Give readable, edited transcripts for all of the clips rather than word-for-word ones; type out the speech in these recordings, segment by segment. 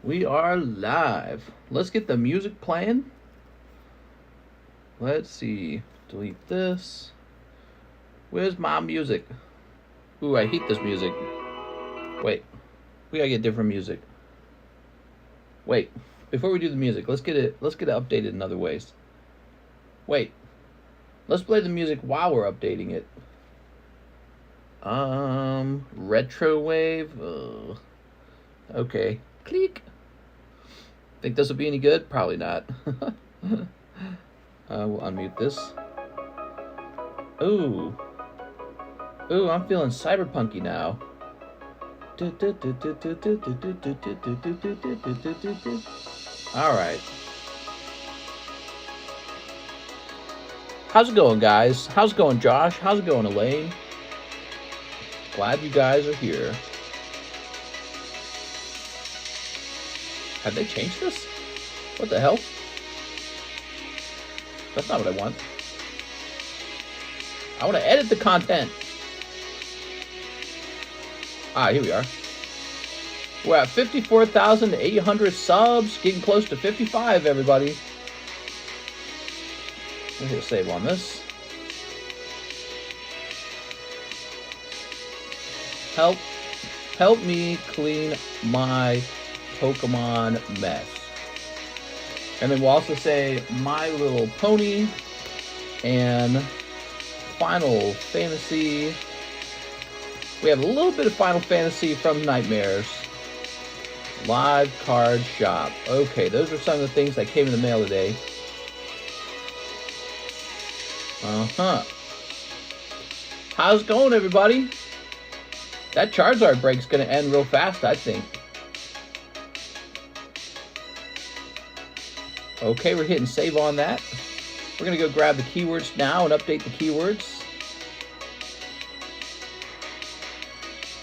We are live. Let's get the music playing. Let's see. Delete this. Where's my music? Ooh, I hate this music. Wait. We gotta get different music. Wait. Before we do the music, let's get it updated in other ways. Wait. Let's play the music while we're updating it. Retro wave. Okay. Click. Think this will be any good? Probably not. We'll unmute this. Ooh. Ooh, I'm feeling cyberpunky now. Alright. How's it going, guys? How's it going, Josh? How's it going, Elaine? Glad you guys are here. Have they changed this? What the hell? That's not what I want. I want to edit the content. Ah, here we are. We're at 54,800 subs. Getting close to 55, everybody. Let's hit save on this. Help me clean my Pokemon mess. And then we'll also say My Little Pony and Final Fantasy. We have a little bit of Final Fantasy from Nightmares. Live card shop. Okay, those are some of the things that came in the mail today. How's it going, everybody? That Charizard break's gonna end real fast, I think. Okay, we're hitting save on that. We're going to go grab the keywords now and update the keywords.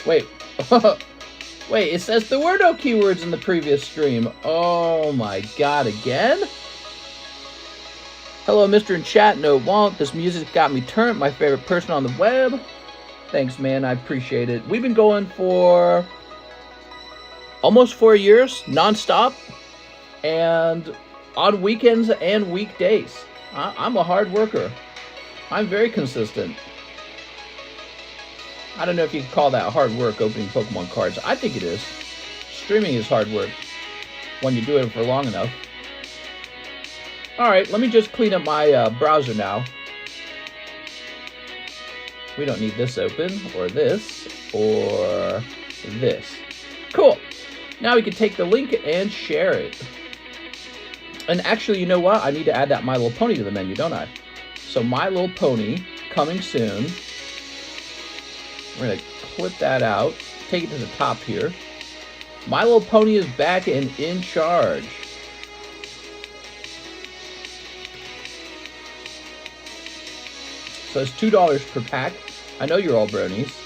Wait. Wait, it says there were no keywords in the previous stream. Oh my god, again? Hello, Mr. in chat. No, it won't. This music got me turned. My favorite person on the web. Thanks, man. I appreciate it. We've been going for almost 4 years, non-stop. And on weekends and weekdays. I'm a hard worker. I'm very consistent. I don't know if you can call that hard work, opening Pokemon cards. I think it is. Streaming is hard work when you do it for long enough. Alright, let me just clean up my browser now. We don't need this open, or this, or this. Cool. Now we can take the link and share it. And actually, you know what? I need to add that My Little Pony to the menu, don't I? So My Little Pony, coming soon. We're going to clip that out. Take it to the top here. My Little Pony is back and in charge. So it's $2 per pack. I know you're all bronies.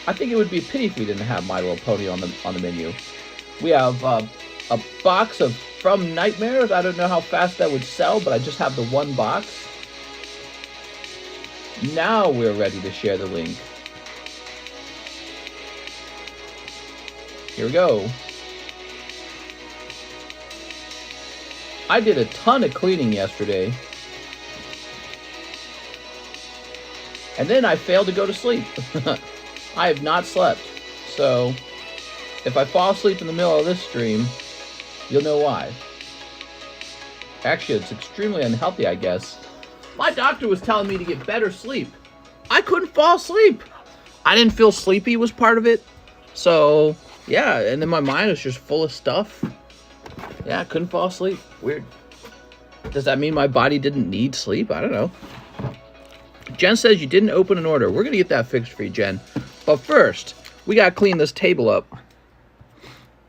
I think it would be a pity if we didn't have My Little Pony on the menu. We have a box of From Nightmares. I don't know how fast that would sell, but I just have the one box. Now we're ready to share the link. Here we go. I did a ton of cleaning yesterday. And then I failed to go to sleep. I have not slept. So if I fall asleep in the middle of this stream, you'll know why. Actually, it's extremely unhealthy, I guess. My doctor was telling me to get better sleep. I couldn't fall asleep. I didn't feel sleepy was part of it. So, yeah, and then my mind was just full of stuff. Yeah, I couldn't fall asleep. Weird. Does that mean my body didn't need sleep? I don't know. Jen says you didn't open an order. We're going to get that fixed for you, Jen. But first, we got to clean this table up.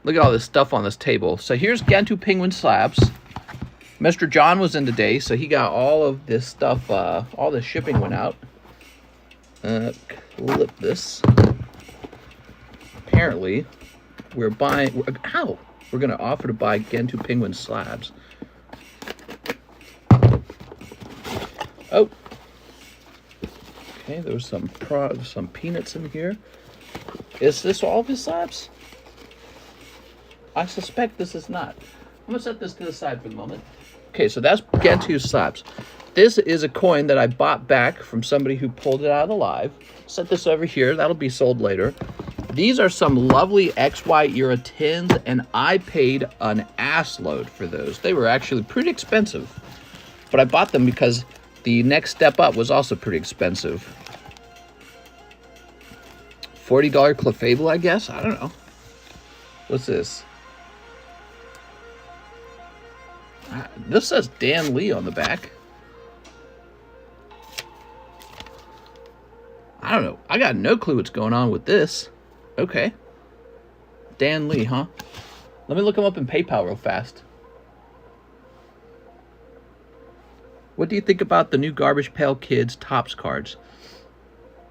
Look at all this stuff on this table. So here's Gantu Penguin Slabs. Mr. John was in today, so he got all of this stuff. All the shipping went out. Clip this. Apparently, we're buying... We're going to offer to buy Gantu Penguin Slabs. Oh. Okay, there was some peanuts in here. Is this all of his slabs? I suspect this is not. I'm gonna set this to the side for the moment. Okay, so that's Gantu Slabs. This is a coin that I bought back from somebody who pulled it out of the live. Set this over here. That'll be sold later. These are some lovely XY era tins, and I paid an ass load for those. They were actually pretty expensive, but I bought them because the next step up was also pretty expensive. $40 Clefable, I guess? I don't know. What's this? This says Dan Lee on the back. I don't know. I got no clue what's going on with this. Okay. Dan Lee, huh? Let me look him up in PayPal real fast. What do you think about the new Garbage Pail Kids Topps cards?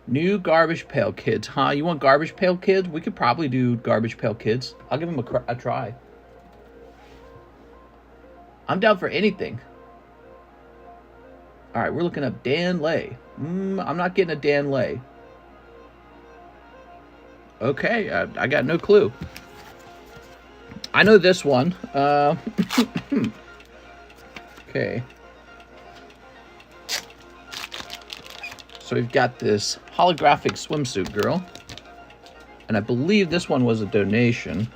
New Garbage Pail Kids, huh? You want Garbage Pail Kids? We could probably do Garbage Pail Kids. I'll give them a try. I'm down for anything. All right, we're looking up Dan Lay. I'm not getting a Dan Lay. Okay, I got no clue. I know this one. Okay. So we've got this holographic swimsuit girl. And I believe this one was a donation.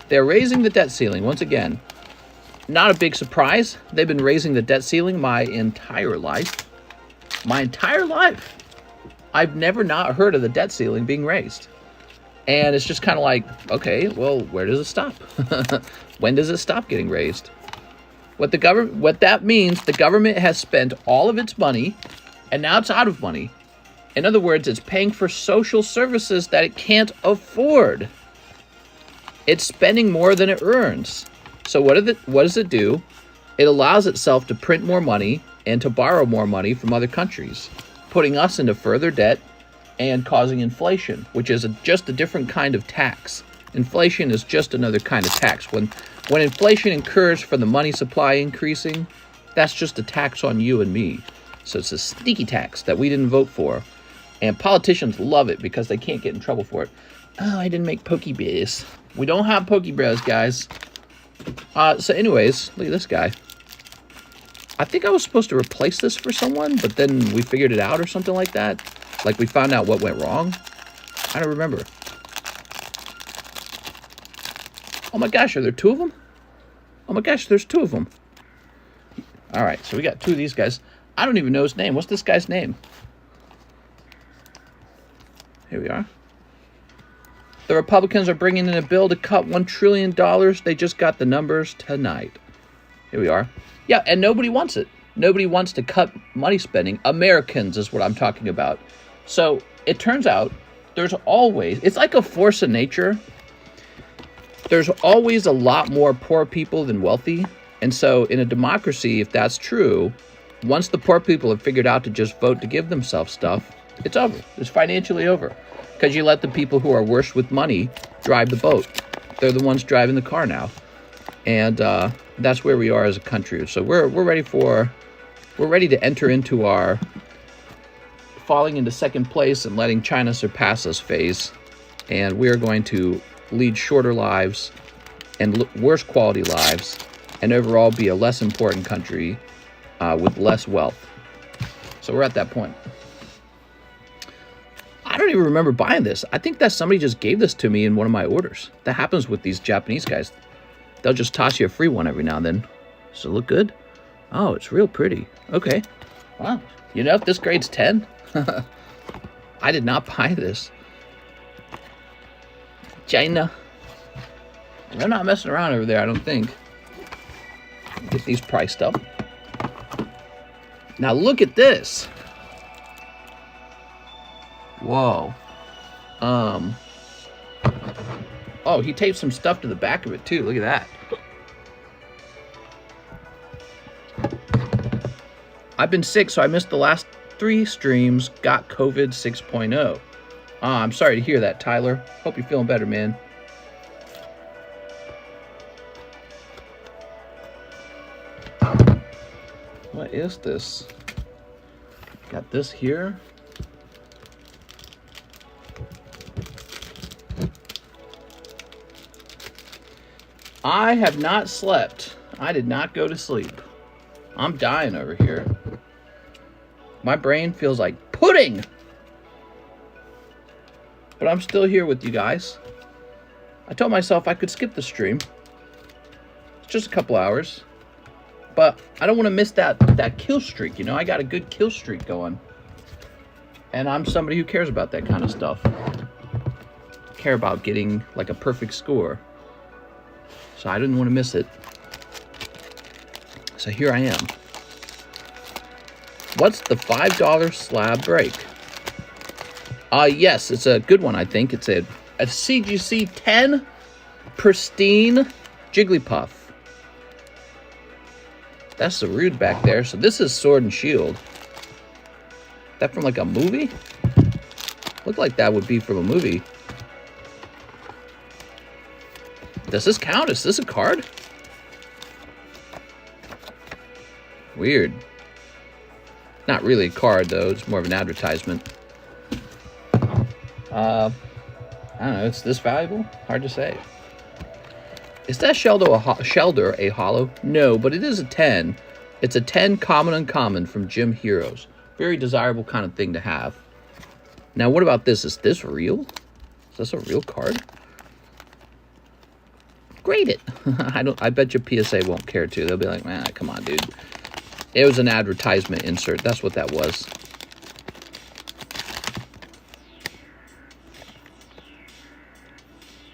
They're raising the debt ceiling once again. Not a big surprise. They've been raising the debt ceiling my entire life. My entire life. I've never not heard of the debt ceiling being raised. And it's just kind of like, okay, well, where does it stop? When does it stop getting raised? What that means, the government has spent all of its money, and now it's out of money. In other words, it's paying for social services that it can't afford. It's spending more than it earns. So what does it do? It allows itself to print more money and to borrow more money from other countries, putting us into further debt and causing inflation, which is just a different kind of tax. Inflation is just another kind of tax. When inflation occurs from the money supply increasing, that's just a tax on you and me. So it's a sneaky tax that we didn't vote for. And politicians love it because they can't get in trouble for it. Oh, I didn't make Pokebears. We don't have Pokebears, guys. So anyways, look at this guy. I think I was supposed to replace this for someone, but then we figured it out or something like that. Like we found out what went wrong. I don't remember. Oh my gosh, are there two of them? Oh my gosh, there's two of them. All right, so we got two of these guys. I don't even know his name. What's this guy's name? Here we are. The Republicans are bringing in a bill to cut $1 trillion. They just got the numbers tonight. Here we are. Yeah, and nobody wants it. Nobody wants to cut money spending. Americans is what I'm talking about. So it turns out there's always, it's like a force of nature. There's always a lot more poor people than wealthy. And so in a democracy, if that's true, once the poor people have figured out to just vote to give themselves stuff, it's over. It's financially over. Because you let the people who are worse with money drive the boat. They're the ones driving the car now. And that's where we are as a country. So we're ready to enter into our falling into second place and letting China surpass us phase. And we are going to lead shorter lives and worse quality lives and overall be a less important country with less wealth. So we're at that point. I don't even remember buying this. I think that somebody just gave this to me in one of my orders. That happens with these Japanese guys. They'll just toss you a free one every now and then. Does it look good? Oh, it's real pretty. Okay. Wow. You know, if this grade's 10, I did not buy this. China. They're not messing around over there, I don't think. Get these priced up. Now look at this. Whoa. Oh, he taped some stuff to the back of it too. Look at that. I've been sick, so I missed the last 3 streams. Got COVID 6.0. I'm sorry to hear that, Tyler. Hope you're feeling better, man. What is this? Got this here. I have not slept. I did not go to sleep. I'm dying over here. My brain feels like pudding. But I'm still here with you guys. I told myself I could skip the stream. It's just a couple hours. But I don't want to miss that kill streak, you know? I got a good kill streak going. And I'm somebody who cares about that kind of stuff. Care about getting like a perfect score. So I didn't want to miss it. So here I am. What's the $5 slab break? Yes, it's a good one, I think. It's a CGC 10 pristine Jigglypuff. That's the rude back there. So this is Sword and Shield. That from like a movie? Looked like that would be from a movie. Does this count? Is this a card? Weird. Not really a card, though. It's more of an advertisement. I don't know. It's this valuable? Hard to say. Is that Shelder a holo? No, but it is a 10. It's a 10 common uncommon from Gym Heroes. Very desirable kind of thing to have. Now, what about this? Is this real? Is this a real card? Grade it. I bet you PSA won't care too. They'll be like, man, come on, dude. It was an advertisement insert. That's what that was.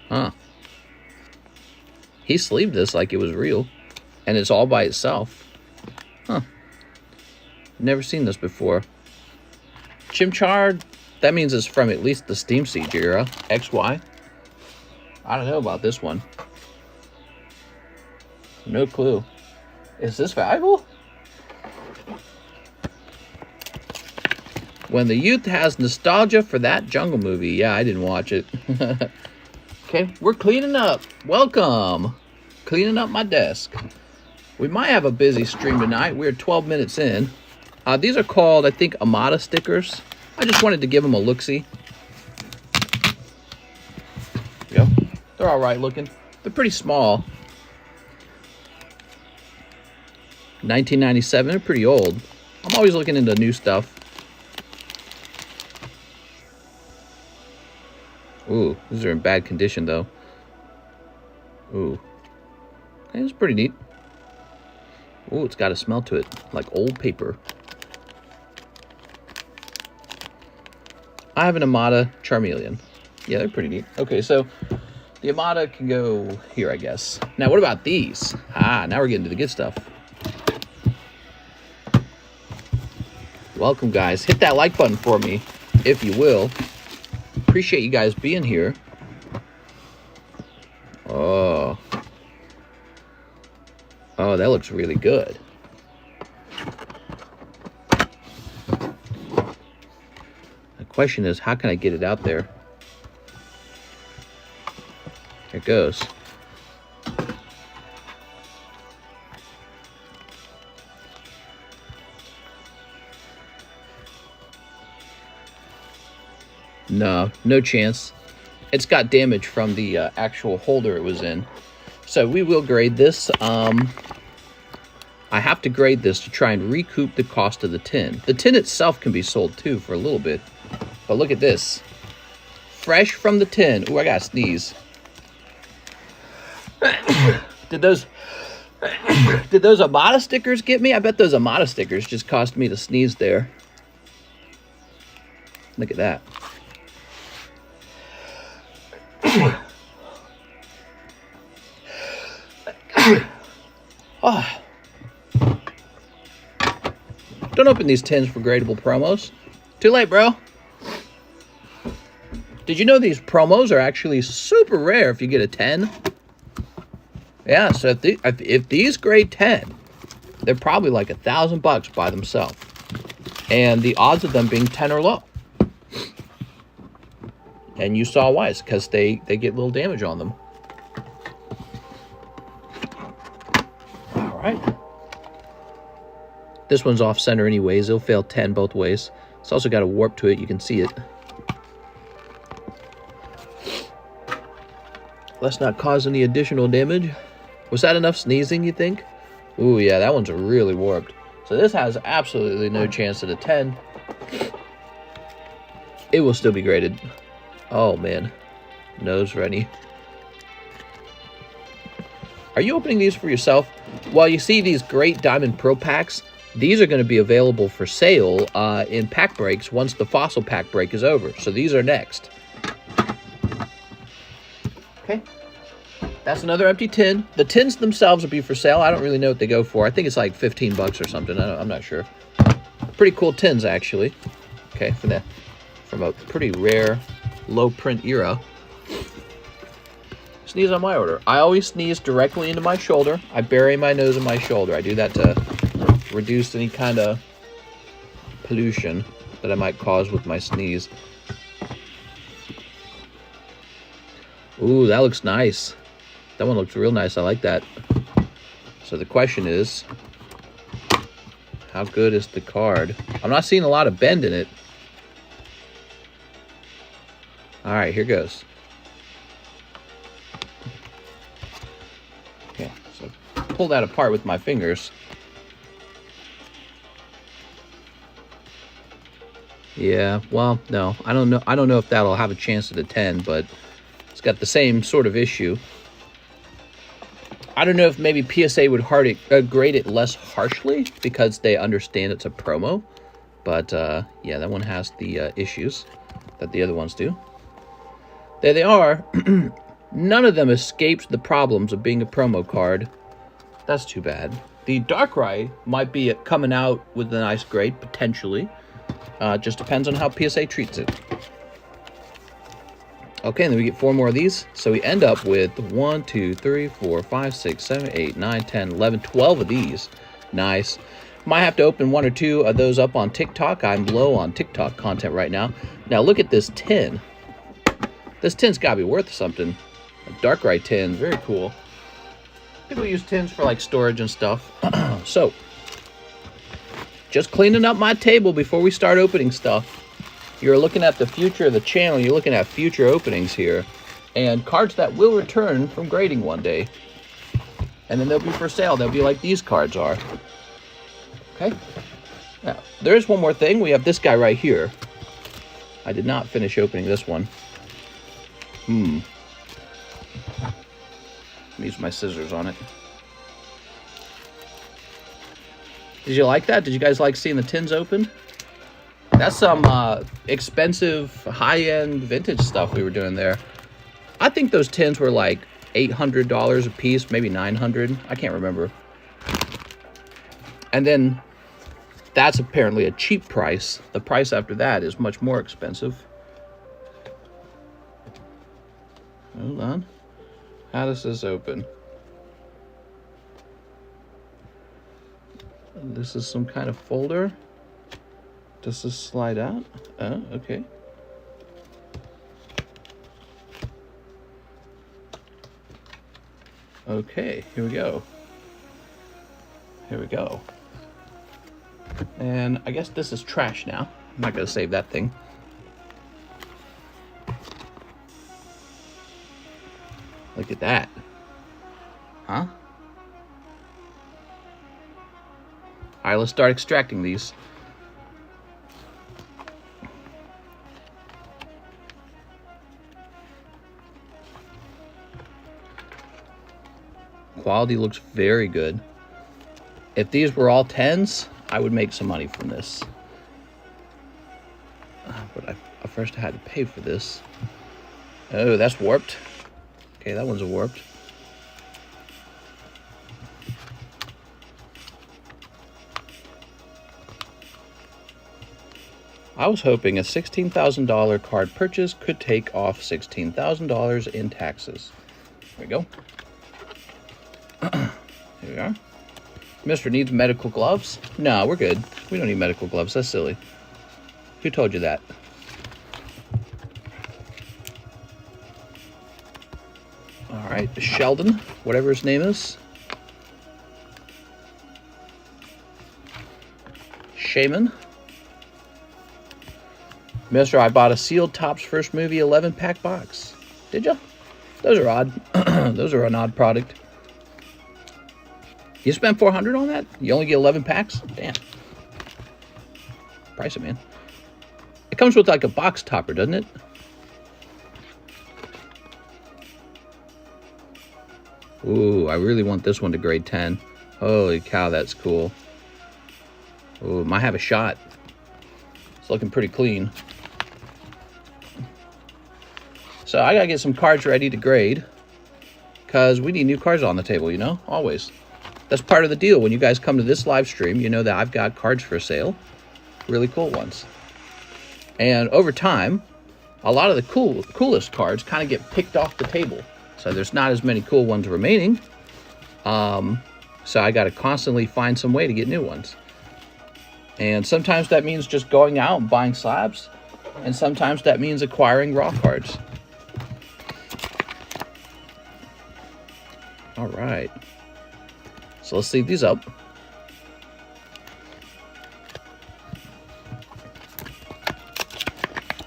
Huh. He sleeved this like it was real. And it's all by itself. Huh. Never seen this before. Chimchar, that means it's from at least the Steam Siege era. XY. I don't know about this one. No clue. Is this valuable? When the youth has nostalgia for that Jungle movie. Yeah, I didn't watch it. Okay, we're cleaning up. Welcome. Cleaning up my desk. We might have a busy stream tonight. We're 12 minutes in. These are called, I think, Amada stickers. I just wanted to give them a look-see. There you go. They're all right looking. They're pretty small. 1997. They're pretty old. I'm always looking into new stuff. Ooh, these are in bad condition, though. Ooh. Okay, it's pretty neat. Ooh, it's got a smell to it, like old paper. I have an Amada Charmeleon. Yeah, they're pretty neat. Okay, so the Amada can go here, I guess. Now, what about these? Now we're getting to the good stuff. Welcome, guys. Hit that like button for me, if you will. Appreciate you guys being here. Oh, that looks really good. The question is, how can I get it out there? Here it goes. No chance. It's got damage from the actual holder it was in. So we will grade this. I have to grade this to try and recoup the cost of the tin. The tin itself can be sold too for a little bit. But look at this. Fresh from the tin. Ooh, I gotta sneeze. Did those Amada stickers get me? I bet those Amada stickers just cost me to sneeze there. Look at that. Oh. Don't open these tins for gradable promos. Too late, bro. Did you know these promos are actually super rare if you get a 10? Yeah, so if these grade 10, they're probably like $1,000 by themselves. And the odds of them being 10 or low. And you saw why. It's because they get little damage on them. All right. This one's off center anyways. It'll fail 10 both ways. It's also got a warp to it. You can see it. Let's not cause any additional damage. Was that enough sneezing, you think? Ooh, yeah, that one's really warped. So this has absolutely no chance at a 10. It will still be graded. Oh, man. Nose ready. Are you opening these for yourself? Well, you see these great Diamond Pro packs. These are going to be available for sale in pack breaks once the fossil pack break is over. So these are next. Okay. That's another empty tin. The tins themselves will be for sale. I don't really know what they go for. I think it's like 15 bucks or something. I'm not sure. Pretty cool tins, actually. Okay, from a pretty rare low print era. Sneeze on my order. I always sneeze directly into my shoulder. I bury my nose in my shoulder. I do that to reduce any kind of pollution that I might cause with my sneeze. Ooh, that looks nice. That one looks real nice. I like that. So the question is, how good is the card? I'm not seeing a lot of bend in it. All right, here goes. Okay, so pull that apart with my fingers. Yeah, well, no, I don't know. I don't know if that'll have a chance at a 10, but it's got the same sort of issue. I don't know if maybe PSA would grade it less harshly because they understand it's a promo. But, yeah, that one has the issues that the other ones do. There they are. None of them escapes the problems of being a promo card. That's too bad. The Darkrai might be coming out with a nice grade, potentially. Just depends on how PSA treats it. Okay, and then we get 4 more of these. So we end up with 1, 2, 3, 4, 5, 6, 7, 8, 9, 10, 11, 12 of these. Nice. Might have to open 1 or 2 of those up on TikTok. I'm low on TikTok content right now. Now look at this tin. This tin's got to be worth something. A Darkrai tin, very cool. People use tins for like storage and stuff. So, just cleaning up my table before we start opening stuff. You're looking at the future of the channel. You're looking at future openings here. And cards that will return from grading one day. And then they'll be for sale. They'll be like these cards are. Okay. Now, there's one more thing. We have this guy right here. I did not finish opening this one. Let me use my scissors on it. Did you like that? Did you guys like seeing the tins open? That's some expensive, high-end vintage stuff we were doing there. I think those tins were like $800 a piece, maybe $900. I can't remember. And then that's apparently a cheap price. The price after that is much more expensive. Hold on. How does this open? This is some kind of folder. Does this slide out? Oh, okay. Okay, here we go. Here we go. And I guess this is trash now. I'm not going to save that thing. Look at that. Huh? All right, let's start extracting these. Quality looks very good. If these were all 10s, I would make some money from this. But I first had to pay for this. Oh, that's warped. Okay, that one's warped. I was hoping a $16,000 card purchase could take off $16,000 in taxes. There we go. Here we are. Mr. needs medical gloves? No, we're good. We don't need medical gloves. That's silly. Who told you that? All right, Sheldon, whatever his name is. Shaman. Mister, I bought a sealed Topps First Movie 11-pack box. Did ya? Those are odd. Those are an odd product. You spent 400 on that? You only get 11 packs? Damn. Price it, man. It comes with like a box topper, doesn't it? Ooh, I really want this one to grade 10. Holy cow, that's cool. Ooh, might have a shot. It's looking pretty clean. So I gotta get some cards ready to grade, because we need new cards on the table, you know, always. That's part of the deal. When you guys come to this live stream, you know that I've got cards for sale. Really cool ones. And over time, a lot of the coolest cards kind of get picked off the table. So there's not as many cool ones remaining. So I got to constantly find some way to get new ones. And sometimes that means just going out and buying slabs. And sometimes that means acquiring raw cards. All right. So let's leave these up.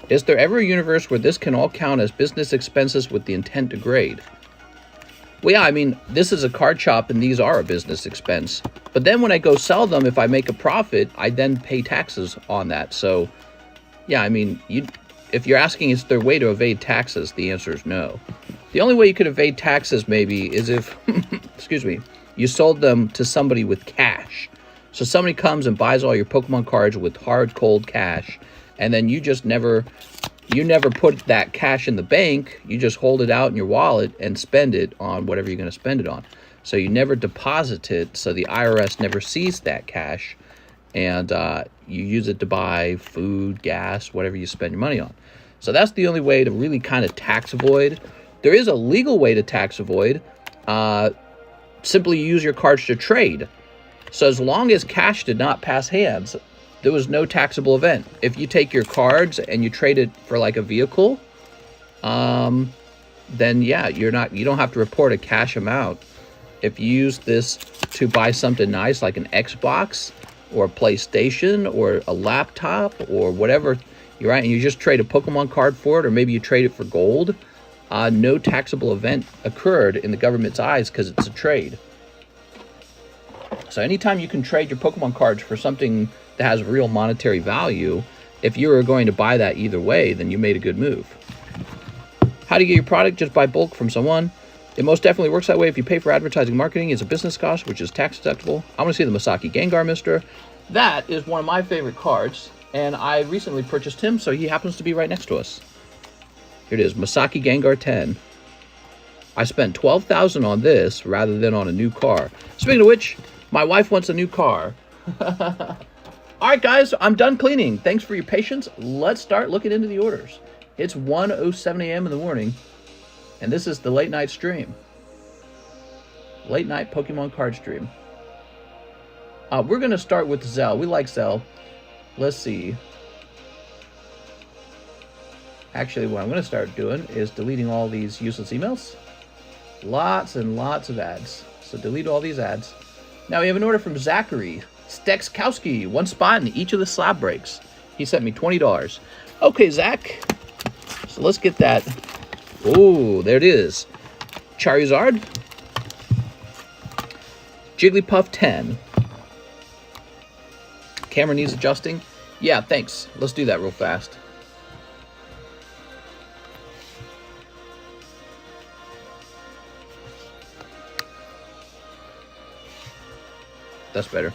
Is there ever a universe where this can all count as business expenses with the intent to grade? Well, yeah, I mean, this is a card shop and these are a business expense. But then when I go sell them, if I make a profit, I then pay taxes on that. So, yeah, I mean, if you're asking is there a way to evade taxes, the answer is no. The only way you could evade taxes maybe is if, excuse me, you sold them to somebody with cash. So somebody comes and buys all your Pokemon cards with hard, cold cash, and then you never put that cash in the bank. You just hold it out in your wallet and spend it on whatever you're going to spend it on. So you never deposit it, so the IRS never sees that cash, and you use it to buy food, gas, whatever you spend your money on. So that's the only way to really kind of tax avoid. There is a legal way to tax avoid. Simply use your cards to trade. So as long as cash did not pass hands, there was no taxable event. If you take your cards and you trade it for like a vehicle, then yeah, you don't have to report a cash amount. If you use this to buy something nice like an Xbox or a PlayStation or a laptop or whatever, you're right, and you just trade a Pokemon card for it, or maybe you trade it for gold, no taxable event occurred in the government's eyes because it's a trade. So anytime you can trade your Pokemon cards for something that has real monetary value, if you were going to buy that either way, then you made a good move. How do you get your product? Just buy bulk from someone. It most definitely works that way. If you pay for advertising marketing, it's a business cost, which is tax deductible. I want to see the Masaki Gengar Mister. That is one of my favorite cards, and I recently purchased him, so he happens to be right next to us. Here it is, Masaki Gengar 10. I spent $12,000 on this rather than on a new car. Speaking of which, my wife wants a new car. All right, guys, I'm done cleaning. Thanks for your patience. Let's start looking into the orders. It's 1:07 a.m. in the morning, and this is the late night stream. Late night Pokemon card stream. We're going to start with ZELLE. We like ZELLE. Let's see. Actually, what I'm going to start doing is deleting all these useless emails. Lots and lots of ads. So delete all these ads. Now we have an order from Zachary Stekskowski. One spot in each of the slab breaks. He sent me $20. Okay, Zach. So let's get that. Oh, there it is. Charizard. Jigglypuff 10. Camera needs adjusting. Yeah, thanks. Let's do that real fast. That's better.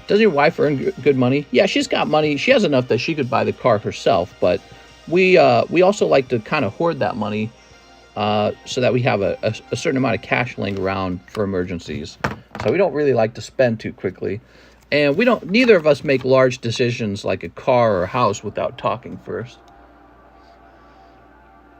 Doesn't your wife earn good money? Yeah, she's got money. She has enough that she could buy the car herself, but we also like to kind of hoard that money so that we have a certain amount of cash laying around for emergencies. So we don't really like to spend too quickly. And neither of us make large decisions like a car or a house without talking first.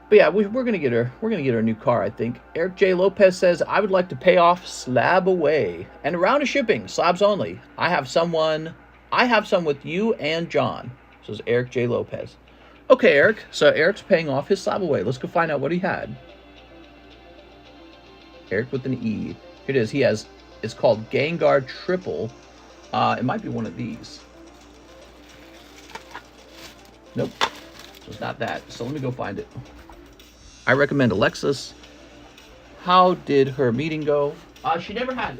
But yeah, we're gonna get her a new car, I think. Eric J. Lopez says, I would like to pay off SLAB-AWAY and a round of shipping, slabs only. I have some with you and John. Says Eric J. Lopez. Okay, Eric. So Eric's paying off his SLAB-AWAY. Let's go find out what he had. Eric with an E. Here it is. It's called Gengar Triple. It might be one of these. Nope. So it's not that. So let me go find it. I recommend Alexis. How did her meeting go? She never had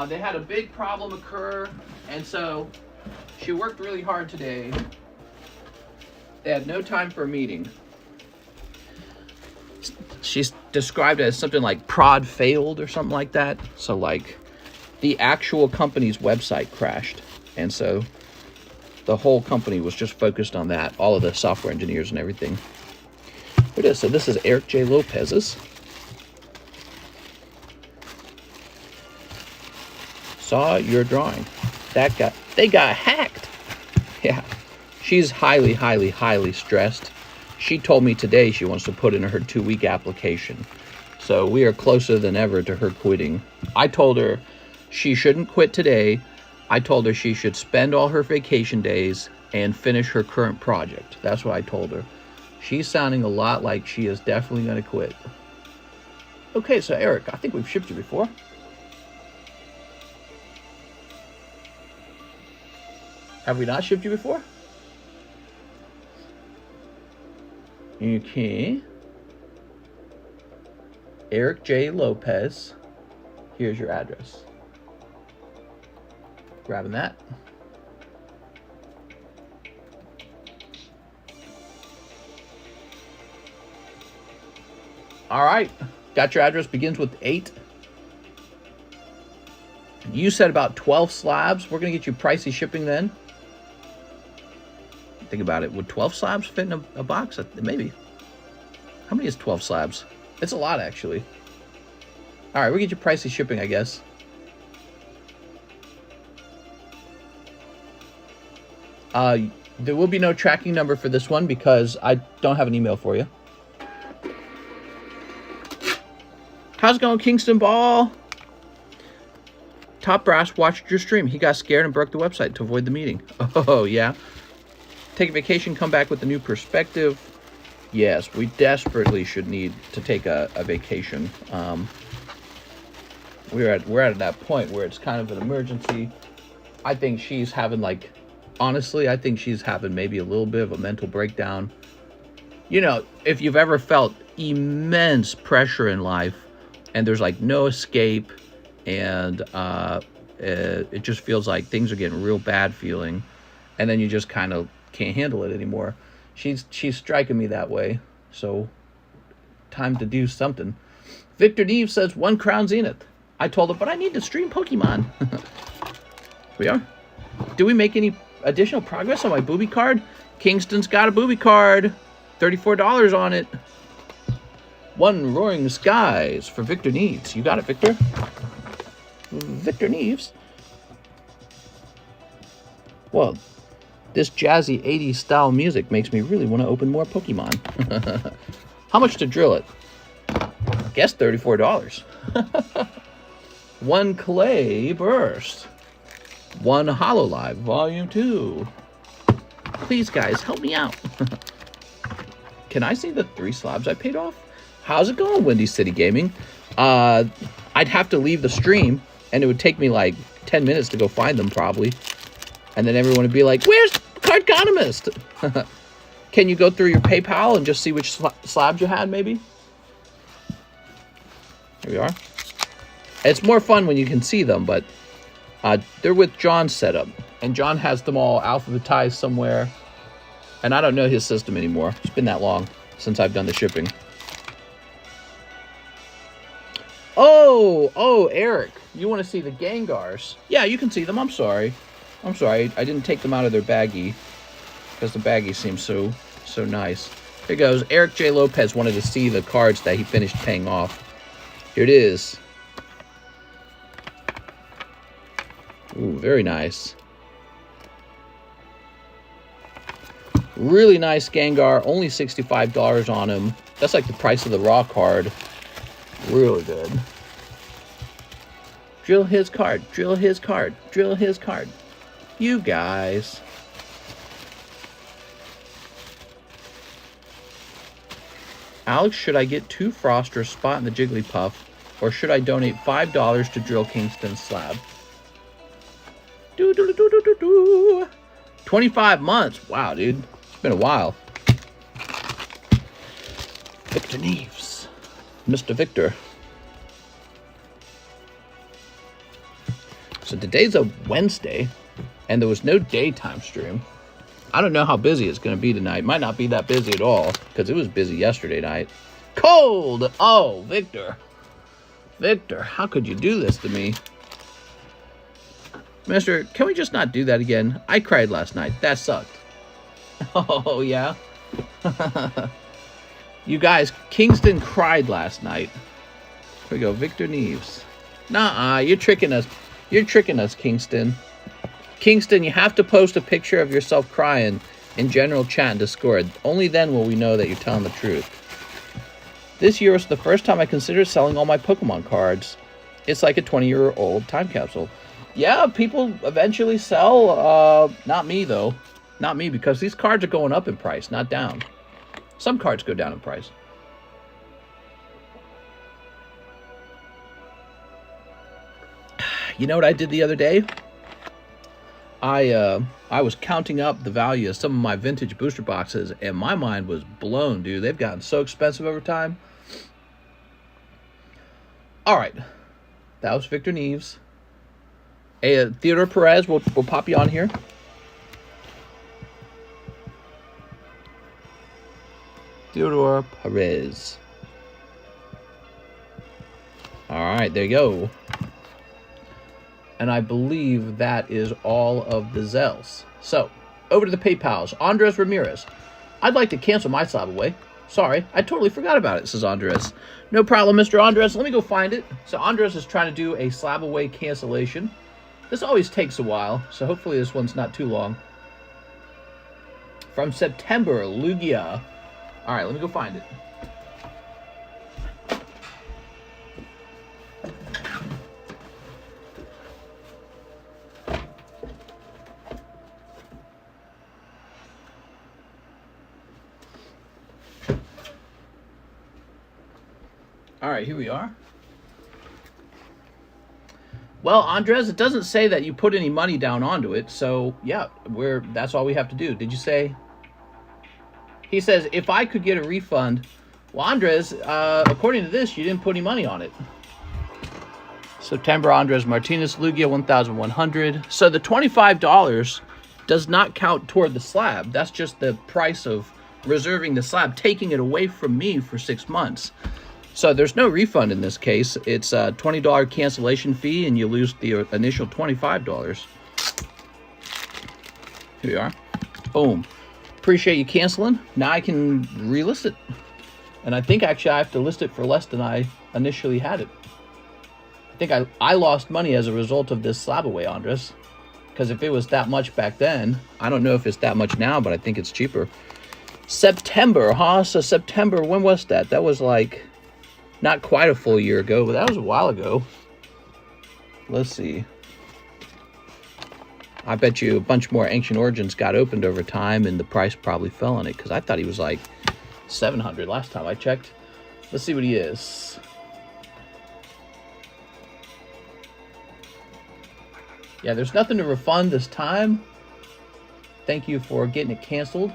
They had a big problem occur, and so she worked really hard today. They had no time for a meeting. She's described it as something like prod failed or something like that. So like the actual company's website crashed, and so the whole company was just focused on that, all of the software engineers and everything. It is. So this is Eric J. Lopez's. Saw your drawing. They got hacked. Yeah. She's highly, highly, highly stressed. She told me today she wants to put in her 2-week application. So we are closer than ever to her quitting. I told her she shouldn't quit today. I told her she should spend all her vacation days and finish her current project. That's what I told her. She's sounding a lot like she is definitely going to quit. Okay, so Eric, I think we've shipped you before. Have we not shipped you before? Okay. Eric J. Lopez. Here's your address. Grabbing that. All right. Got your address. Begins with 8. You said about 12 slabs. We're going to get you pricey shipping then. Think about it. Would 12 slabs fit in a box? Maybe. How many is 12 slabs? It's a lot, actually. All right, we'll get you pricey shipping, I guess. There will be no tracking number for this one because I don't have an email for you. How's it going, Kingston Ball? Top Brass watched your stream. He got scared and broke the website to avoid the meeting. Oh, yeah. Take a vacation, come back with a new perspective. Yes, we desperately should need to take a vacation. We're at that point where it's kind of an emergency. I think she's having honestly, I think she's having maybe a little bit of a mental breakdown. You know, if you've ever felt immense pressure in life and there's no escape and it just feels like things are getting real bad feeling, and then you just kind of can't handle it anymore. She's striking me that way. So time to do something. Victor Neve says 1 crown zenith. I told her, but I need to stream Pokemon. We are. Do we make any additional progress on my booby card? Kingston's got a booby card. $34 on it. 1 Roaring Skies for Victor Neves. You got it, Victor. Victor Neves. Well, this jazzy 80s style music makes me really want to open more Pokemon. How much to drill it? I guess $34. 1 Clay Burst. 1 Hololive Volume 2. Please, guys, help me out. Can I see the 3 slabs I paid off? How's it going, Windy City Gaming? I'd have to leave the stream, and it would take me 10 minutes to go find them, probably. And then everyone would be like, where's TheCardconomist? Can you go through your PayPal and just see which slabs you had, maybe? Here we are. It's more fun when you can see them, but they're with John's setup. And John has them all alphabetized somewhere. And I don't know his system anymore. It's been that long since I've done the shipping. Oh, Eric. You want to see the Gengars? Yeah, you can see them. I'm sorry. I didn't take them out of their baggie because the baggie seems so nice. Here goes. Eric J. Lopez wanted to see the cards that he finished paying off. Here it is. Ooh, very nice. Really nice Gengar. Only $65 on him. That's like the price of the raw card. Really good. Drill his card. Drill his card. Drill his card. You guys. Alex, should I get 2 Frost or a spot in the Jigglypuff, or should I donate $5 to drill Kingston's slab? 25 months. Wow, dude. It's been a while. Victor Neves. Mr. Victor. So today's a Wednesday, and there was no daytime stream. I don't know how busy it's going to be tonight. Might not be that busy at all, because it was busy yesterday night. Cold! Oh, Victor. Victor, how could you do this to me? Mister, can we just not do that again? I cried last night. That sucked. Oh, yeah? You guys, Kingston cried last night. Here we go, Victor Neves. Nuh-uh, you're tricking us. You're tricking us, Kingston. Kingston, you have to post a picture of yourself crying in general chat and Discord. Only then will we know that you're telling the truth. This year was the first time I considered selling all my Pokemon cards. It's like a 20-year-old time capsule. Yeah, people eventually sell. Not me, though. Not me, because these cards are going up in price, not down. Some cards go down in price. You know what I did the other day? I was counting up the value of some of my vintage booster boxes, and my mind was blown, dude. They've gotten so expensive over time. All right. That was Victor Neves. Hey, Theodore Perez, we'll pop you on here. Theodore Perez. All right, there you go. And I believe that is all of the Zelles. So, over to the PayPals. Andres Ramirez. I'd like to cancel my SLAB-AWAY. Sorry, I totally forgot about it, says Andres. No problem, Mr. Andres. Let me go find it. So Andres is trying to do a SLAB-AWAY cancellation. This always takes a while, so hopefully this one's not too long. From September, Lugia. All right, let me go find it. All right, here we are. Well, Andres, it doesn't say that you put any money down onto it, so yeah, that's all we have to do. Did you say? He says, if I could get a refund. Well, Andres, according to this, you didn't put any money on it. September, Andres Martinez, Lugia, 1,100. So the $25 does not count toward the slab. That's just the price of reserving the slab, taking it away from me for 6 months. So there's no refund in this case. It's a $20 cancellation fee, and you lose the initial $25. Here we are. Boom. Appreciate you canceling. Now I can relist it. And I think actually I have to list it for less than I initially had it. I think I lost money as a result of this SLAB-AWAY, Andres. Because if it was that much back then, I don't know if it's that much now, but I think it's cheaper. September, huh? So September, when was that? That was like not quite a full year ago, but that was a while ago. Let's see. I bet you a bunch more Ancient Origins got opened over time, and the price probably fell on it, because I thought he was like 700 last time I checked. Let's see what he is. Yeah, there's nothing to refund this time. Thank you for getting it canceled.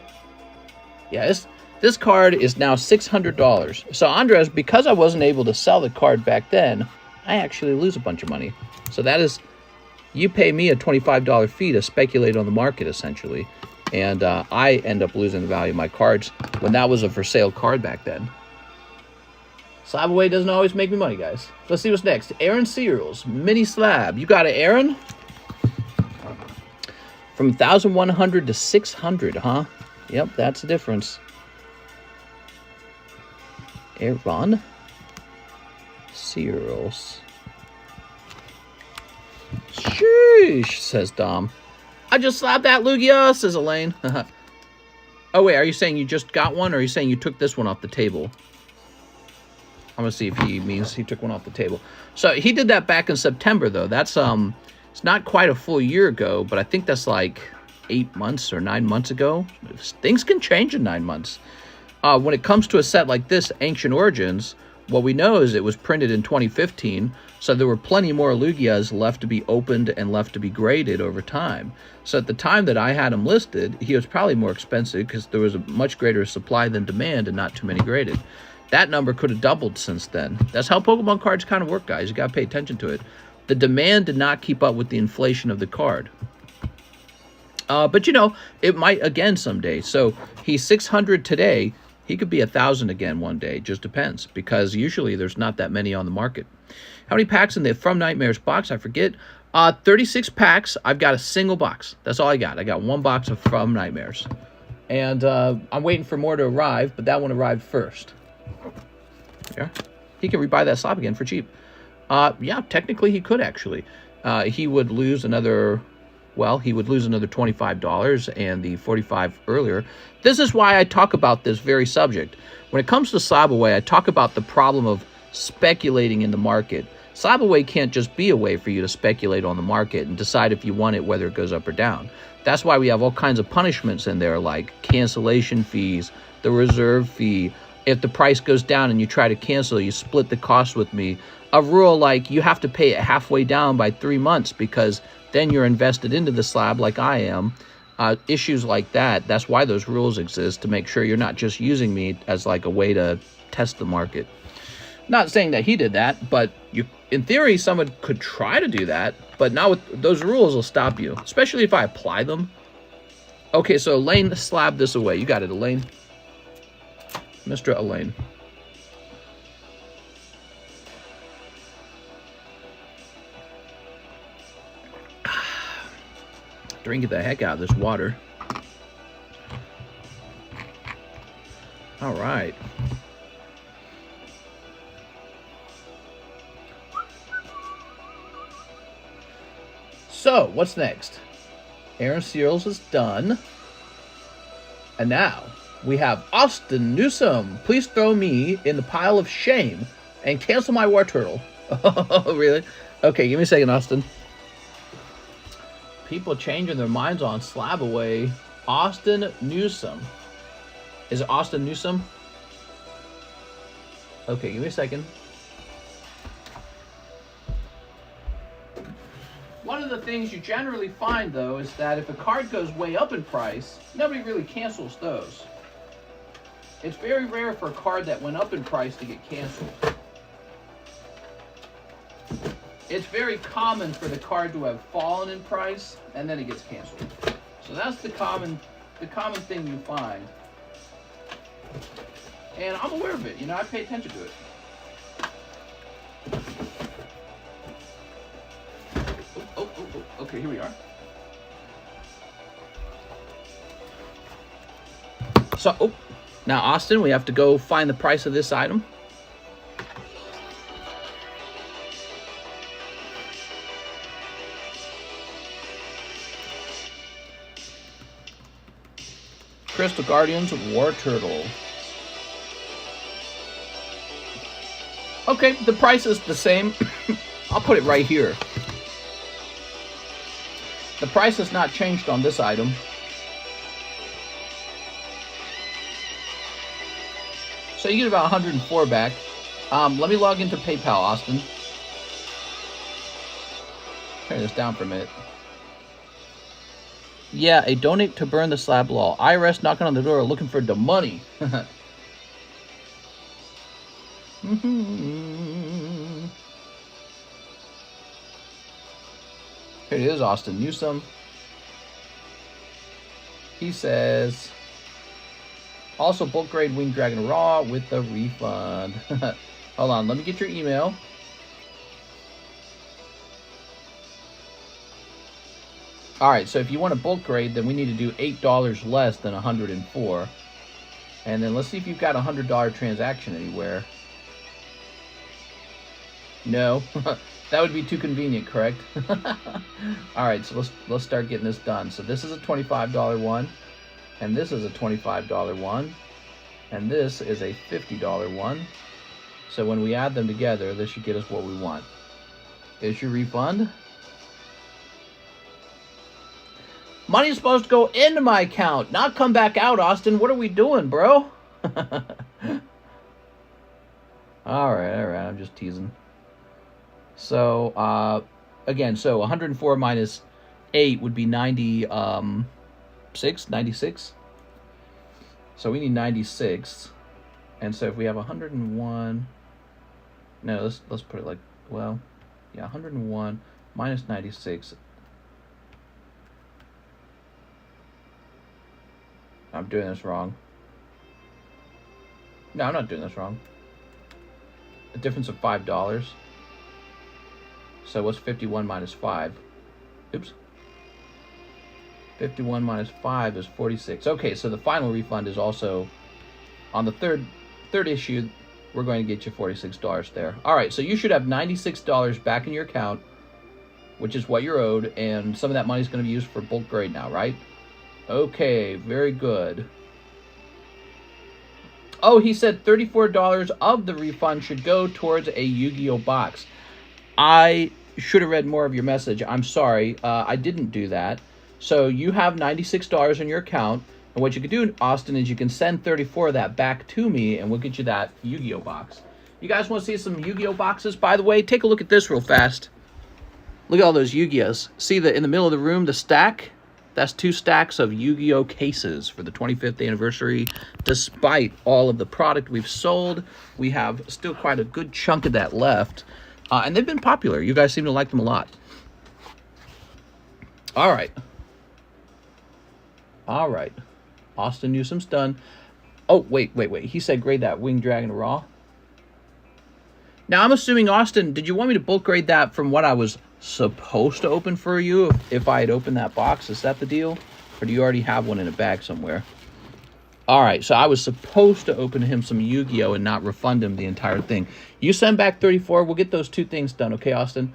Yeah, this card is now $600. So Andres, because I wasn't able to sell the card back then, I actually lose a bunch of money. So that is, you pay me a $25 fee to speculate on the market, essentially. And I end up losing the value of my cards when that was a for sale card back then. SLAB-AWAY doesn't always make me money, guys. Let's see what's next. Aaron Searles, mini slab. You got it, Aaron? From 1,100 to 600, huh? Yep, that's the difference. Aaron Searles. Sheesh, says Dom. I just slapped that Lugia, says Elaine. Oh, wait, are you saying you just got one, or are you saying you took this one off the table? I'm going to see if he means he took one off the table. So he did that back in September, though. That's, it's not quite a full year ago, but I think that's like 8 months or 9 months ago. Things can change in 9 months. When it comes to a set like this, Ancient Origins, what we know is it was printed in 2015, so there were plenty more Lugias left to be opened and left to be graded over time. So at the time that I had him listed, he was probably more expensive because there was a much greater supply than demand and not too many graded. That number could have doubled since then. That's how Pokemon cards kind of work, guys. You got to pay attention to it. The demand did not keep up with the inflation of the card. But, you know, it might again someday. So he's 600 today. He could be 1,000 again one day. It just depends, because usually there's not that many on the market. How many packs in the From Nightmares box? I forget. 36 packs. I've got a single box. That's all I got. I got one box of From Nightmares. And I'm waiting for more to arrive, but that one arrived first. Yeah. He can rebuy that slab again for cheap. Yeah, technically he could actually. He would lose another... Well, he would lose another $25 and the $45 earlier. This is why I talk about this very subject. When it comes to SLAB-AWAY, I talk about the problem of speculating in the market. SLAB-AWAY can't just be a way for you to speculate on the market and decide if you want it, whether it goes up or down. That's why we have all kinds of punishments in there, like cancellation fees, the reserve fee. If the price goes down and you try to cancel, you split the cost with me. A rule like you have to pay it halfway down by 3 months because then you're invested into the slab like I am. Issues like that, that's why those rules exist, to make sure you're not just using me as like a way to test the market. Not saying that he did that, but you, in theory, someone could try to do that, but not with those rules will stop you, especially if I apply them. Okay, so Elaine slabbed this away. You got it, Elaine. Mr. Elaine. Drinking the heck out of this water. All right. So, what's next? Aaron Seals is done. And now, we have Austin Newsome. Please throw me in the pile of shame and cancel my War Turtle. Oh, really? Okay, give me a second, Austin. People changing their minds on SLAB-AWAY. Austin Newsome. Is it Austin Newsome? Okay, give me a second. One of the things you generally find, though, is that if a card goes way up in price, nobody really cancels those. It's very rare for a card that went up in price to get canceled. It's very common for the card to have fallen in price and then it gets canceled. So that's the common thing you find. And I'm aware of it. You know, I pay attention to it. Oh. Okay, here we are. So, now Austin, we have to go find the price of this item. Crystal Guardians War Turtle. Okay, the price is the same. I'll put it right here. The price has not changed on this item. So you get about 104 back. Let me log into PayPal, Austin. Turn this down for a minute. Yeah, a donate to burn the slab law. IRS knocking on the door looking for the money. Here it is, Austin Newsome. He says, also bulk grade Winged Dragon Raw with the refund. Hold on, let me get your email. Alright, so if you want a bulk grade, then we need to do $8 less than 104. And then let's see if you've got a $100 transaction anywhere. No, that would be too convenient, correct? Alright, so let's start getting this done. So this is a $25 one, and this is a $25 one, and this is a $50 one. So when we add them together, this should get us what we want. Is your refund? Money is supposed to go into my account, not come back out, Austin. What are we doing, bro? Alright, I'm just teasing. So, again, so 104 minus 8 would be 96. So we need 96. And so if we have 101... No, let's put it like, well, Yeah, 101 minus 96. I'm doing this wrong. No, I'm not doing this wrong. A difference of $5. So what's 51 minus 5? Oops. 51 minus 5 is 46. Okay, so the final refund is also on the third issue. We're going to get you $46 there. All right, so you should have $96 back in your account, which is what you're owed, and some of that money is going to be used for bulk grade now, right? Okay, very good. Oh, he said $34 of the refund should go towards a Yu-Gi-Oh box. I should have read more of your message. I'm sorry. I didn't do that. So you have $96 in your account. And what you can do, Austin, is you can send 34 of that back to me, and we'll get you that Yu-Gi-Oh box. You guys want to see some Yu-Gi-Oh boxes, by the way? Take a look at this real fast. Look at all those Yu-Gi-Ohs. See in the middle of the room, the stack? That's 2 stacks of Yu-Gi-Oh cases for the 25th anniversary. Despite all of the product we've sold, we have still quite a good chunk of that left. And they've been popular. You guys seem to like them a lot. All right. All right. Austin Newsom's done. Oh, wait. He said grade that Winged Dragon Raw. Now, I'm assuming, Austin, did you want me to bulk grade that from what I was supposed to open for you if I had opened that box? Is that the deal? Or do you already have one in a bag somewhere? All right, so I was supposed to open him some Yu-Gi-Oh and not refund him the entire thing. You send back 34. We'll get those 2 things done, okay, Austin?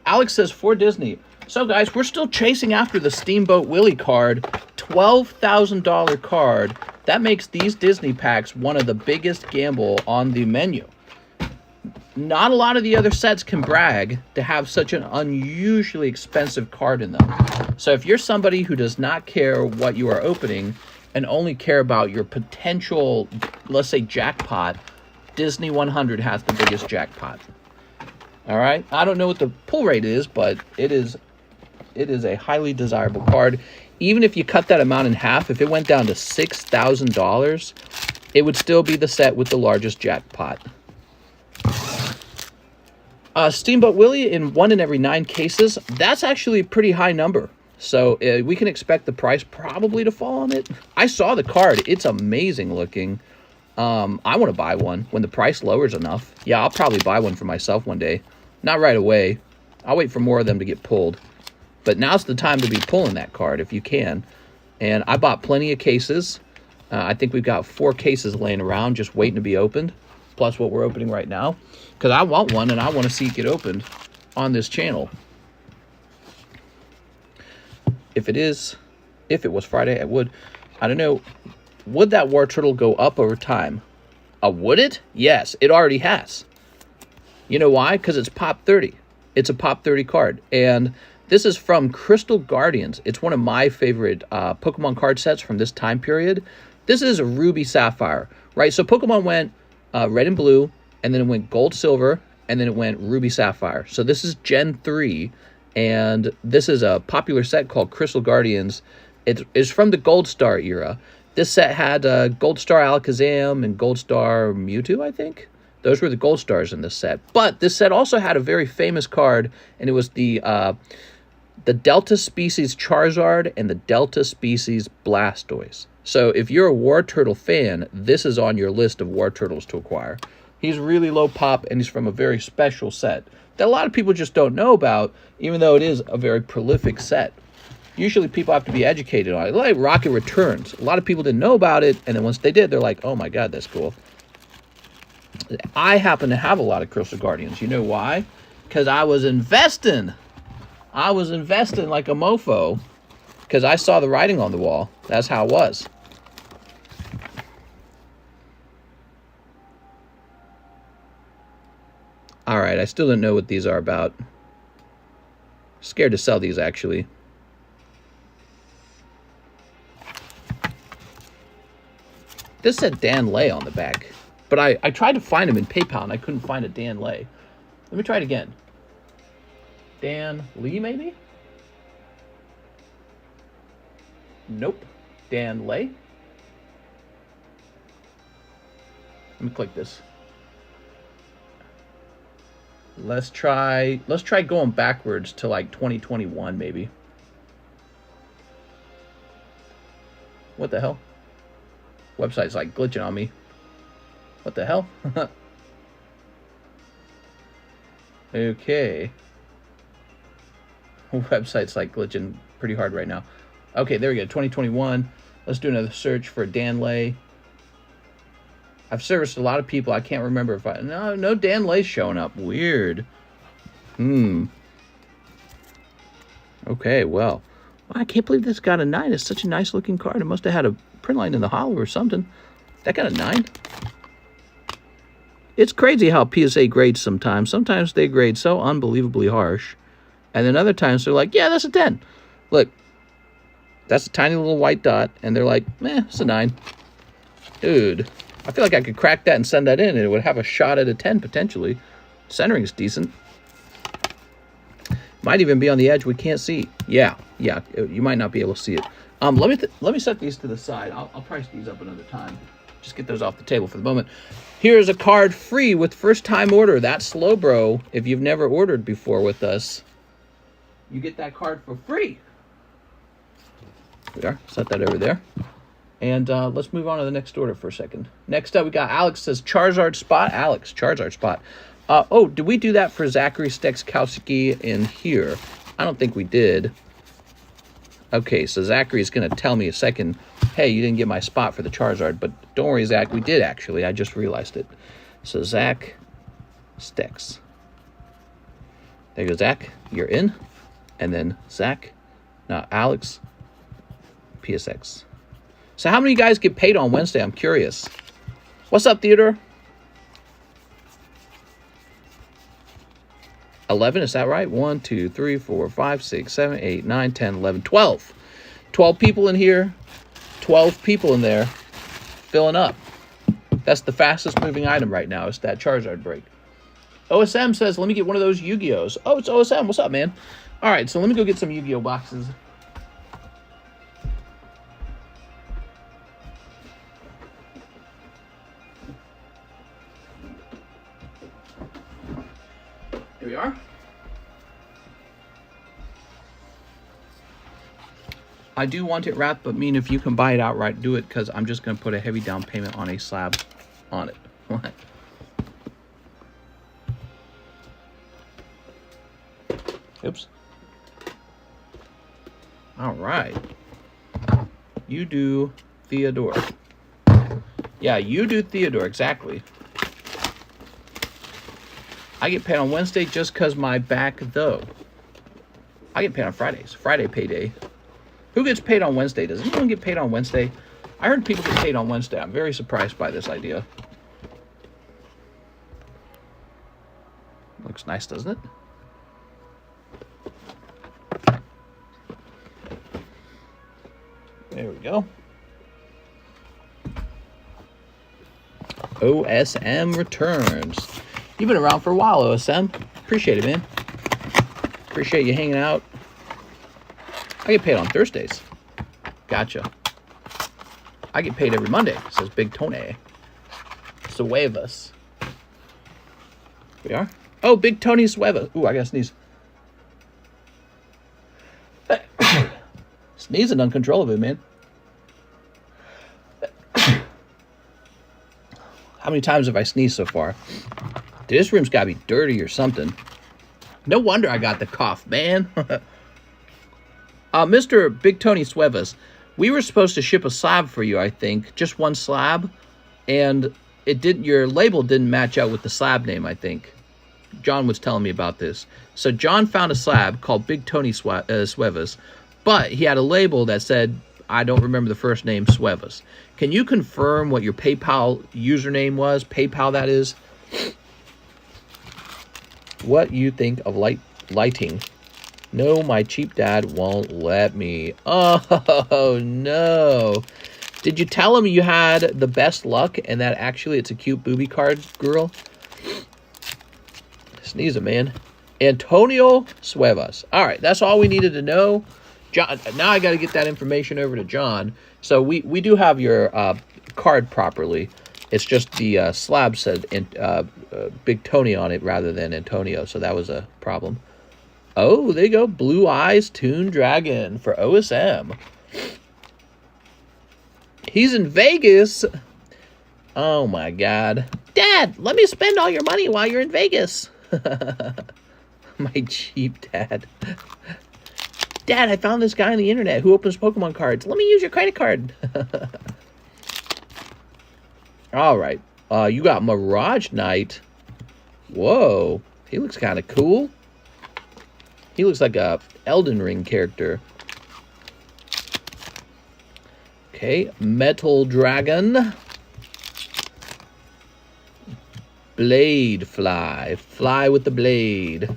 Alex says, for Disney. So, guys, we're still chasing after the Steamboat Willie card. $12,000 card. That makes these Disney packs one of the biggest gamble on the menu. Not a lot of the other sets can brag to have such an unusually expensive card in them. So if you're somebody who does not care what you are opening and only care about your potential, let's say, jackpot, Disney 100 has the biggest jackpot. All right? I don't know what the pull rate is, but it is a highly desirable card. Even if you cut that amount in half, if it went down to $6,000, it would still be the set with the largest jackpot. Steamboat Willie in 1 in every 9 cases. That's actually a pretty high number. So we can expect the price probably to fall on it. I saw the card. It's amazing looking. I want to buy one when the price lowers enough. Yeah, I'll probably buy one for myself one day. Not right away. I'll wait for more of them to get pulled. But now's the time to be pulling that card if you can. And I bought plenty of cases. I think we've got 4 cases laying around just waiting to be opened. Plus what we're opening right now. Because I want one and I want to see it get opened on this channel. If it was Friday, I would. I don't know. Would that War Turtle go up over time? Would it? Yes, it already has. You know why? Because it's Pop 30. It's a Pop 30 card. And this is from Crystal Guardians. It's one of my favorite Pokemon card sets from this time period. This is a Ruby Sapphire, right? So Pokemon went red and blue, and then it went gold, silver, and then it went ruby, sapphire. So this is Gen 3, and this is a popular set called Crystal Guardians. It is from the Gold Star era. This set had Gold Star Alakazam and Gold Star Mewtwo, I think. Those were the Gold Stars in this set. But this set also had a very famous card, and it was the Delta Species Charizard and the Delta Species Blastoise. So if you're a War Turtle fan, this is on your list of War Turtles to acquire. He's really low pop, and he's from a very special set that a lot of people just don't know about, even though it is a very prolific set. Usually people have to be educated on it. Like Rocket Returns. A lot of people didn't know about it, and then once they did, they're like, oh my god, that's cool. I happen to have a lot of Crystal Guardians. You know why? Because I was investing. I was investing like a mofo because I saw the writing on the wall. That's how it was. All right, I still don't know what these are about. Scared to sell these, actually. This said Dan Lay on the back. But I tried to find him in PayPal, and I couldn't find a Dan Lay. Let me try it again. Dan Lee, maybe? Nope. Dan Lay. Let me click this. Let's try going backwards to like 2021 maybe. What the hell? Website's like glitching on me. What the hell? Okay. Website's like glitching pretty hard right now. Okay, there we go. 2021. Let's do another search for Dan Lay. I've serviced a lot of people. I can't remember if I... No Dan Lay's showing up. Weird. Okay, well. I can't believe this got a 9. It's such a nice looking card. It must have had a print line in the hollow or something. That got a 9. It's crazy how PSA grades sometimes. Sometimes they grade so unbelievably harsh. And then other times they're like, yeah, that's a 10. Look, that's a tiny little white dot. And they're like, it's a 9. Dude, I feel like I could crack that and send that in and it would have a shot at a 10 potentially. Centering's decent. Might even be on the edge we can't see. Yeah, you might not be able to see it. Let me set these to the side. I'll price these up another time. Just get those off the table for the moment. Here's a card free with first time order. That's Slowbro. If you've never ordered before with us, you get that card for free. There we are. Set that over there. And let's move on to the next order for a second. Next up, we got Alex says Charizard spot. Alex, Charizard spot. Oh, did we do that for Zachary Stexkowski in here? I don't think we did. Okay, so Zachary's going to tell me a second, hey, you didn't get my spot for the Charizard. But don't worry, Zach, we did actually. I just realized it. So Zach Stex. There you go, Zach. You're in. And then Zach. Now, Alex. PSX. So how many guys get paid on Wednesday? I'm curious. What's up, Theodore? 11, is that right? 1, 2, 3, 4, 5, 6, 7, 8, 9, 10, 11, 12. 12 people in here. 12 people in there. Filling up. That's the fastest moving item right now. It's that Charizard break. OSM says, let me get one of those Yu-Gi-Ohs. Oh, it's OSM. What's up, man? All right, so let me go get some Yu-Gi-Oh boxes. Here we are. I do want it wrapped, but mean if you can buy it outright, do it, because I'm just going to put a heavy down payment on a slab on it. What? Oops. All right. You do Theodore. Yeah, you do Theodore, exactly. I get paid on Wednesday just because my back, though. I get paid on Fridays. Friday payday. Who gets paid on Wednesday? Does anyone get paid on Wednesday? I heard people get paid on Wednesday. I'm very surprised by this idea. Looks nice, doesn't it? There we go. OSM returns. You've been around for a while, OSM. Appreciate it, man. Appreciate you hanging out. I get paid on Thursdays. Gotcha. I get paid every Monday, says Big Tony. Suevas. We are? Oh, Big Tony Suevas. Ooh, I gotta sneeze. Sneezing uncontrollably, man. How many times have I sneezed so far? Dude, this room's gotta be dirty or something. No wonder I got the cough, man. Mr. Big Tony Suevas, we were supposed to ship a slab for you, I think. Just one slab. And it didn't. Your label didn't match out with the slab name, I think. John was telling me about this. So John found a slab called Big Tony Suevas. But he had a label that said, I don't remember the first name, Suevas. Can you confirm what your PayPal username was? PayPal, that is. What you think of lighting? No, my cheap dad won't let me. Oh, no. Did you tell him you had the best luck and that actually it's a cute booby card, girl? Sneeze it, man. Antonio Suevas. All right, that's all we needed to know. John, now I got to get that information over to John. So we do have your card properly. It's just the slab said Big Tony on it rather than Antonio, so that was a problem. Oh, there you go. Blue Eyes Toon Dragon for OSM. He's in Vegas. Oh, my God. Dad, let me spend all your money while you're in Vegas. My cheap dad. Dad, I found this guy on the internet who opens Pokemon cards. Let me use your credit card. All right. You got Mirage Knight. Whoa. He looks kind of cool. He looks like a Elden Ring character. Okay. Metal Dragon. Blade Fly. Fly with the blade.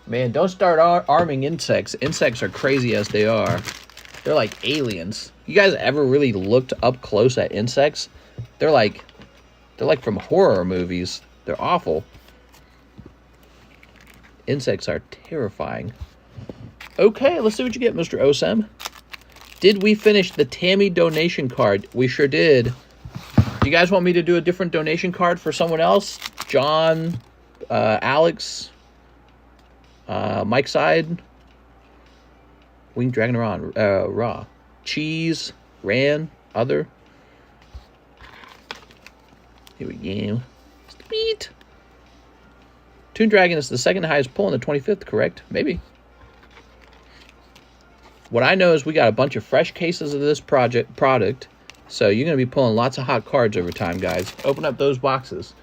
Man, don't start arming insects. Insects are crazy as they are. They're like aliens. You guys ever really looked up close at insects? They're like from horror movies. They're awful. Insects are terrifying. Okay, let's see what you get, Mr. Osem. Did we finish the Tammy donation card? We sure did. Do you guys want me to do a different donation card for someone else? John, Alex, Mike Side, Winged Dragon Raw, Cheese, Ran, Other. Here we go. Sweet. Toon Dragon is the second highest pull in the 25th, correct? Maybe. What I know is we got a bunch of fresh cases of this product. So you're going to be pulling lots of hot cards over time, guys. Open up those boxes.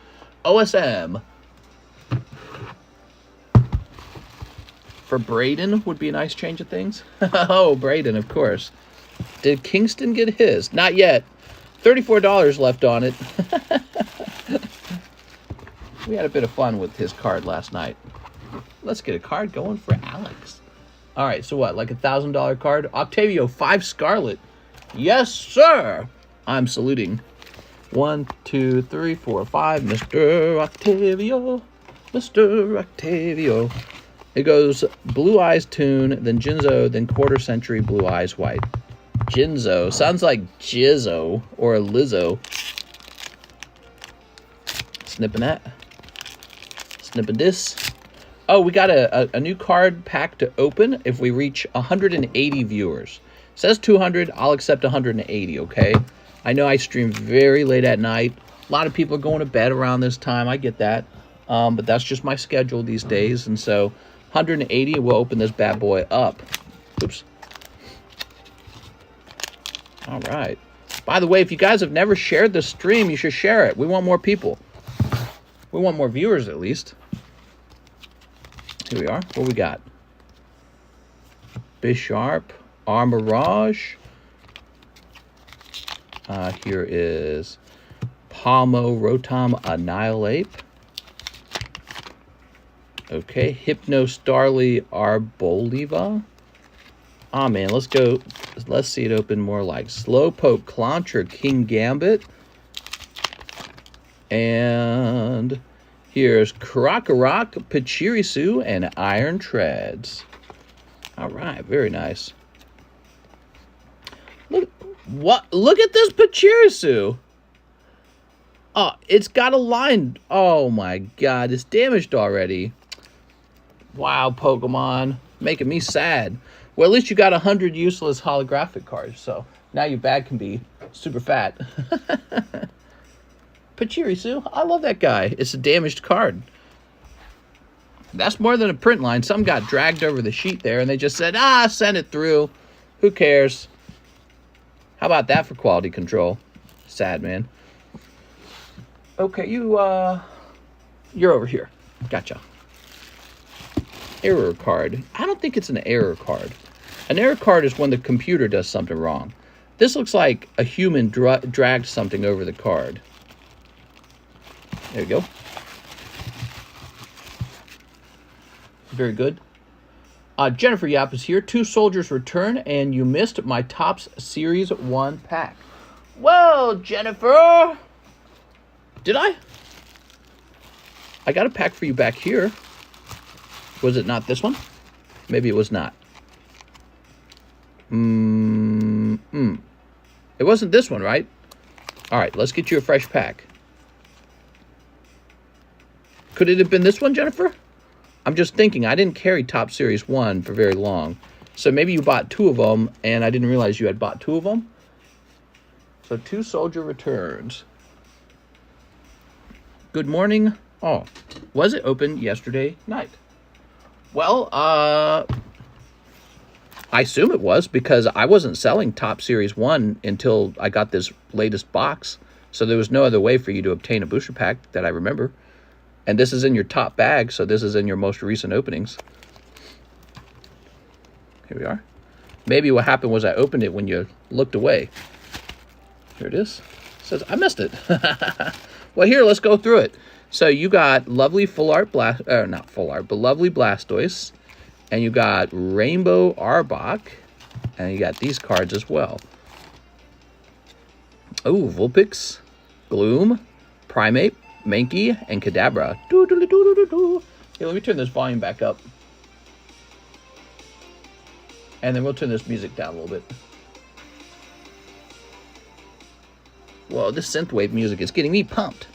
OSM. For Braden would be a nice change of things. Oh, Braden, of course. Did Kingston get his? Not yet. $34 left on it. We had a bit of fun with his card last night. Let's get a card going for Alex. All right, so what, like $1,000 card? Octavio, 5 Scarlet. Yes, sir. I'm saluting. 1, 2, 3, 4, 5. Mr. Octavio. Mr. Octavio. It goes Blue Eyes Toon, then Jinzo, then Quarter Century Blue Eyes White. Jinzo. Sounds like Jizzo or Lizzo. Snipping that. Snipping this. Oh, we got a new card pack to open if we reach 180 viewers. It says 200. I'll accept 180, okay? I know I stream very late at night. A lot of people are going to bed around this time. I get that. But that's just my schedule these days. And so 180, we'll open this bad boy up. Oops. All right. By the way, if you guys have never shared the stream, you should share it. We want more people. We want more viewers, at least. Here we are. What we got? Bisharp. Armorage. Here is Palmo Rotom Annihilate. Okay, Hypno Starly Arboliva. Ah, man, let's go. Let's see it open more like Slowpoke Clauncher King Gambit. And here's Krokorok Pachirisu and Iron Treads. All right, very nice. Look at this Pachirisu. Oh, it's got a line. Oh my god, it's damaged already. Wow, Pokemon. Making me sad. Well, at least you got 100 useless holographic cards, so now your bag can be super fat. Pachirisu, I love that guy. It's a damaged card. That's more than a print line. Some got dragged over the sheet there, and they just said, send it through. Who cares? How about that for quality control? Sad, man. Okay, you're over here. Gotcha. Error card. I don't think it's an error card. An error card is when the computer does something wrong. This looks like a human dragged something over the card. There you go. Very good. Jennifer Yap is here. 2 soldiers return, and you missed my Topps Series 1 pack. Whoa, Jennifer! Did I? I got a pack for you back here. Was it not this one? Maybe it was not. It wasn't this one, right? All right, let's get you a fresh pack. Could it have been this one, Jennifer? I'm just thinking, I didn't carry Top Series 1 for very long. So maybe you bought 2 of them, and I didn't realize you had bought 2 of them. So 2 soldier returns. Good morning. Oh, was it open yesterday night? Well, I assume it was, because I wasn't selling Top Series 1 until I got this latest box. So there was no other way for you to obtain a booster pack that I remember. And this is in your top bag, so this is in your most recent openings. Here we are. Maybe what happened was I opened it when you looked away. Here it is. It says, I missed it. Well, here, let's go through it. So you got lovely full art not full art, but lovely Blastoise. And you got Rainbow Arbok. And you got these cards as well. Oh, Vulpix, Gloom, Primeape, Mankey, and Kadabra. Here, let me turn this volume back up. And then we'll turn this music down a little bit. Whoa, this synthwave music is getting me pumped.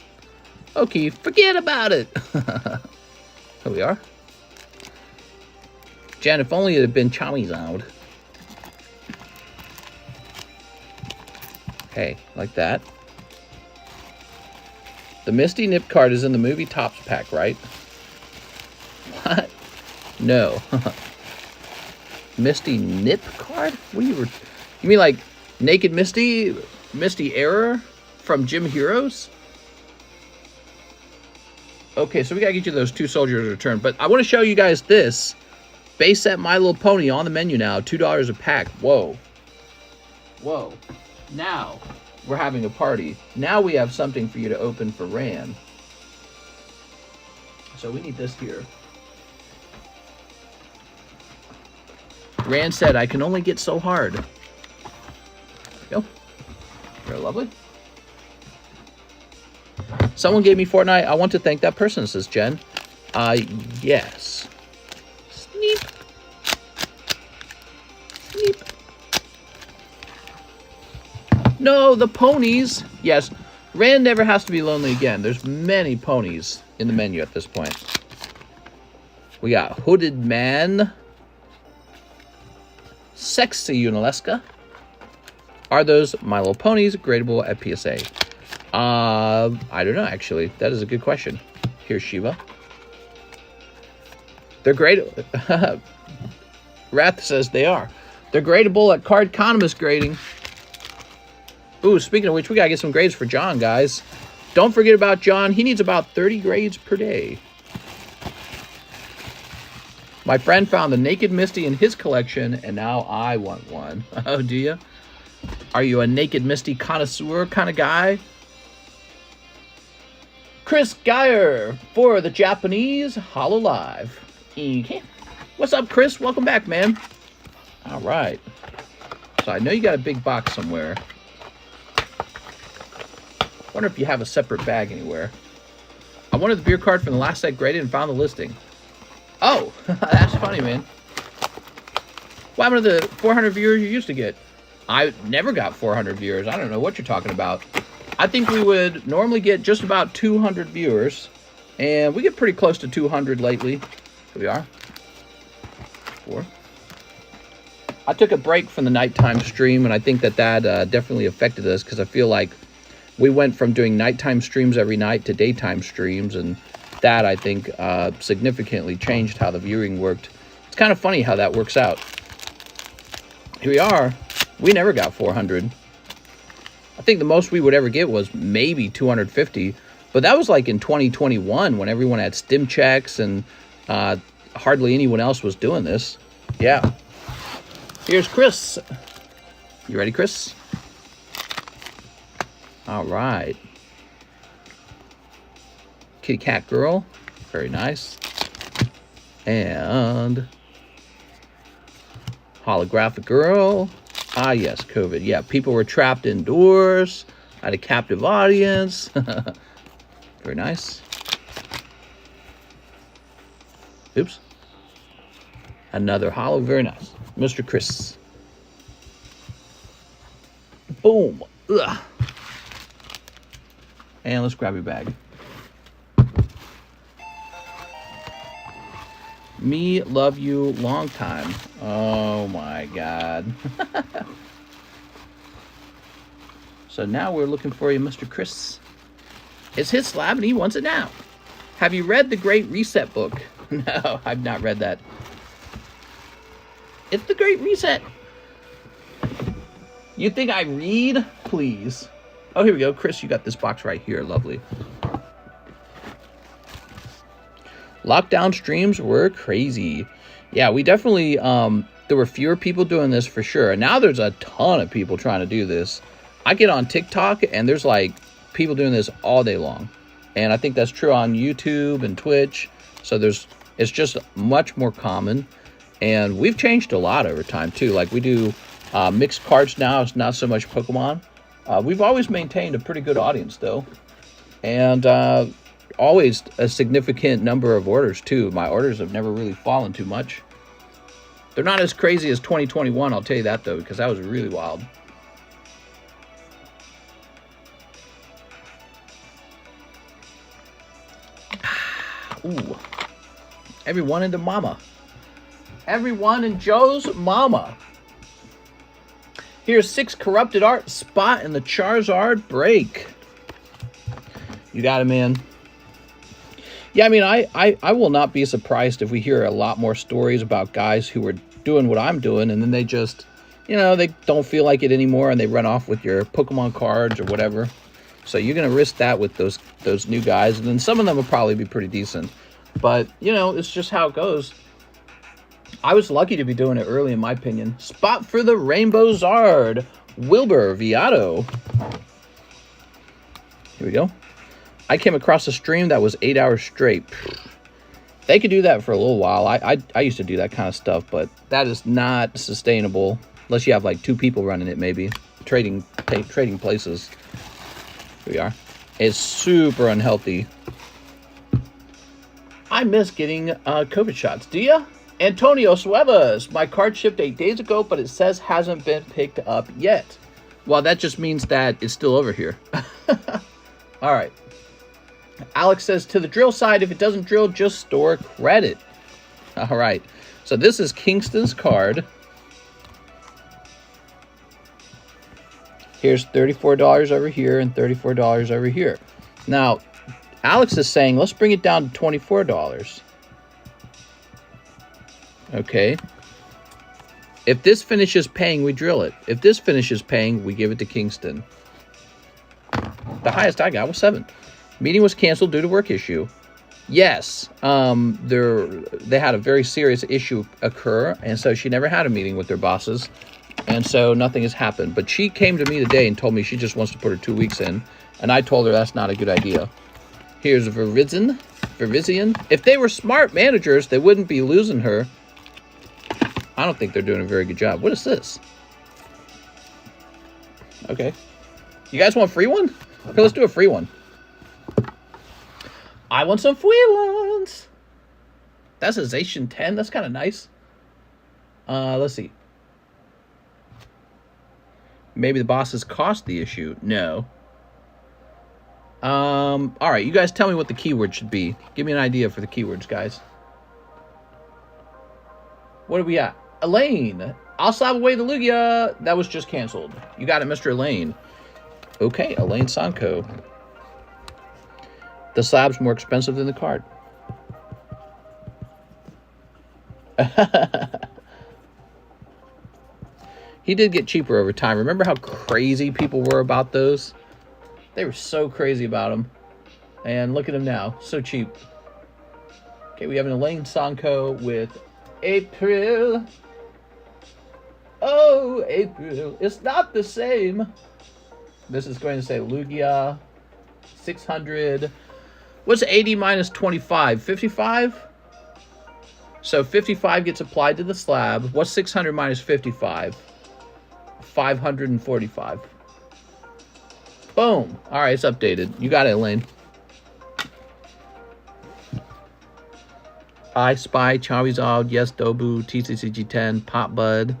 Okay, forget about it. Here we are. Jen, if only it had been Charizard. Hey, like that. The Misty Nip card is in the movie Topps pack, right? What? No. Misty Nip card? What do you mean like Naked Misty? Misty Error from Gym Heroes? Okay, so we gotta get you those 2 soldiers return. But I want to show you guys this. Base set My Little Pony on the menu now. $2 a pack. Whoa. Whoa. Now we're having a party. Now we have something for you to open for Ran. So we need this here. Ran said, I can only get so hard. There we go. Very lovely. Someone gave me Fortnite. I want to thank that person, says Jen. Yes. Sneep. Sneep. No, the ponies. Yes, Ran never has to be lonely again. There's many ponies in the menu at this point. We got Hooded Man. Sexy Unalesca. Are those My Little Ponies gradable at PSA? I don't know, actually. That is a good question. Here's Shiva. They're great. Wrath says they are. They're gradable at Cardconomist grading. Ooh, speaking of which, we gotta get some grades for John, guys. Don't forget about John. He needs about 30 grades per day. My friend found the Naked Misty in his collection, and now I want one. Oh, do you? Are you a Naked Misty connoisseur kind of guy? Chris Geyer for the Japanese Hololive. Okay. What's up, Chris? Welcome back, man. All right. So I know you got a big box somewhere. Wonder if you have a separate bag anywhere. I wanted the beer card from the last set graded and found the listing. Oh, that's funny, man. What happened to the 400 viewers you used to get? I never got 400 viewers. I don't know what you're talking about. I think we would normally get just about 200 viewers. And we get pretty close to 200 lately. Here we are. 4. I took a break from the nighttime stream, and I think that definitely affected us, because I feel like we went from doing nighttime streams every night to daytime streams, and that, I think, significantly changed how the viewing worked. It's kind of funny how that works out. Here we are. We never got 400. I think the most we would ever get was maybe 250, but that was like in 2021 when everyone had stim checks and hardly anyone else was doing this. Yeah. Here's Chris. You ready, Chris? All right. Kitty Cat Girl. Very nice. And Holographic Girl. Ah, yes, COVID. Yeah, people were trapped indoors. I had a captive audience. Very nice. Oops. Another holo. Very nice. Mr. Chris. Boom. Ugh. And let's grab your bag. Me love you long time. Oh my God. So now we're looking for you, Mr. Chris. It's his slab and he wants it now. Have you read the Great Reset book? No, I've not read that. It's the Great Reset. You think I read? Please. Oh, here we go. Chris, you got this box right here. Lovely. Lockdown streams were crazy. Yeah, we definitely, there were fewer people doing this for sure. And now there's a ton of people trying to do this. I get on TikTok and there's like people doing this all day long. And I think that's true on YouTube and Twitch. So it's just much more common. And we've changed a lot over time too. Like we do mixed cards now. It's not so much Pokemon. We've always maintained a pretty good audience though. And always a significant number of orders too. My orders have never really fallen too much. They're not as crazy as 2021, I'll tell you that though, because that was really wild. Ooh. Everyone into mama. Everyone in Joe's mama. Here's 6 corrupted art spot in the Charizard break. You got it, man. Yeah, I mean, I will not be surprised if we hear a lot more stories about guys who are doing what I'm doing, and then they just, you know, they don't feel like it anymore, and they run off with your Pokemon cards or whatever. So you're going to risk that with those new guys, and then some of them will probably be pretty decent. But, you know, it's just how it goes. I was lucky to be doing it early, in my opinion. Spot for the Rainbow Zard. Wilbur Viato. Here we go. I came across a stream that was 8 hours straight. They could do that for a little while. I used to do that kind of stuff, but that is not sustainable. Unless you have like 2 people running it, maybe. Trading places. Here we are. It's super unhealthy. I miss getting COVID shots. Do ya? Antonio Suevas. My card shipped 8 days ago, but it says hasn't been picked up yet. Well, that just means that it's still over here. All right. Alex says, to the drill side, if it doesn't drill, just store credit. All right. So this is Kingston's card. Here's $34 over here and $34 over here. Now, Alex is saying, let's bring it down to $24. Okay. If this finishes paying, we drill it. If this finishes paying, we give it to Kingston. The highest I got was 7. Meeting was canceled due to work issue. Yes. They had a very serious issue occur, and so she never had a meeting with their bosses. And so nothing has happened. But she came to me today and told me she just wants to put her 2 weeks in. And I told her that's not a good idea. Here's Verizian. If they were smart managers, they wouldn't be losing her. I don't think they're doing a very good job. What is this? Okay. You guys want a free one? Okay, let's do a free one. I want some free ones. That's a Zacian 10. That's kind of nice. Let's see. Maybe the bosses caused the issue. No. All right, you guys tell me what the keyword should be. Give me an idea for the keywords, guys. What do we got? Elaine. I'll SLAB-AWAY the Lugia. That was just canceled. You got it, Mr. Elaine. Okay, Elaine Sanko. The slab's more expensive than the card. He did get cheaper over time. Remember how crazy people were about those? They were so crazy about them. And look at them now. So cheap. Okay, we have an Elaine Sanko with April. Oh, April. It's not the same. This is going to say Lugia. 600. What's 80 minus 25? 55? So 55 gets applied to the slab. What's 600 minus 55? 545. Boom. All right, it's updated. You got it, Elaine. I Spy, Charizard, Yes, Dobu, TCCG10, Pop Bud.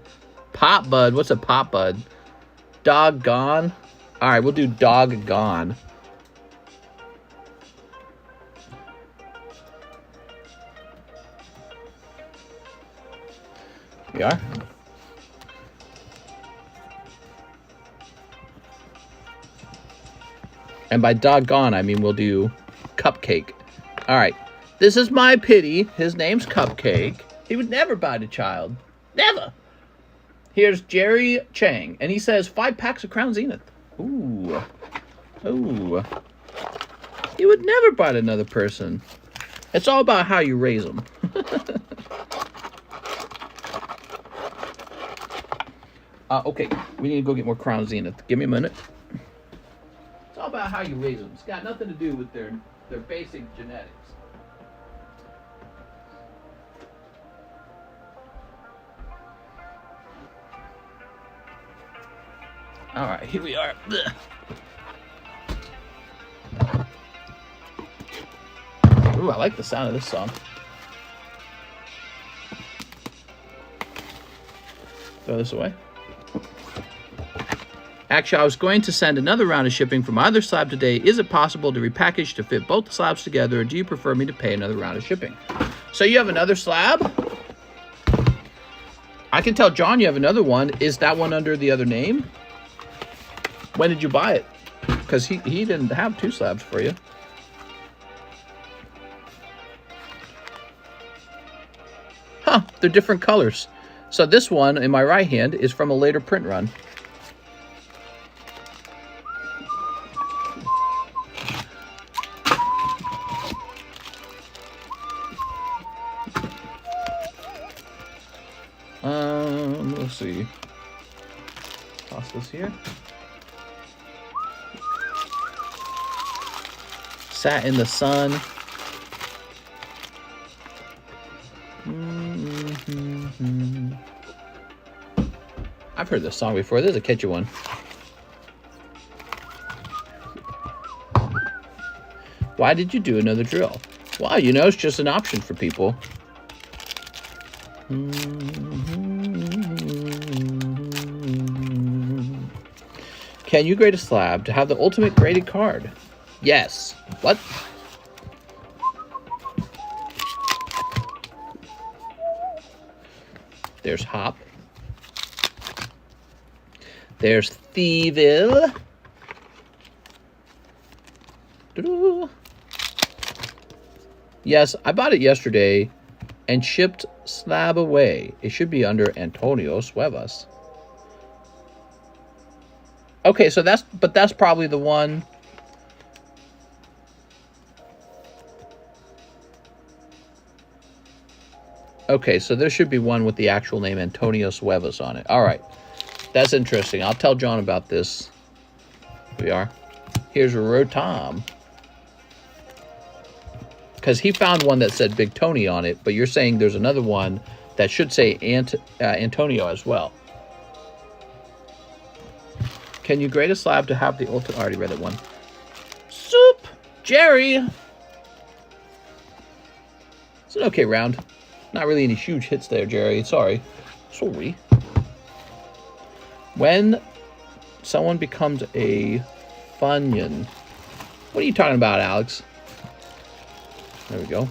Pop Bud? What's a Pop Bud? Doggone? All right, we'll do Doggone. We are. And by doggone, I mean we'll do Cupcake. All right. This is my pity. His name's Cupcake. He would never bite a child. Never. Here's Jerry Chang. And he says 5 packs of Crown Zenith. Ooh. Ooh. He would never bite another person. It's all about how you raise them. Okay. We need to go get more Crown Zenith. Give me a minute. It's all about how you raise them. It's got nothing to do with their basic genetics. All right, here we are. Ooh, I like the sound of this song. Throw this away. Actually, I was going to send another round of shipping from my other slab today. Is it possible to repackage to fit both the slabs together, or do you prefer me to pay another round of shipping? So you have another slab? I can tell John you have another one. Is that one under the other name? When did you buy it? Because he didn't have 2 slabs for you. Huh, they're different colors. So this one in my right hand is from a later print run. Let's see. Toss this here. Sat in the sun. I've heard this song before. There's a catchy one. Why did you do another drill? Well, you know, it's just an option for people. Can you grade a slab to have the ultimate graded card? Yes. What? There's Hop. There's Thieville. Yes, I bought it yesterday and shipped SLAB-AWAY. It should be under Antonio Suevas. Okay, so that's probably the one. Okay, so there should be one with the actual name Antonio Suevas on it. All right. That's interesting. I'll tell John about this. Here we are. Here's Rotom. Because he found one that said Big Tony on it, but you're saying there's another one that should say Antonio as well. Can you grade a slab to have the ultimate? I already read that one. Soup! Jerry! It's an okay round. Not really any huge hits there, Jerry. Sorry. Sorry. When someone becomes a Funyun. What are you talking about, Alex? There we go.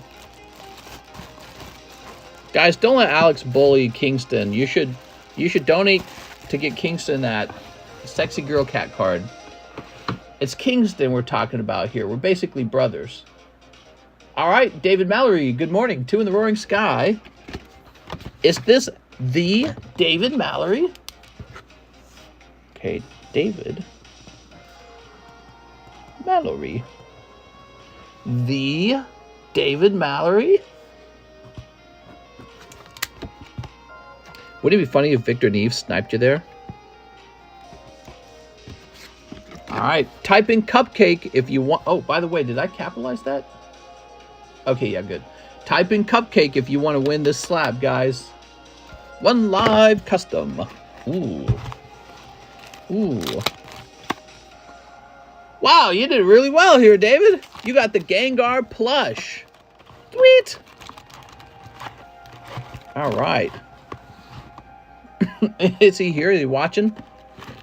Guys, don't let Alex bully Kingston. You should donate to get Kingston that sexy girl cat card. It's Kingston we're talking about here. We're basically brothers. All right, David Mallory, good morning. 2 in the roaring sky. Is this the David Mallory? Okay, David Mallory. The David Mallory? Wouldn't it be funny if Victor Neve sniped you there? All right, type in Cupcake if you want. Oh, by the way, did I capitalize that? Okay, yeah, good. Type in Cupcake if you want to win this slab, guys. One live custom. Ooh. Ooh. Wow, you did really well here, David. You got the Gengar plush. Sweet. All right. Is he here? Is he watching?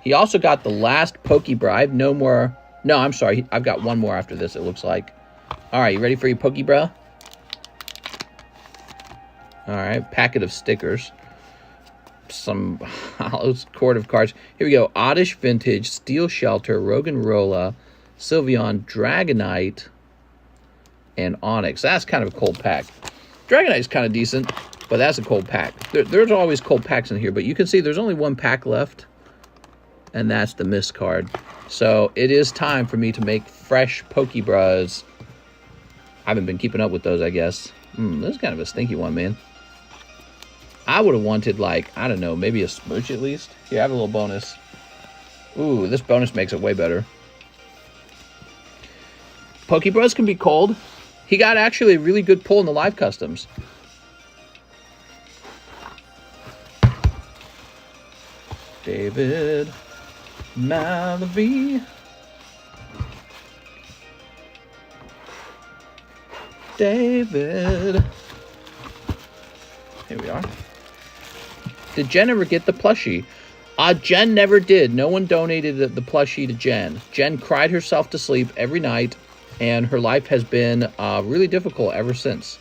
He also got the last Pokebribe. No more. No, I'm sorry. I've got one more after this, it looks like. All right, you ready for your Pokebra? All right, packet of stickers. some hollow court of cards. Here we go. Oddish Vintage, Steel Shelter, Roggenrola, Sylveon, Dragonite, and Onyx. That's kind of a cold pack. Dragonite's kind of decent, but that's a cold pack. There's always cold packs in here, but you can see there's only one pack left, and that's the Mist card. So it is time for me to make fresh Pokebras. I haven't been keeping up with those, I guess. This is kind of a stinky one, man. I would have wanted, like, I don't know, maybe a Smooch at least. Here, I have a little bonus. Ooh, this bonus makes it way better. Pokebras can be cold. He got actually a really good pull in the live customs. David Malavi. David. Here we are. Did Jen ever get the plushie? Jen never did. No one donated the plushie to Jen. Jen cried herself to sleep every night, and her life has been really difficult ever since.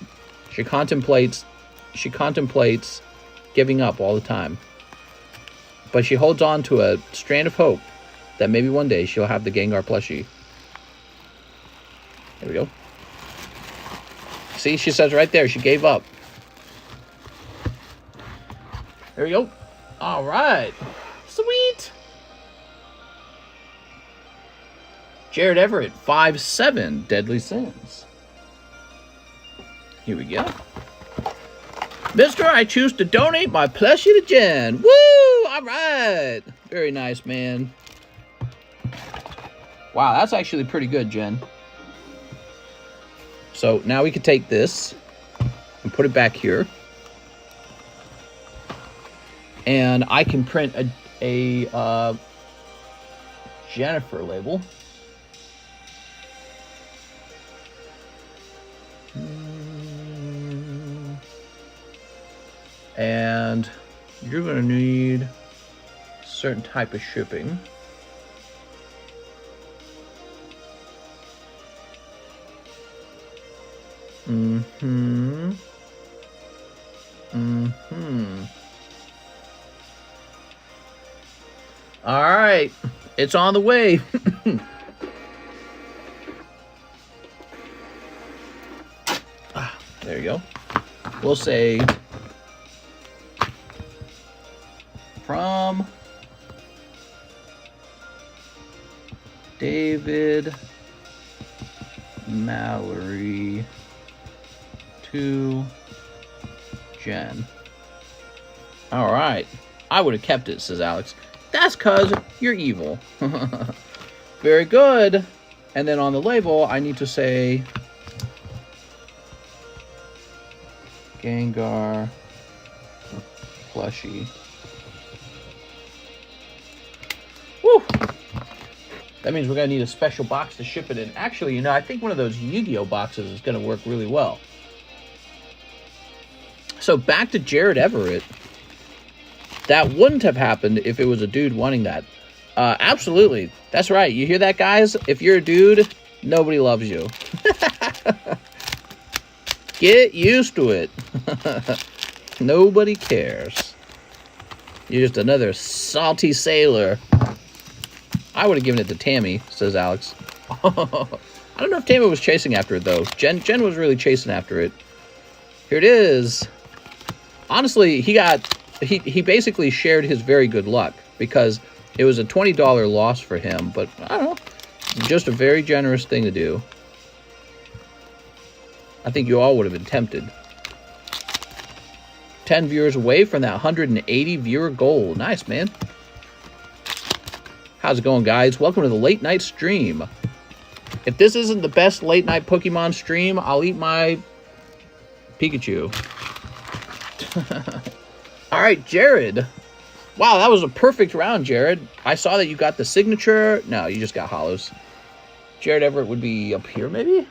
She contemplates giving up all the time. But she holds on to a strand of hope that maybe one day she'll have the Gengar plushie. There we go. See, she says right there, she gave up. There we go. All right. Sweet. Jared Everett, 5'7", Deadly Sins. Here we go. Mister, I choose to donate my plushie to Jen. Woo! All right. Very nice, man. Wow, that's actually pretty good, Jen. So now we can take this and put it back here. And I can print a Jennifer label. And you're going to need a certain type of shipping. All right, it's on the way. There you go. We'll say from David Mallory to Jen. All right. I would have kept it, says Alex. That's because you're evil. Very good. And then on the label, I need to say Gengar plushie. Woo! That means we're going to need a special box to ship it in. Actually, you know, I think one of those Yu-Gi-Oh boxes is going to work really well. So back to Jared Everett. That wouldn't have happened if it was a dude wanting that. Absolutely. That's right. You hear that, guys? If you're a dude, nobody loves you. Get used to it. Nobody cares. You're just another salty sailor. I would have given it to Tammy, says Alex. I don't know if Tammy was chasing after it, though. Jen was really chasing after it. Here it is. Honestly, he basically shared his very good luck because it was a $20 loss for him, but I don't know. Just a very generous thing to do. I think you all would have been tempted. 10 viewers away from that 180 viewer goal. Nice, man. How's it going, guys? Welcome to the late night stream. If this isn't the best late night Pokemon stream, I'll eat my Pikachu. All right, Jared. Wow, that was a perfect round, Jared. I saw that you got the signature. No, you just got hollows. Jared Everett would be up here, maybe?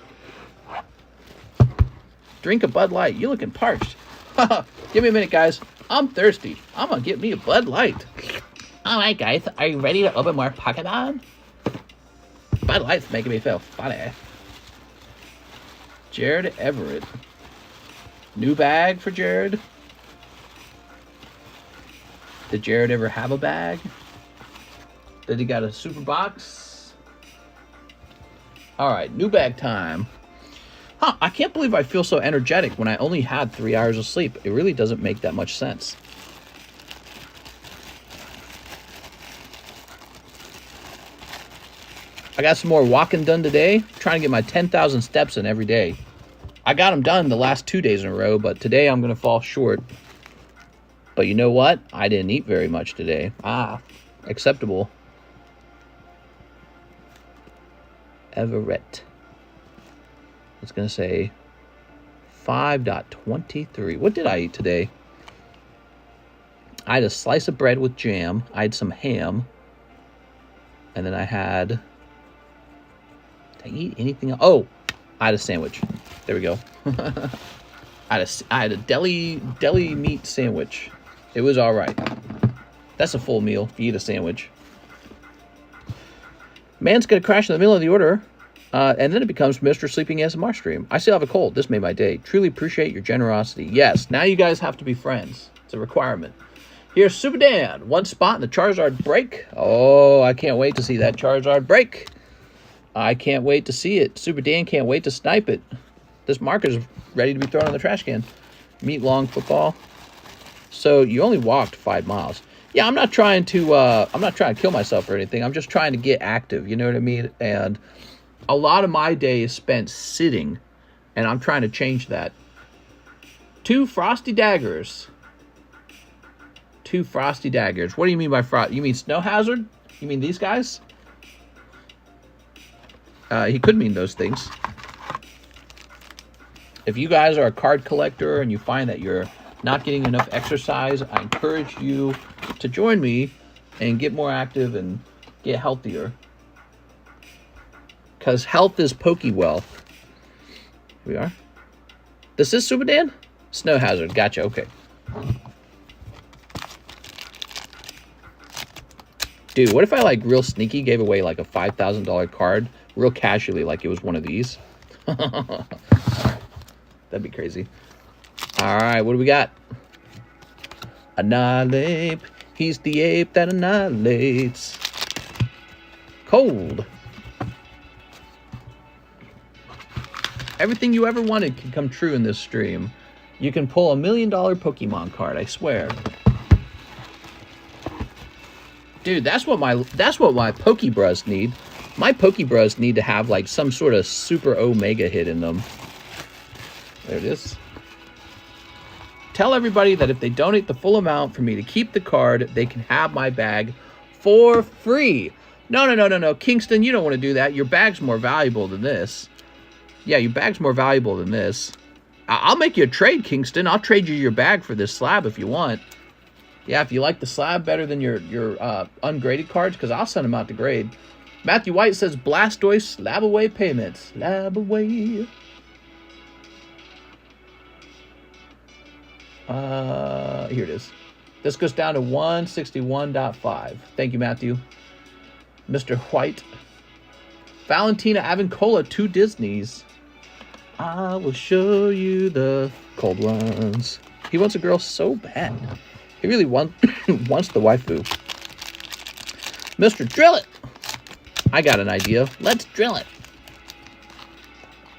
Drink a Bud Light. You're looking parched. Give me a minute, guys. I'm thirsty. I'm going to get me a Bud Light. All right, guys. Are you ready to open more Pokemon? Bud Light's making me feel funny. Jared Everett. New bag for Jared. Did Jared ever have a bag? Did he got a super box? All right, new bag time. Huh, I can't believe I feel so energetic when I only had 3 hours of sleep. It really doesn't make that much sense. I got some more walking done today. Trying to get my 10,000 steps in every day. I got them done the last 2 days in a row, but today I'm going to fall short. But you know what? I didn't eat very much today. Acceptable. Everett. It's going to say 5.23. What did I eat today? I had a slice of bread with jam. I had some ham. And then I had... Did I eat anything else? Oh, I had a sandwich. There we go. I had a deli meat sandwich. It was all right. That's a full meal if you eat a sandwich. Man's going to crash in the middle of the order. And then it becomes Mr. Sleeping ASMR stream. I still have a cold. This made my day. Truly appreciate your generosity. Yes, now you guys have to be friends. It's a requirement. Here's Super Dan. One spot in the Charizard break. Oh, I can't wait to see that Charizard break. I can't wait to see it. Super Dan can't wait to snipe it. This marker's ready to be thrown in the trash can. Meet long football. So you only walked 5 miles. Yeah, I'm not trying to kill myself or anything. I'm just trying to get active. You know what I mean? And a lot of my day is spent sitting, and I'm trying to change that. 2 frosty daggers. 2 frosty daggers. What do you mean by frost? You mean snow hazard? You mean these guys? He could mean those things. If you guys are a card collector and you find that you're not getting enough exercise, I encourage you to join me and get more active and get healthier. Because health is Pokewealth. Here we are. This is Super Dan? Snow hazard. Gotcha. Okay. Dude, what if I, like, real sneaky gave away, like, a $5,000 card real casually, like it was one of these? That'd be crazy. All right, what do we got? Annihilate. He's the ape that annihilates. Cold. Everything you ever wanted can come true in this stream. You can pull $1 million Pokemon card, I swear. Dude, that's what my Pokebras need. My Pokebras need to have like some sort of super Omega hit in them. There it is. Tell everybody that if they donate the full amount for me to keep the card, they can have my bag for free. No, Kingston, you don't want to do that. Your bag's more valuable than this. Yeah, your bag's more valuable than this. I'll make you a trade, Kingston. I'll trade you your bag for this slab if you want. Yeah, if you like the slab better than your ungraded cards, because I'll send them out to grade. Matthew White says Blastoise SLAB-AWAY payments. SLAB-AWAY. Here it is. This goes down to 161.5. Thank you, Matthew. Mr. White. Valentina Avancola, 2 Disneys. I will show you the cold ones. He wants a girl so bad. He really wants the waifu. Mr. Drill It. I got an idea. Let's drill it.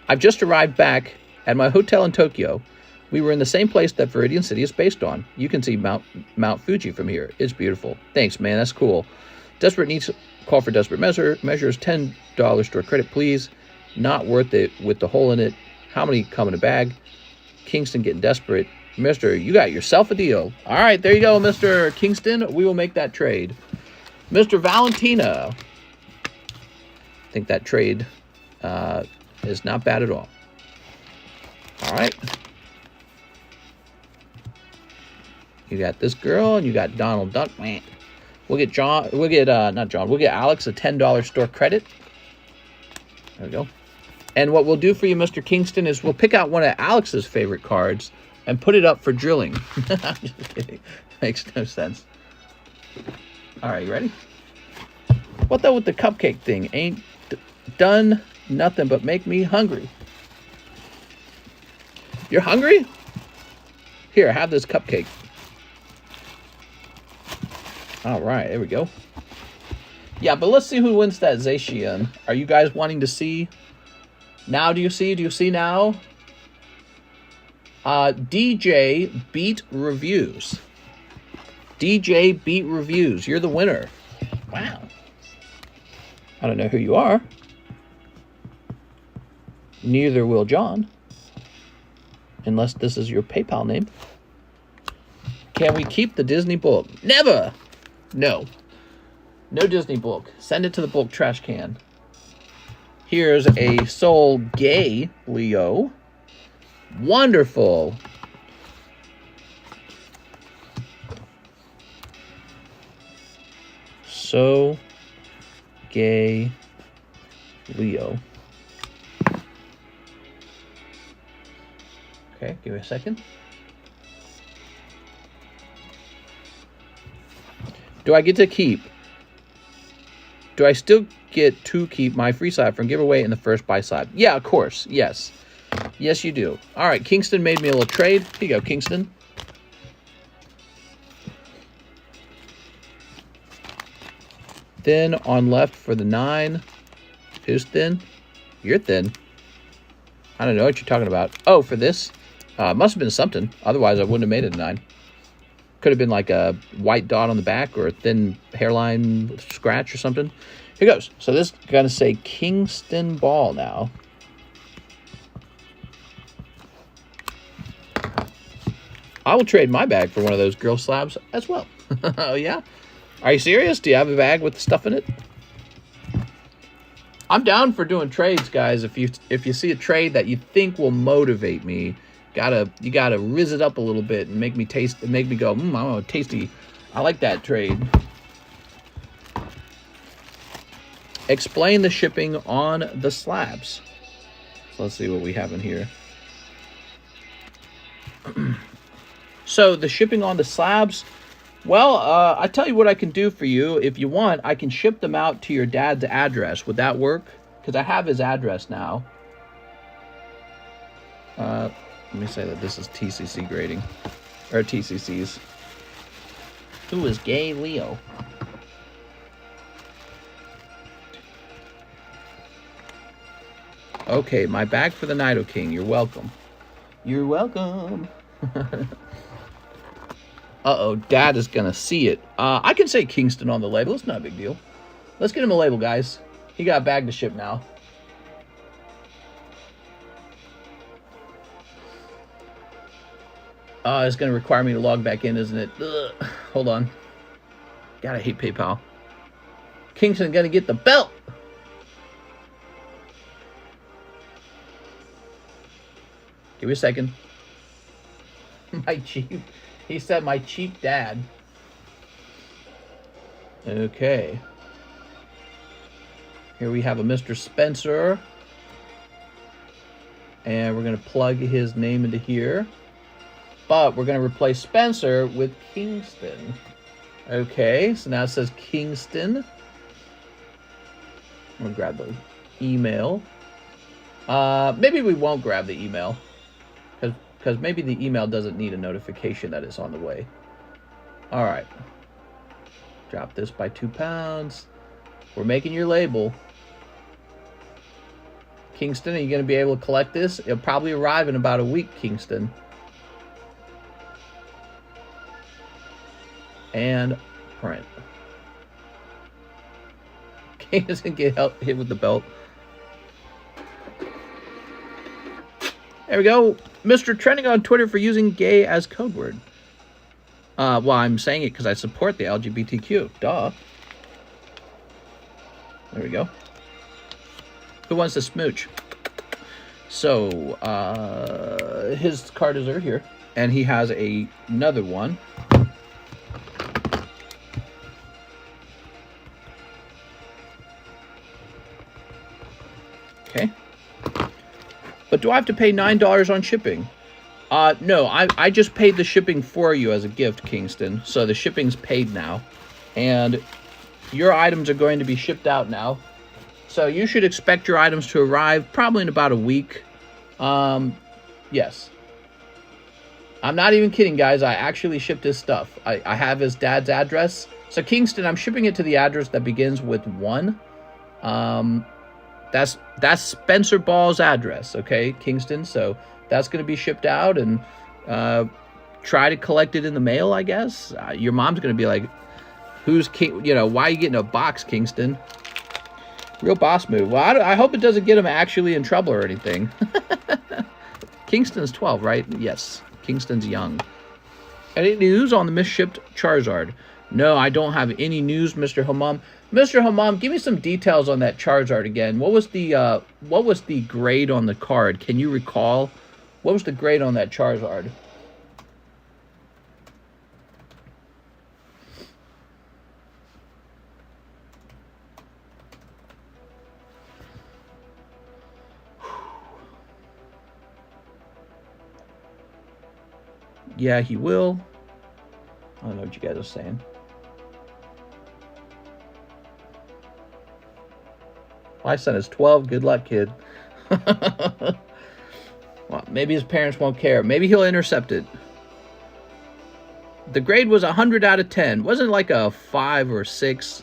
I've just arrived back at my hotel in Tokyo. We were in the same place that Viridian City is based on. You can see Mount Fuji from here. It's beautiful. Thanks, man. That's cool. Desperate needs call for desperate measures. $10 store credit, please. Not worth it with the hole in it. How many come in a bag? Kingston getting desperate. Mister, you got yourself a deal. All right, there you go, Mr. Kingston. We will make that trade. Mr. Valentina. I think that trade is not bad at all. All right. You got this girl, and you got Donald Duck. We'll get John. We'll get not John. We'll get Alex a $10 store credit. There we go. And what we'll do for you, Mr. Kingston, is we'll pick out one of Alex's favorite cards and put it up for drilling. I'm just kidding. Makes no sense. All right, you ready? What though with the cupcake thing? Ain't done nothing but make me hungry. You're hungry? Here, have this cupcake. All right, there we go. Yeah, but let's see who wins that Zacian. Are you guys wanting to see? Now, do you see? Do you see now? DJ Beat Reviews. DJ Beat Reviews. You're the winner. Wow. I don't know who you are. Neither will John. Unless this is your PayPal name. Can we keep the Disney book? Never! No. No Disney book. Send it to the bulk trash can. Here's a Soul Gay Leo. Wonderful. So Gay Leo. Okay, give me a second. Do I get to keep? Do I still get to keep my free slab from giveaway in the first buy slab? Yeah, of course. Yes. Yes, you do. All right, Kingston made me a little trade. Here you go, Kingston. Thin on left for the 9. Who's thin? You're thin. I don't know what you're talking about. Oh, for this? Must have been something. Otherwise, I wouldn't have made it a 9. Could have been like a white dot on the back or a thin hairline scratch or something. Here goes. So this is going to say Kingston Ball now. I will trade my bag for one of those girl slabs as well. Oh, yeah? Are you serious? Do you have a bag with the stuff in it? I'm down for doing trades, guys. If you see a trade that you think will motivate me, you gotta rizz it up a little bit and make me go, I want tasty. I like that trade. Explain the shipping on the slabs. So let's see what we have in here. So the shipping on the slabs, well, I tell you what I can do for you. If you want, I can ship them out to your dad's address. Would that work? Because I have his address now. Let me say that this is TCC grading. Or TCCs. Who is Gay Leo? Okay, my bag for the Nido King. You're welcome. You're welcome. Uh-oh, Dad is going to see it. I can say Kingston on the label. It's not a big deal. Let's get him a label, guys. He got a bag to ship now. It's going to require me to log back in, isn't it? Ugh. Hold on. God, I hate PayPal. Kingston going to get the belt. Give me a second. My cheap... He said my cheap dad. Okay. Here we have a Mr. Spencer. And we're going to plug his name into here. But we're going to replace Spencer with Kingston. Okay, so now it says Kingston. I'm going to grab the email. Maybe we won't grab the email. Because maybe the email doesn't need a notification that it's on the way. All right. Drop this by 2 pounds. We're making your label. Kingston, are you going to be able to collect this? It'll probably arrive in about a week, Kingston. And print. King doesn't get hit with the belt. There we go. Mr. Trending on Twitter for using gay as code word. Well, I'm saying it because I support the LGBTQ. Duh. There we go. Who wants to smooch? So, his card is over here. And he has another one. Okay. But do I have to pay $9 on shipping? No, I just paid the shipping for you as a gift, Kingston. So the shipping's paid now. And your items are going to be shipped out now. So you should expect your items to arrive probably in about a week. Yes. I'm not even kidding, guys. I actually shipped his stuff. I have his dad's address. So Kingston, I'm shipping it to the address that begins with 1. That's Spencer Ball's address, okay, Kingston. So that's going to be shipped out, and try to collect it in the mail, I guess. Your mom's going to be like, who's King? You know, why are you getting a box, Kingston? Real boss move. Well, I hope it doesn't get him actually in trouble or anything. Kingston's 12, right? Yes, Kingston's young. Any news on the misshipped Charizard? No, I don't have any news, Mr. Hamam. Mr. Hamam, give me some details on that Charizard again. What was the grade on the card? Can you recall? What was the grade on that Charizard? Yeah, he will. I don't know what you guys are saying. My son is 12. Good luck, kid. Well, maybe his parents won't care. Maybe he'll intercept it. The grade was 100 out of 10. Wasn't like a 5 or 6.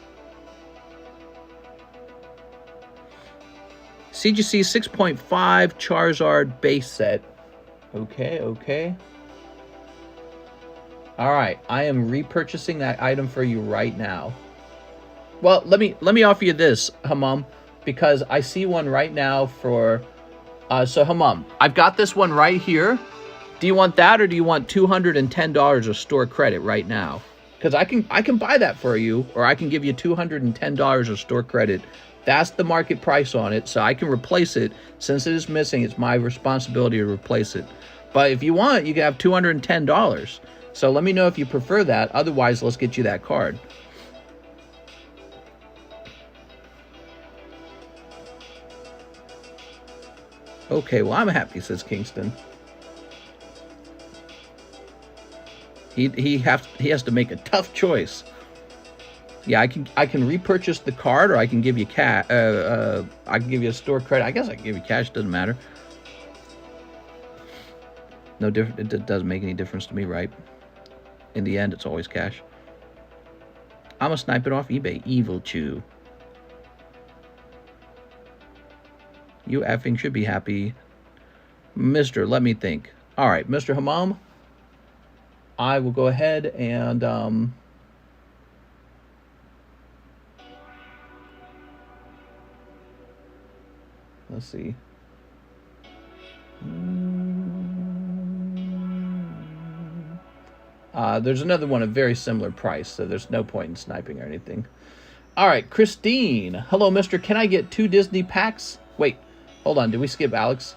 CGC 6.5 Charizard base set. Okay, okay. All right, I am repurchasing that item for you right now. Well, let me offer you this, Hamam, because I see one right now for. So Hamam, I've got this one right here. Do you want that, or do you want $210 of store credit right now? Because I can buy that for you, or I can give you $210 of store credit. That's the market price on it, so I can replace it. Since it is missing, it's my responsibility to replace it. But if you want, you can have $210. So let me know if you prefer that. Otherwise, let's get you that card. Okay, well, I'm happy, says Kingston. He has to make a tough choice. Yeah, I can repurchase the card, or I can give you cash. I can give you a store credit. I guess I can give you cash. Doesn't matter. No different. It doesn't make any difference to me, right? In the end, it's always cash. I'm gonna snipe it off eBay. Evil Chew. You effing should be happy. Mister, let me think. All right, Mr. Hamam. I will go ahead and let's see. There's another one, a very similar price, so there's no point in sniping or anything. All right, Christine. Hello, mister. Can I get 2 Disney packs? Wait, hold on. Did we skip Alex?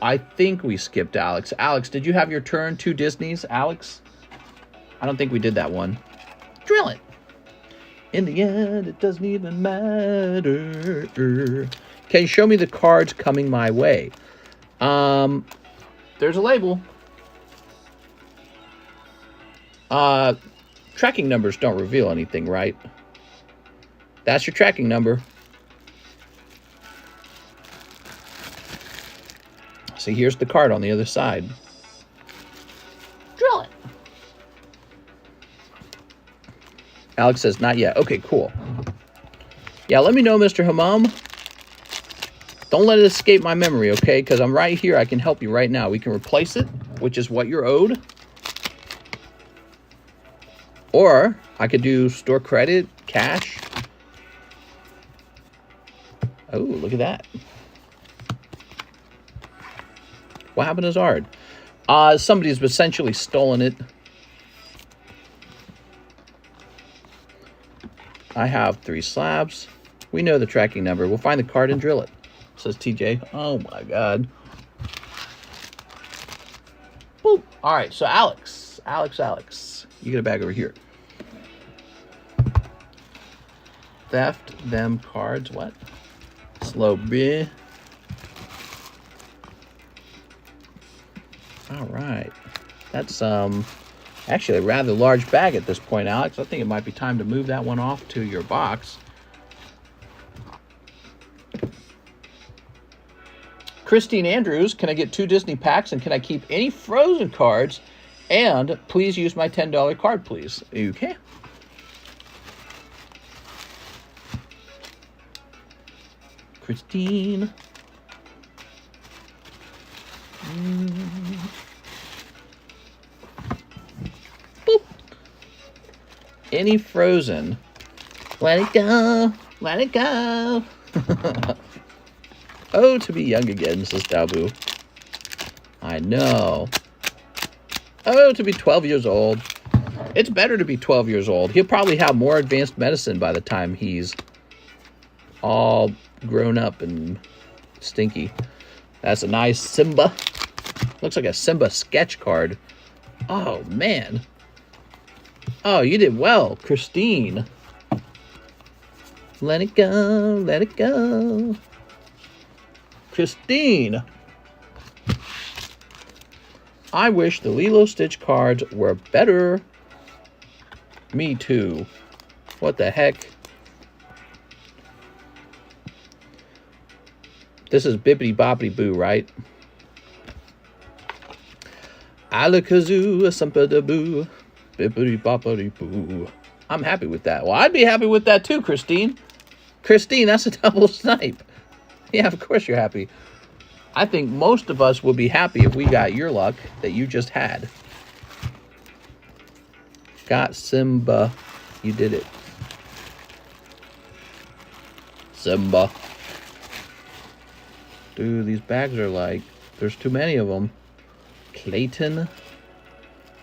I think we skipped Alex. Alex, did you have your turn? 2 Disneys, Alex? I don't think we did that one. Drill it. In the end, it doesn't even matter. Can you show me the cards coming my way? There's a label. Tracking numbers don't reveal anything, right? That's your tracking number. See, here's the card on the other side. Drill it. Alex says, not yet. Okay, cool. Yeah, let me know, Mr. Hamam. Don't let it escape my memory, okay? Because I'm right here. I can help you right now. We can replace it, which is what you're owed. Or I could do store credit, cash. Oh, look at that. What happened to Zard? Somebody's essentially stolen it. I have 3 slabs. We know the tracking number. We'll find the card and drill it, says TJ. Oh my God. Boop. All right, so Alex. You get a bag over here. Theft them cards. What? Slow B. All right. That's actually a rather large bag at this point, Alex. I think it might be time to move that one off to your box. Christine Andrews, can I get 2 Disney packs, and can I keep any Frozen cards And please use my $10 card, please. Okay. Christine. Boop. Any frozen. Let it go. Let it go. Oh, to be young again, says Dabu. I know. Oh, to be 12 years old. It's better to be 12 years old. He'll probably have more advanced medicine by the time he's all grown up and stinky. That's a nice Simba. Looks like a Simba sketch card. Oh, man. Oh, you did well, Christine. Let it go, let it go. Christine. I wish the Lilo Stitch cards were better. Me too. What the heck? This is Bippity Boppity Boo, right? Alakazoo, Sampada Boo, Bippity Boppity Boo. I'm happy with that. Well, I'd be happy with that too, Christine. Christine, that's a double snipe. Yeah, of course you're happy. I think most of us would be happy if we got your luck that you just had. Got Simba. You did it. Simba. Dude, these bags are like, there's too many of them. Clayton.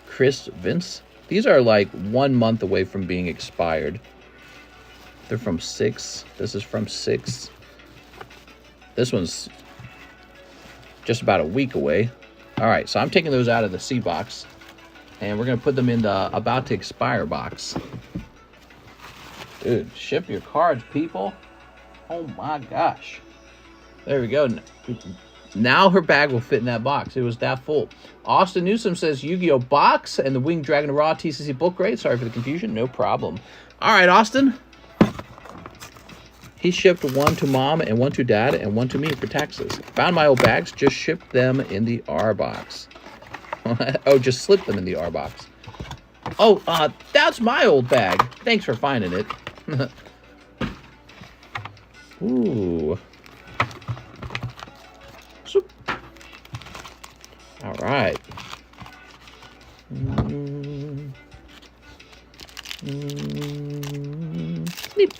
Chris Vince. These are like 1 month away from being expired. They're from 6. This is from 6. This one's just about a week away. All right, so I'm taking those out of the C box, and we're going to put them in the about to expire box. Dude, ship your cards, people. Oh my gosh. There we go. Now her bag will fit in that box. It was that full. Austin Newsom says Yu-Gi-Oh! Box and the Winged Dragon Raw TCC book rate. Sorry for the confusion. No problem. All right, Austin. He shipped 1 to Mom and 1 to Dad and 1 to me for taxes. Found my old bags. Just shipped them in the R box. Oh, just slipped them in the R box. Oh, that's my old bag. Thanks for finding it. Ooh. Swoop. All right. Snip.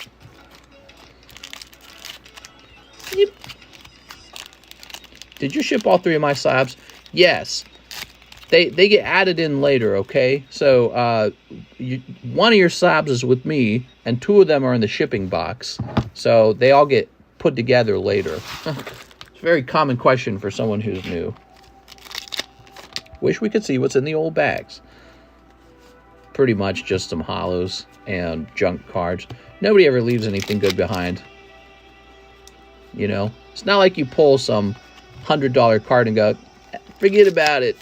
Snip. Did you ship all 3 of my slabs? Yes. They get added in later, okay? So one of your slabs is with me, and 2 of them are in the shipping box. So they all get put together later. It's a very common question for someone who's new. Wish we could see what's in the old bags. Pretty much just some hollows and junk cards. Nobody ever leaves anything good behind. You know? It's not like you pull some $100 card and go, forget about it.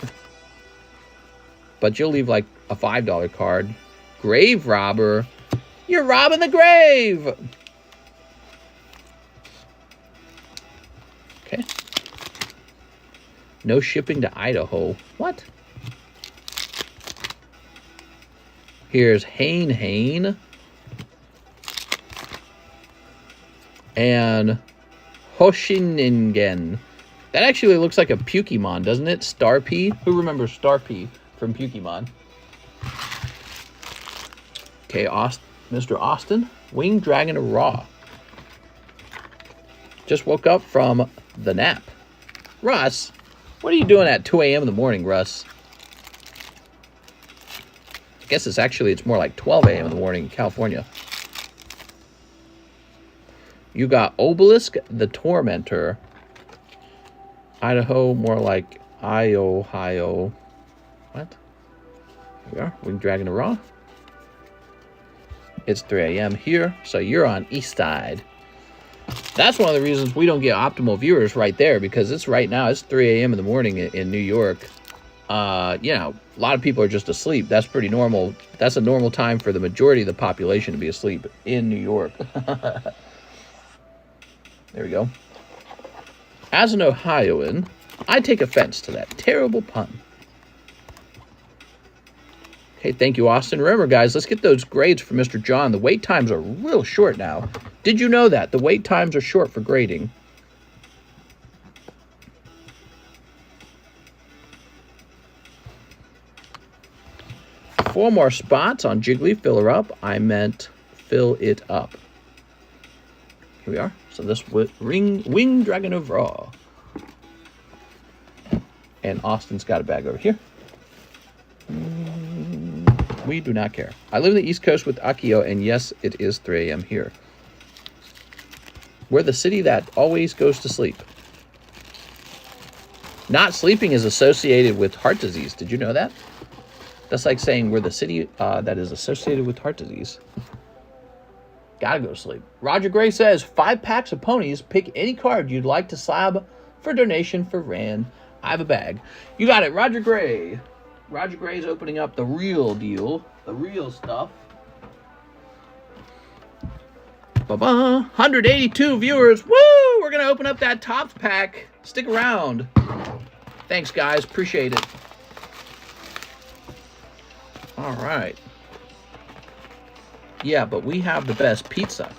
But you'll leave like a $5 card. Grave robber. You're robbing the grave. Okay. No shipping to Idaho. What? Here's Hane. And Hoshiningen. That actually looks like a Pokemon, doesn't it? Star P. Who remembers Star P from Pokemon? Okay, Mr. Austin. Winged Dragon Raw. Just woke up from the nap. Russ, what are you doing at 2 a.m. in the morning, Russ? I guess it's more like 12 a.m. in the morning in California. You got Obelisk the Tormentor. Idaho, more like Ohio. What? Here we are. Winged Dragon Raw. It's 3 a.m. here, so you're on East Side. That's one of the reasons we don't get optimal viewers right there, because it's right now, it's 3 a.m. in the morning in New York. You know, a lot of people are just asleep. That's pretty normal. That's a normal time for the majority of the population to be asleep in New York. There we go. As an Ohioan, I take offense to that terrible pun. Okay, thank you, Austin. Remember, guys, let's get those grades for Mr. John. The wait times are real short now. Did you know that? The wait times are short for grading. Four more spots on Jiggly. Fill her up. I meant fill it up. Here we are. So this Wing Dragon overall. And Austin's got a bag over here. We do not care. I live in the East Coast with Akio, and yes, it is 3 a.m. here. We're the city that always goes to sleep. Not sleeping is associated with heart disease. Did you know that? That's like saying we're the city that is associated with heart disease. Gotta go to sleep. Roger Gray says, 5 packs of ponies. Pick any card you'd like to slab for donation for Rand. I have a bag. You got it, Roger Gray. Roger Gray's opening up the real deal. The real stuff. Ba-ba. 182 viewers. Woo! We're going to open up that Topps pack. Stick around. Thanks, guys. Appreciate it. All right. Yeah, but we have the best pizza.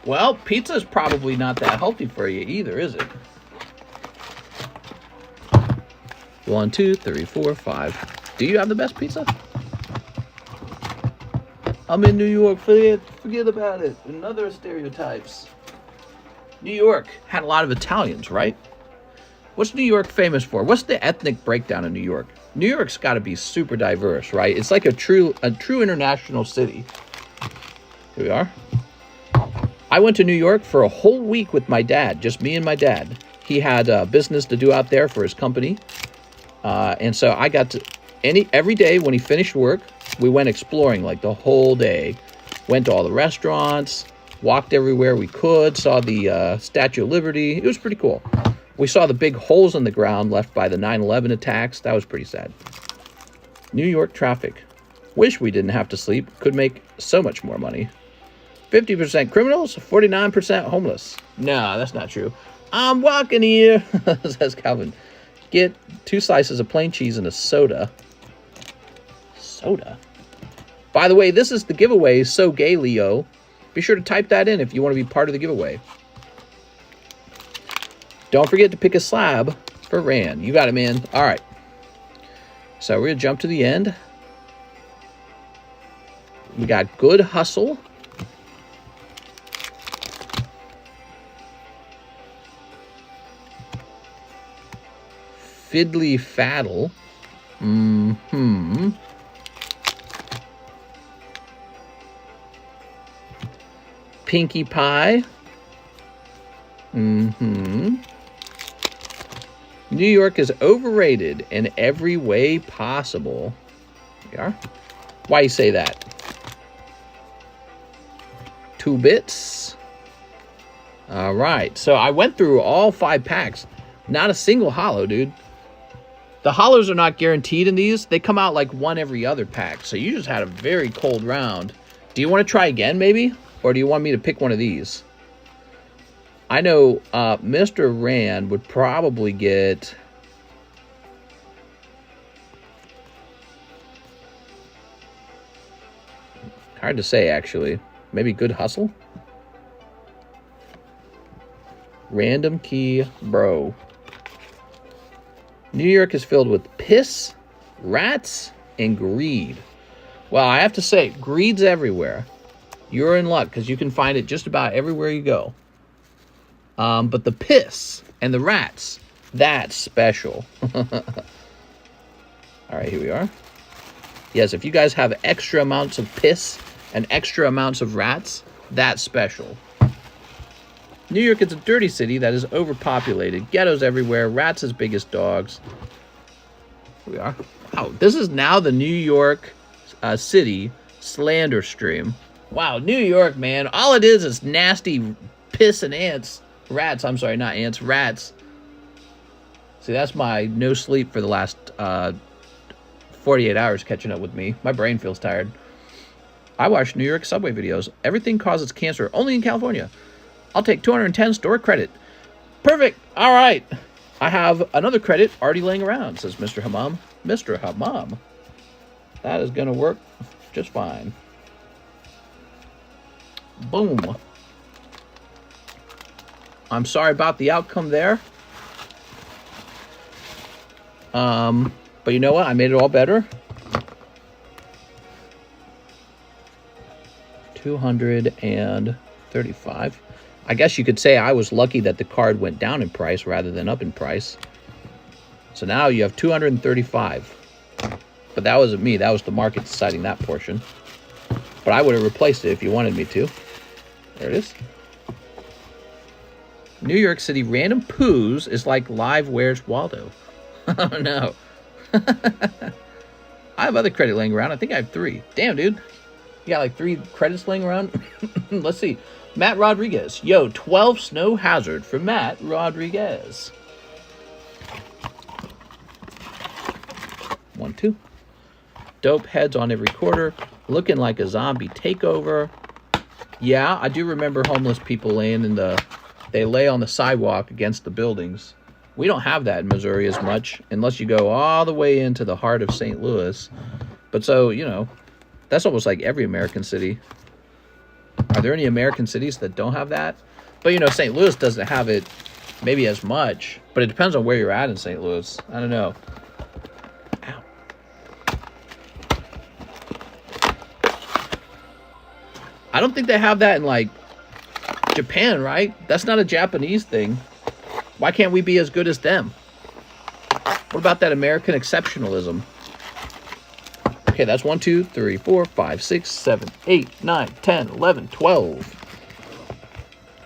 Well, pizza's probably not that healthy for you either, is it? 1, 2, 3, 4, 5. Do you have the best pizza? I'm in New York. Forget about it. Another stereotypes. New York had a lot of Italians, right? What's New York famous for? What's the ethnic breakdown in New York? New York's got to be super diverse, right? It's like a true international city. Here we are. I went to New York for a whole week with my dad, just me and my dad. He had business to do out there for his company. And so I got to, every day when he finished work, we went exploring like the whole day. Went to all the restaurants, walked everywhere we could, saw the Statue of Liberty. It was pretty cool. We saw the big holes in the ground left by the 9/11 attacks. That was pretty sad. New York traffic. Wish we didn't have to sleep. Could make so much more money. 50% criminals, 49% homeless. No, that's not true. I'm walking here, says Calvin. Get 2 slices of plain cheese and a soda. Soda? By the way, this is the giveaway, So Gay Leo. Be sure to type that in if you want to be part of the giveaway. Don't forget to pick a slab for Rand. You got it, man. All right. So we're going to jump to the end. We got Good Hustle. Fiddly Faddle. Pinkie Pie. New York is overrated in every way possible. Here we are. Why you say that? 2 bits. All right. So I went through all 5 packs. Not a single holo, dude. The holos are not guaranteed in these. They come out like 1 every other pack. So you just had a very cold round. Do you want to try again, maybe? Or do you want me to pick one of these? I know Mr. Rand would probably get... Hard to say, actually. Maybe Good Hustle? Random key, bro. New York is filled with piss, rats, and greed. Well, I have to say, greed's everywhere. You're in luck, because you can find it just about everywhere you go. But the piss and the rats, that's special. All right, here we are. Yes, if you guys have extra amounts of piss and extra amounts of rats, that's special. New York is a dirty city that is overpopulated. Ghettos everywhere. Rats as big as dogs. Here we are. Wow, this is now the New York City slander stream. Wow, New York, man. All it is nasty piss and ants. Rats, I'm sorry, not ants. Rats. See, that's my no sleep for the last 48 hours catching up with me. My brain feels tired. I watch New York subway videos. Everything causes cancer, only in California. I'll take 210 store credit. Perfect. All right. I have another credit already laying around, says Mr. Hammam. Mr. Hammam. That is going to work just fine. Boom. I'm sorry about the outcome there. But you know what? I made it all better. 235. I guess you could say I was lucky that the card went down in price rather than up in price. So now you have 235. But that wasn't me. That was the market deciding that portion. But I would have replaced it if you wanted me to. There it is. New York City random poos is like live Where's Waldo. Oh no. I have other credit laying around. I think I have 3. Damn, dude. You got like 3 credits laying around? Let's see. Matt Rodriguez. Yo, 12 Snow Hazard for Matt Rodriguez. 1, 2. Dope heads on every quarter. Looking like a zombie takeover. Yeah, I do remember homeless people laying in the... They lay on the sidewalk against the buildings. We don't have that in Missouri as much, unless you go all the way into the heart of St. Louis. But so, you know, that's almost like every American city. Are there any American cities that don't have that? But, you know, St. Louis doesn't have it maybe as much. But it depends on where you're at in St. Louis. I don't know. Ow. I don't think they have that in, like, Japan, right? That's not a Japanese thing. Why can't we be as good as them? What about that American exceptionalism? Okay, that's 1, 2, 3, 4, 5, 6, 7, 8, 9, 10, 11, 12.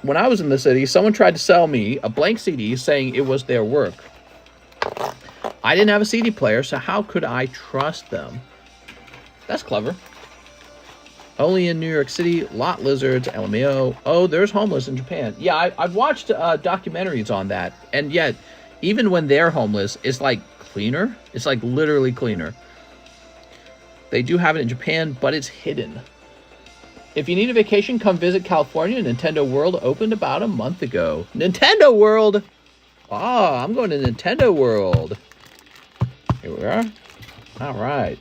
When I was in the city, someone tried to sell me a blank CD saying it was their work. I didn't have a CD player, so how could I trust them? That's clever. Only in New York City, lot lizards, LMAO. Oh, there's homeless in Japan. Yeah, I've watched documentaries on that. And yet, even when they're homeless, it's like cleaner. It's like literally cleaner. They do have it in Japan, but it's hidden. If you need a vacation, come visit California. Nintendo World opened about a month ago. Nintendo World! Oh, I'm going to Nintendo World. Here we are. All right.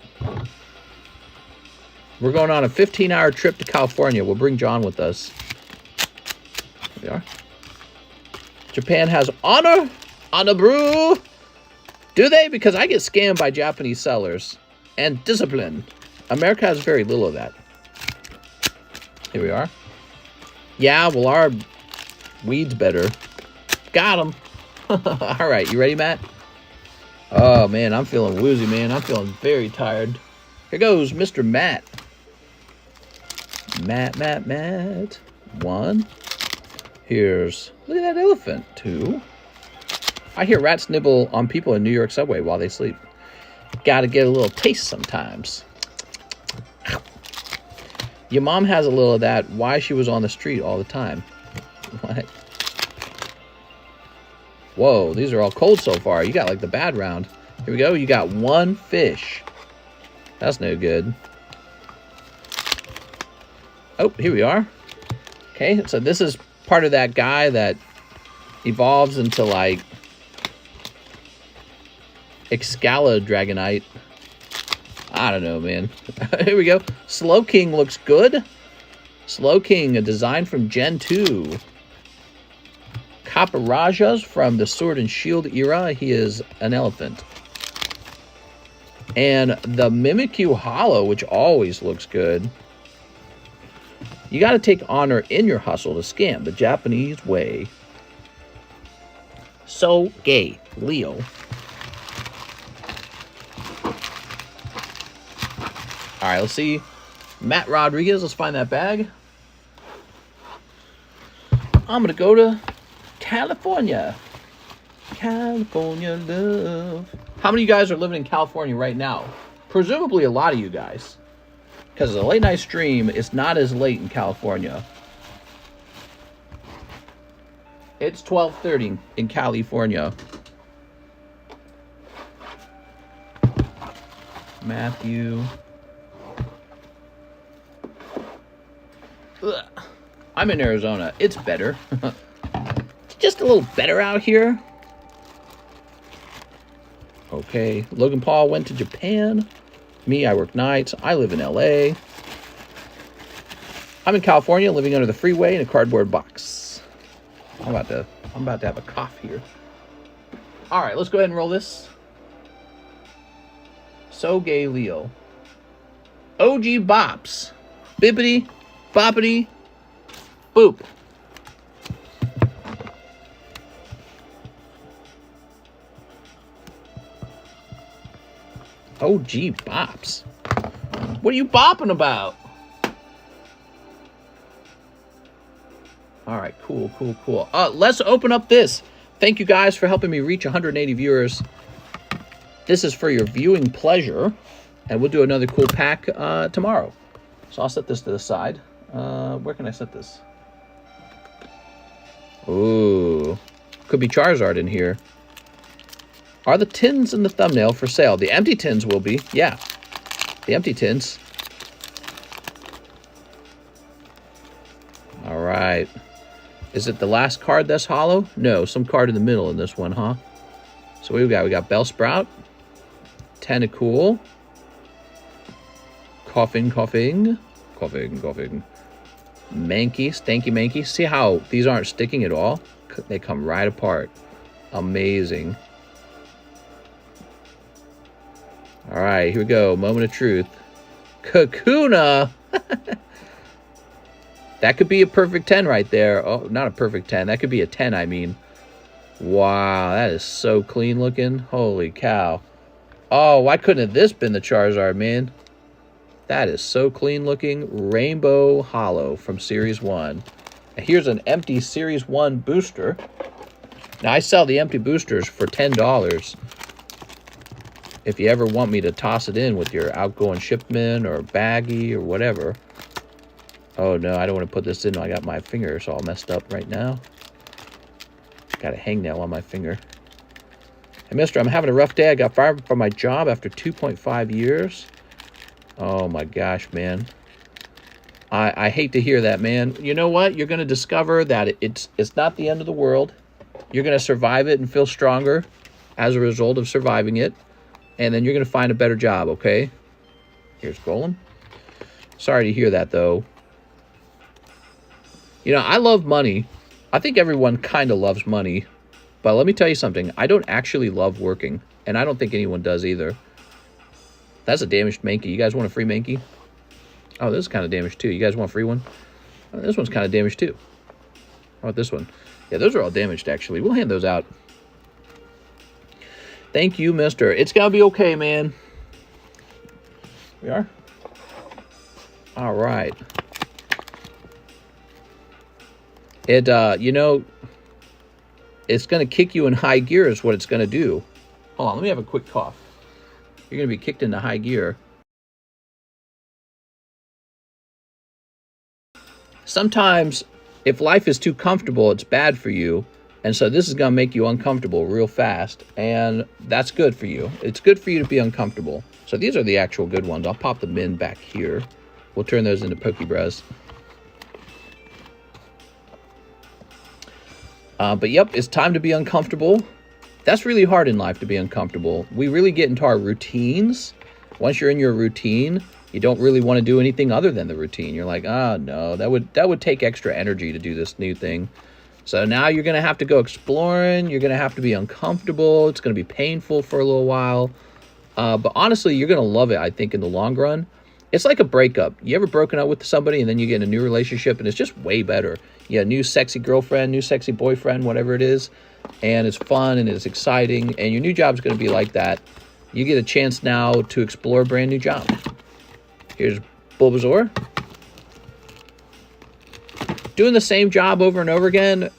We're going on a 15-hour trip to California. We'll bring John with us. Here we are. Japan has honor. Honor brew. Do they? Because I get scammed by Japanese sellers. And discipline. America has very little of that. Here we are. Yeah, well, our weed's better. Got him. All right, you ready, Matt? Oh, man, I'm feeling woozy, man. I'm feeling very tired. Here goes Mr. Matt. Matt. 1. Here's... Look at that elephant. 2. I hear rats nibble on people in New York subway while they sleep. Gotta get a little taste sometimes. Your mom has a little of that. Why she was on the street all the time. What? Whoa, these are all cold so far. You got like the bad round. Here we go. You got 1 fish. That's no good. Oh, here we are. Okay, so this is part of that guy that evolves into like Dragonite. I don't know, man. Here we go. Slow King looks good. Slow King, a design from Gen 2. Kaparajas from the Sword and Shield era. He is an elephant. And the Mimikyu Hollow, which always looks good. You got to take honor in your hustle to scam the Japanese way. So gay, Leo. All right, let's see. Matt Rodriguez, let's find that bag. I'm going to go to California. California love. How many of you guys are living in California right now? Presumably a lot of you guys. Because the late night stream is not as late in California. It's 12:30 in California. Matthew. Ugh. I'm in Arizona. It's better. It's just a little better out here. Okay. Logan Paul went to Japan. Me, I work nights. I live in LA. I'm in California, living under the freeway in a cardboard box. I'm about to have a cough here. All right, let's go ahead and roll this. So Gay Leo. OG Bops. Bippity, boppity, boop. OG Bops. What are you bopping about? All right, cool. Let's open up this. Thank you guys for helping me reach 180 viewers. This is for your viewing pleasure, and we'll do another cool pack tomorrow. So I'll set this to the side. Where can I set this? Ooh, could be Charizard in here. Are the tins in the thumbnail for sale? The empty tins will be, yeah. The empty tins. All right. Is it the last card that's hollow? No, some card in the middle in this one, huh? So what do we got? We got Bellsprout, Tentacool, Coughing, Mankey, Stanky Mankey. See how these aren't sticking at all? They come right apart. Amazing. All right, here we go. Moment of truth. Kakuna. That could be a perfect 10 right there. Oh, not a perfect 10. That could be a 10, I mean. Wow, that is so clean looking. Holy cow. Oh, why couldn't have this been the Charizard, man? That is so clean looking. Rainbow Hollow from Series 1. And here's an empty Series 1 booster. Now, I sell the empty boosters for $10. If you ever want me to toss it in with your outgoing shipment or baggie or whatever. Oh, no, I don't want to put this in. I got my fingers all messed up right now. Got a hangnail on my finger. Hey, mister, I'm having a rough day. I got fired from my job after 2.5 years. Oh, my gosh, man. I hate to hear that, man. You know what? You're going to discover that it's not the end of the world. You're going to survive it and feel stronger as a result of surviving it. And then you're going to find a better job, okay? Here's Golem. Sorry to hear that, though. You know, I love money. I think everyone kind of loves money. But let me tell you something. I don't actually love working. And I don't think anyone does either. That's a damaged Mankey. You guys want a free Mankey? Oh, this is kind of damaged too. You guys want a free one? Oh, this one's kind of damaged too. How about this one? Yeah, those are all damaged, actually. We'll hand those out. Thank you, mister. It's going to be okay, man. We are? All right. You know, it's going to kick you in high gear is what it's going to do. Hold on, let me have a quick cough. You're going to be kicked into high gear. Sometimes, if life is too comfortable, it's bad for you. And so this is going to make you uncomfortable real fast. And that's good for you. It's good for you to be uncomfortable. So these are the actual good ones. I'll pop them in back here. We'll turn those into Pokebras. But yep, it's time to be uncomfortable. That's really hard in life, to be uncomfortable. We really get into our routines. Once you're in your routine, you don't really want to do anything other than the routine. You're like, oh no, that would take extra energy to do this new thing. So now you're going to have to go exploring. You're going to have to be uncomfortable. It's going to be painful for a little while. But honestly, you're going to love it, I think, in the long run. It's like a breakup. You ever broken up with somebody and then you get in a new relationship and it's just way better. You have a new sexy girlfriend, new sexy boyfriend, whatever it is. And it's fun and it's exciting. And your new job's going to be like that. You get a chance now to explore a brand new job. Here's Bulbasaur. Doing the same job over and over again,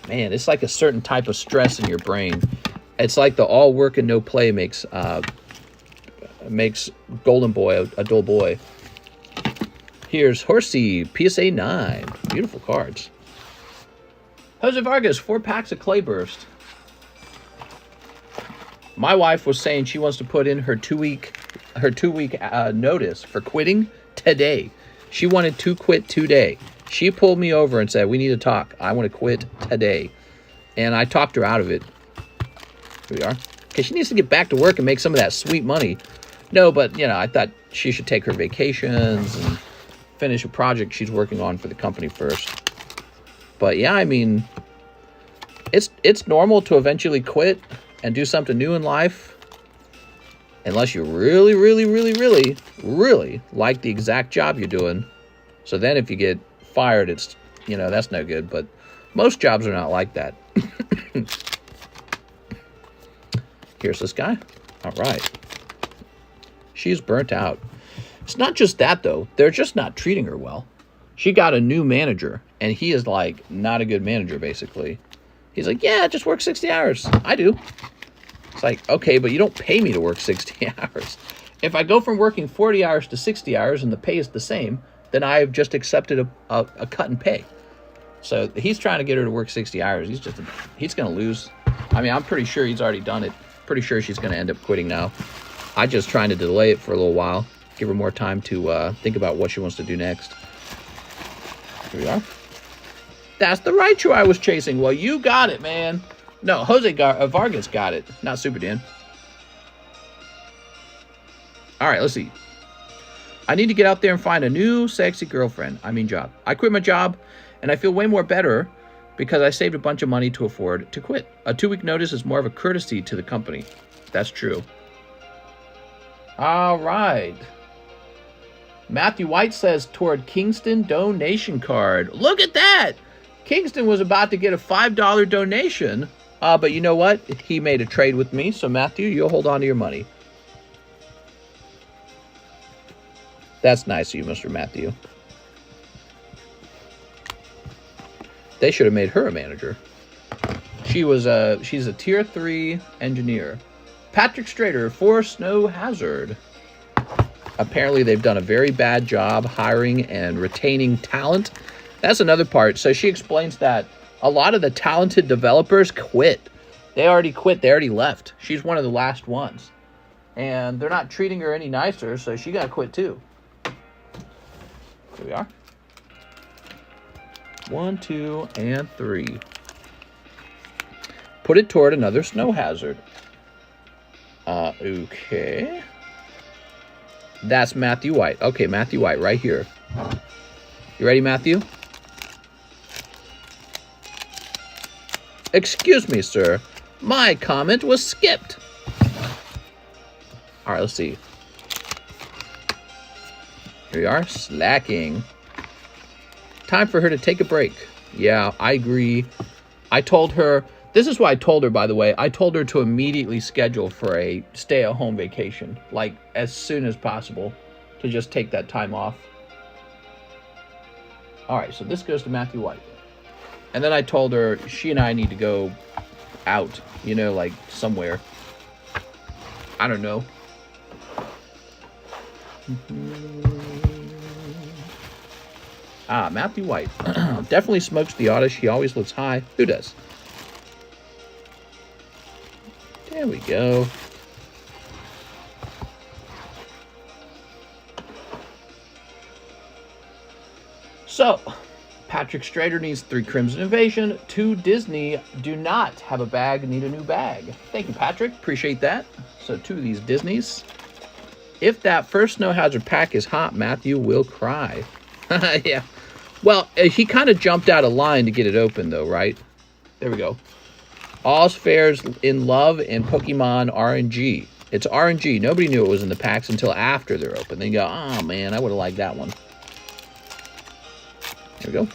man, it's like a certain type of stress in your brain. It's like the all work and no play makes Golden Boy a dull boy. Here's Horsey, PSA 9. Beautiful cards. Jose Vargas, 4 packs of Clayburst. My wife was saying she wants to put in her two week notice for quitting today. She wanted to quit today. She pulled me over and said, we need to talk. I want to quit today. And I talked her out of it. Here we are. Because she needs to get back to work and make some of that sweet money. No, but, you know, I thought she should take her vacations and finish a project she's working on for the company first. But, yeah, I mean, it's normal to eventually quit and do something new in life. Unless you really, really, really, really, really like the exact job you're doing. So then if you get fired, it's, you know, that's no good. But most jobs are not like that. Here's this guy. All right. She's burnt out. It's not just that, though. They're just not treating her well. She got a new manager, and he is, like, not a good manager, basically. He's like, yeah, just work 60 hours. I do. It's like, okay, but you don't pay me to work 60 hours. If I go from working 40 hours to 60 hours and the pay is the same, then I've just accepted a cut in pay. So he's trying to get her to work 60 hours. He's going to lose. I mean, I'm pretty sure he's already done it. Pretty sure she's going to end up quitting now. I'm just trying to delay it for a little while. Give her more time to think about what she wants to do next. Here we are. That's the Raichu I was chasing. Well, you got it, man. No, Vargas got it, not Super Dan. All right, let's see. I need to get out there and find a new sexy girlfriend. I mean job. I quit my job, and I feel way more better because I saved a bunch of money to afford to quit. A 2-week notice is more of a courtesy to the company. That's true. All right. Matthew White says, toward Kingston donation card. Look at that! Kingston was about to get a $5 donation, but you know what? He made a trade with me, so Matthew, you'll hold on to your money. That's nice of you, Mr. Matthew. They should have made her a manager. She's a tier 3 engineer. Patrick Strader for Snow Hazard. Apparently they've done a very bad job hiring and retaining talent. That's another part. So she explains that a lot of the talented developers quit. They already quit. They already left. She's one of the last ones. And they're not treating her any nicer, so she got to quit too. Here we are. 1, 2, and 3. Put it toward another snow hazard. Okay. That's Matthew White. Okay, Matthew White right here. You ready, Matthew? Excuse me, sir. My comment was skipped. All right, let's see. Here we are, slacking. Time for her to take a break. Yeah, I agree. I told her, this is what I told her, by the way. I told her to immediately schedule for a stay-at-home vacation, like as soon as possible, to just take that time off. All right, so this goes to Matthew White. And then I told her she and I need to go out, you know, like somewhere. I don't know. Matthew White. Definitely smokes the Oddish. He always looks high. Who does? There we go. So, Patrick Strader needs 3 Crimson Invasion. 2 Disney do not have a bag, need a new bag. Thank you, Patrick. Appreciate that. So 2 of these Disneys. If that first Snow Hazard pack is hot, Matthew will cry. Yeah. Well, he kind of jumped out of line to get it open, though, right? There we go. Oz Fair's in love and Pokemon RNG. It's RNG. Nobody knew it was in the packs until after they're open. Then you go, oh, man, I would have liked that one. There we go.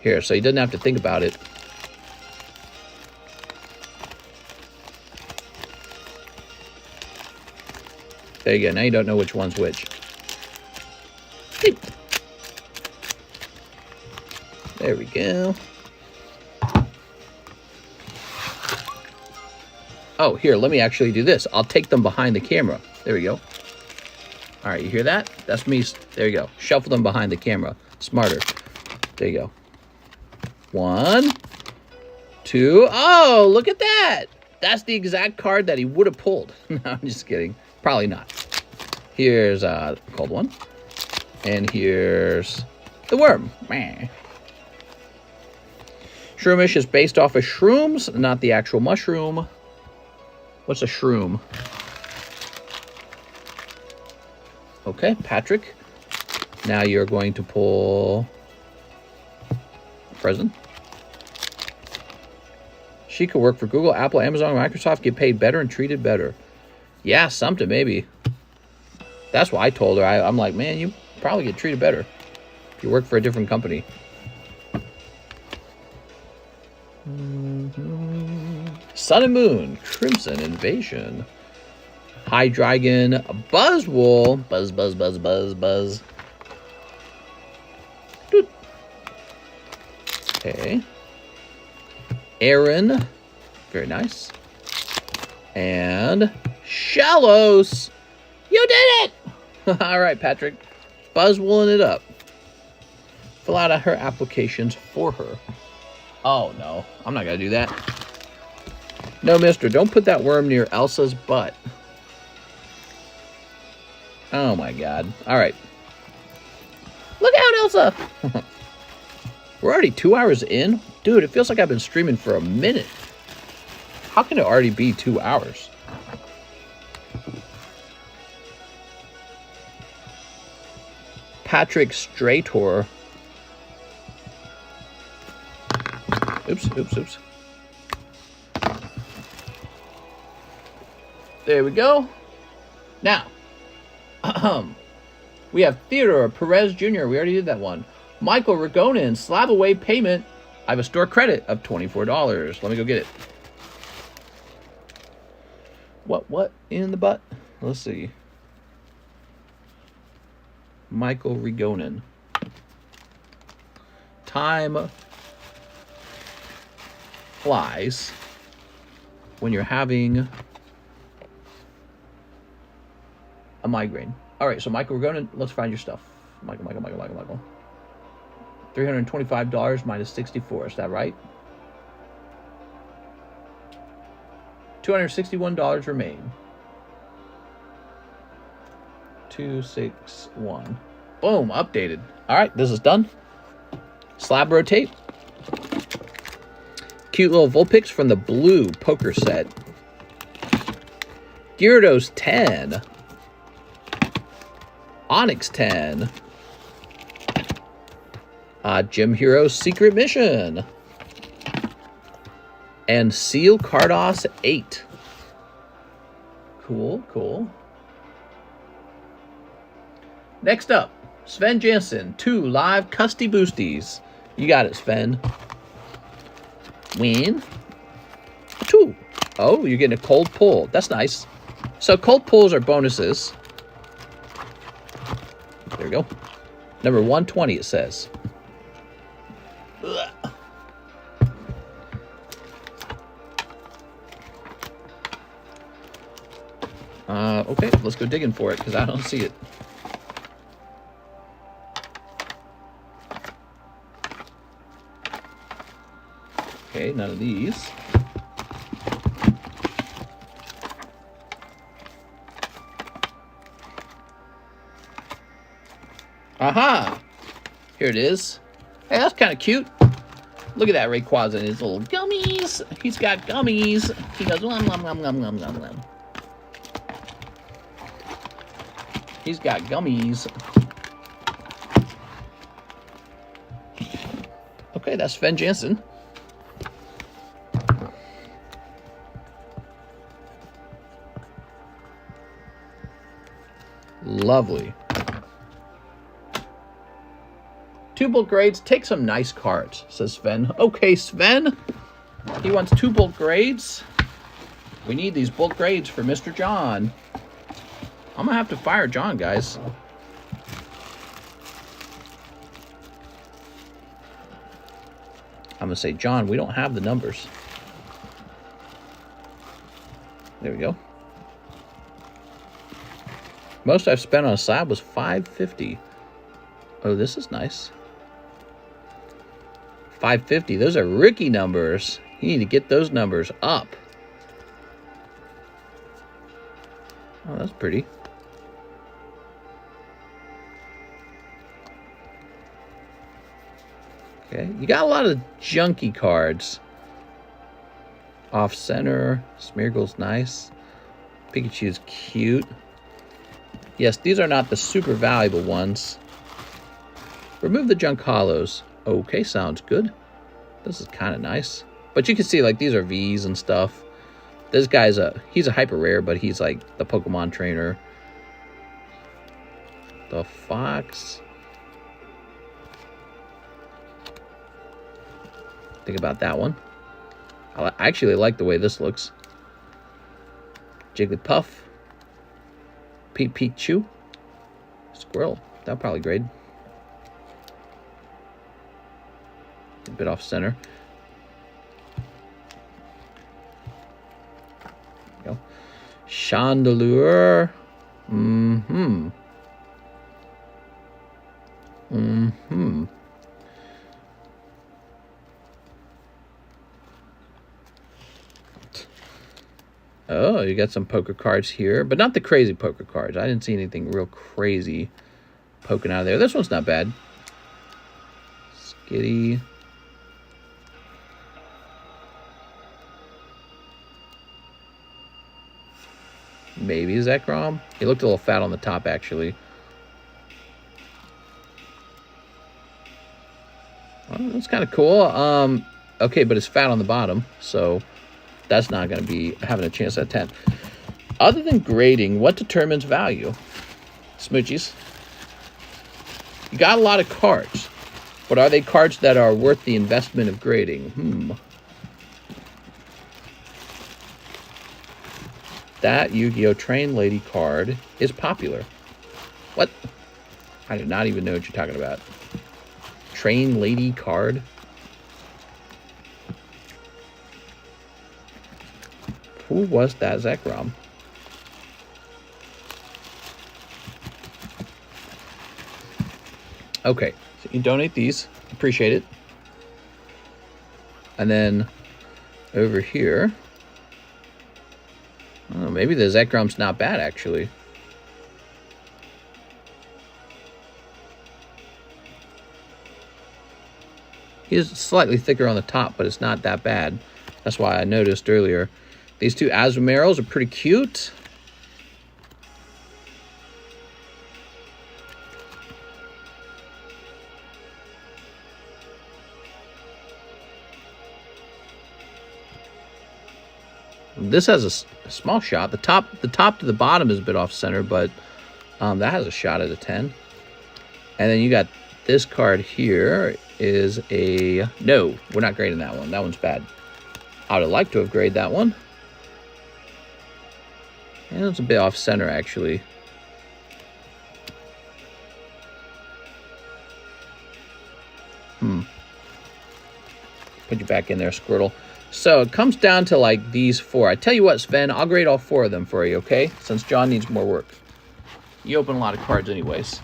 Here, so he doesn't have to think about it. There you go. Now you don't know which one's which. Beep. There we go. Oh, here, let me actually do this. I'll take them behind the camera. There we go. All right, you hear that? That's me. There you go. Shuffle them behind the camera. Smarter. There you go. 1, 2. Oh, look at that. That's the exact card that he would have pulled. No, I'm just kidding. Probably not. Here's a cold one. And here's the worm. Shroomish is based off of shrooms, not the actual mushroom. What's a shroom? Okay, Patrick. Now you're going to pull a present. She could work for Google, Apple, Amazon, Microsoft, get paid better and treated better. Yeah, something maybe. That's what I told her. I'm like, man, you probably get treated better if you work for a different company. Sun and Moon, Crimson Invasion, Hydreigon, Buzzwole, buzz, buzz, buzz, buzz, buzz. Doot. Okay. Aaron, very nice. And Shallows. You did it! All right, Patrick. Buzzwolling it up. Fill out her applications for her. Oh, no. I'm not going to do that. No, mister. Don't put that worm near Elsa's butt. Oh, my God. All right. Look out, Elsa! We're already 2 hours in? Dude, it feels like I've been streaming for a minute. How can it already be 2 hours? Patrick Strator. Oops, oops, oops. There we go. Now, we have Theodore Perez Jr. We already did that one. Michael Ragonin, SLAB-AWAY payment. I have a store credit of $24. Let me go get it. What in the butt? Let's see. Michael Ragonin. Time flies when you're having a migraine. All right, so Michael, we're going to, let's find your stuff. Michael. $325 minus 64, is that right? $261 remain. 261. Boom, updated. All right, this is done. Slab rotate. Cute little Vulpix from the blue poker set. Gyarados 10. Onyx 10. Gym Hero's Secret Mission. And Seal Cardos 8. Cool, cool. Next up, Sven Jansen, 2 live custy boosties. You got it, Sven. Win. 2. Oh, you're getting a cold pull. That's nice. So cold pulls are bonuses. There we go. Number 120, it says. Okay, let's go digging for it because I don't see it. Okay, none of these. Aha! Here it is. Hey, that's kind of cute. Look at that Rayquaza and his little gummies. He's got gummies. He goes, nom, nom, nom, nom, nom, nom, nom. He's got gummies. Okay, that's Sven Jansen. Lovely. 2 bulk grades. Take some nice cards, says Sven. Okay, Sven. He wants 2 bulk grades. We need these bulk grades for Mr. John. I'm going to have to fire John, guys. I'm going to say, John, we don't have the numbers. There we go. Most I've spent on a slab was $5.50. Oh, this is nice. $5.50. Those are rookie numbers. You need to get those numbers up. Oh, that's pretty. Okay, you got a lot of junky cards. Off center. Smeargle's nice. Pikachu's cute. Yes, these are not the super valuable ones. Remove the junk hollows. Okay, sounds good. This is kind of nice. But you can see, like, these are V's and stuff. This guy's he's a hyper rare, but he's like the Pokemon trainer. The Fox. Think about that one. I actually like the way this looks. Jigglypuff. Pichu. Squirrel. That'll probably grade. A bit off center. There we go. Chandelure. Oh, you got some poker cards here, but not the crazy poker cards. I didn't see anything real crazy poking out of there. This one's not bad. Skitty. Maybe Zekrom. He looked a little fat on the top, actually. Well, that's kind of cool. Okay, but it's fat on the bottom, so that's not going to be having a chance at 10. Other than grading, what determines value? Smoochies. You got a lot of cards, but are they cards that are worth the investment of grading? That Yu-Gi-Oh! Train Lady card is popular. What? I did not even know what you're talking about. Train Lady card? Who was that Zekrom? Okay, so you donate these. Appreciate it. And then over here, oh, maybe the Zekrom's not bad, actually. He's slightly thicker on the top, but it's not that bad. That's why I noticed earlier. These two Azumaros are pretty cute. This has a small shot. The top to the bottom is a bit off center, but that has a shot at a 10. And then you got this card here is a no. We're not grading that one. That one's bad. I would have liked to have graded that one. And it's a bit off center, actually. Put you back in there, Squirtle. So it comes down to like these four. I tell you what, Sven, I'll grade all four of them for you, okay? Since John needs more work. You open a lot of cards anyways.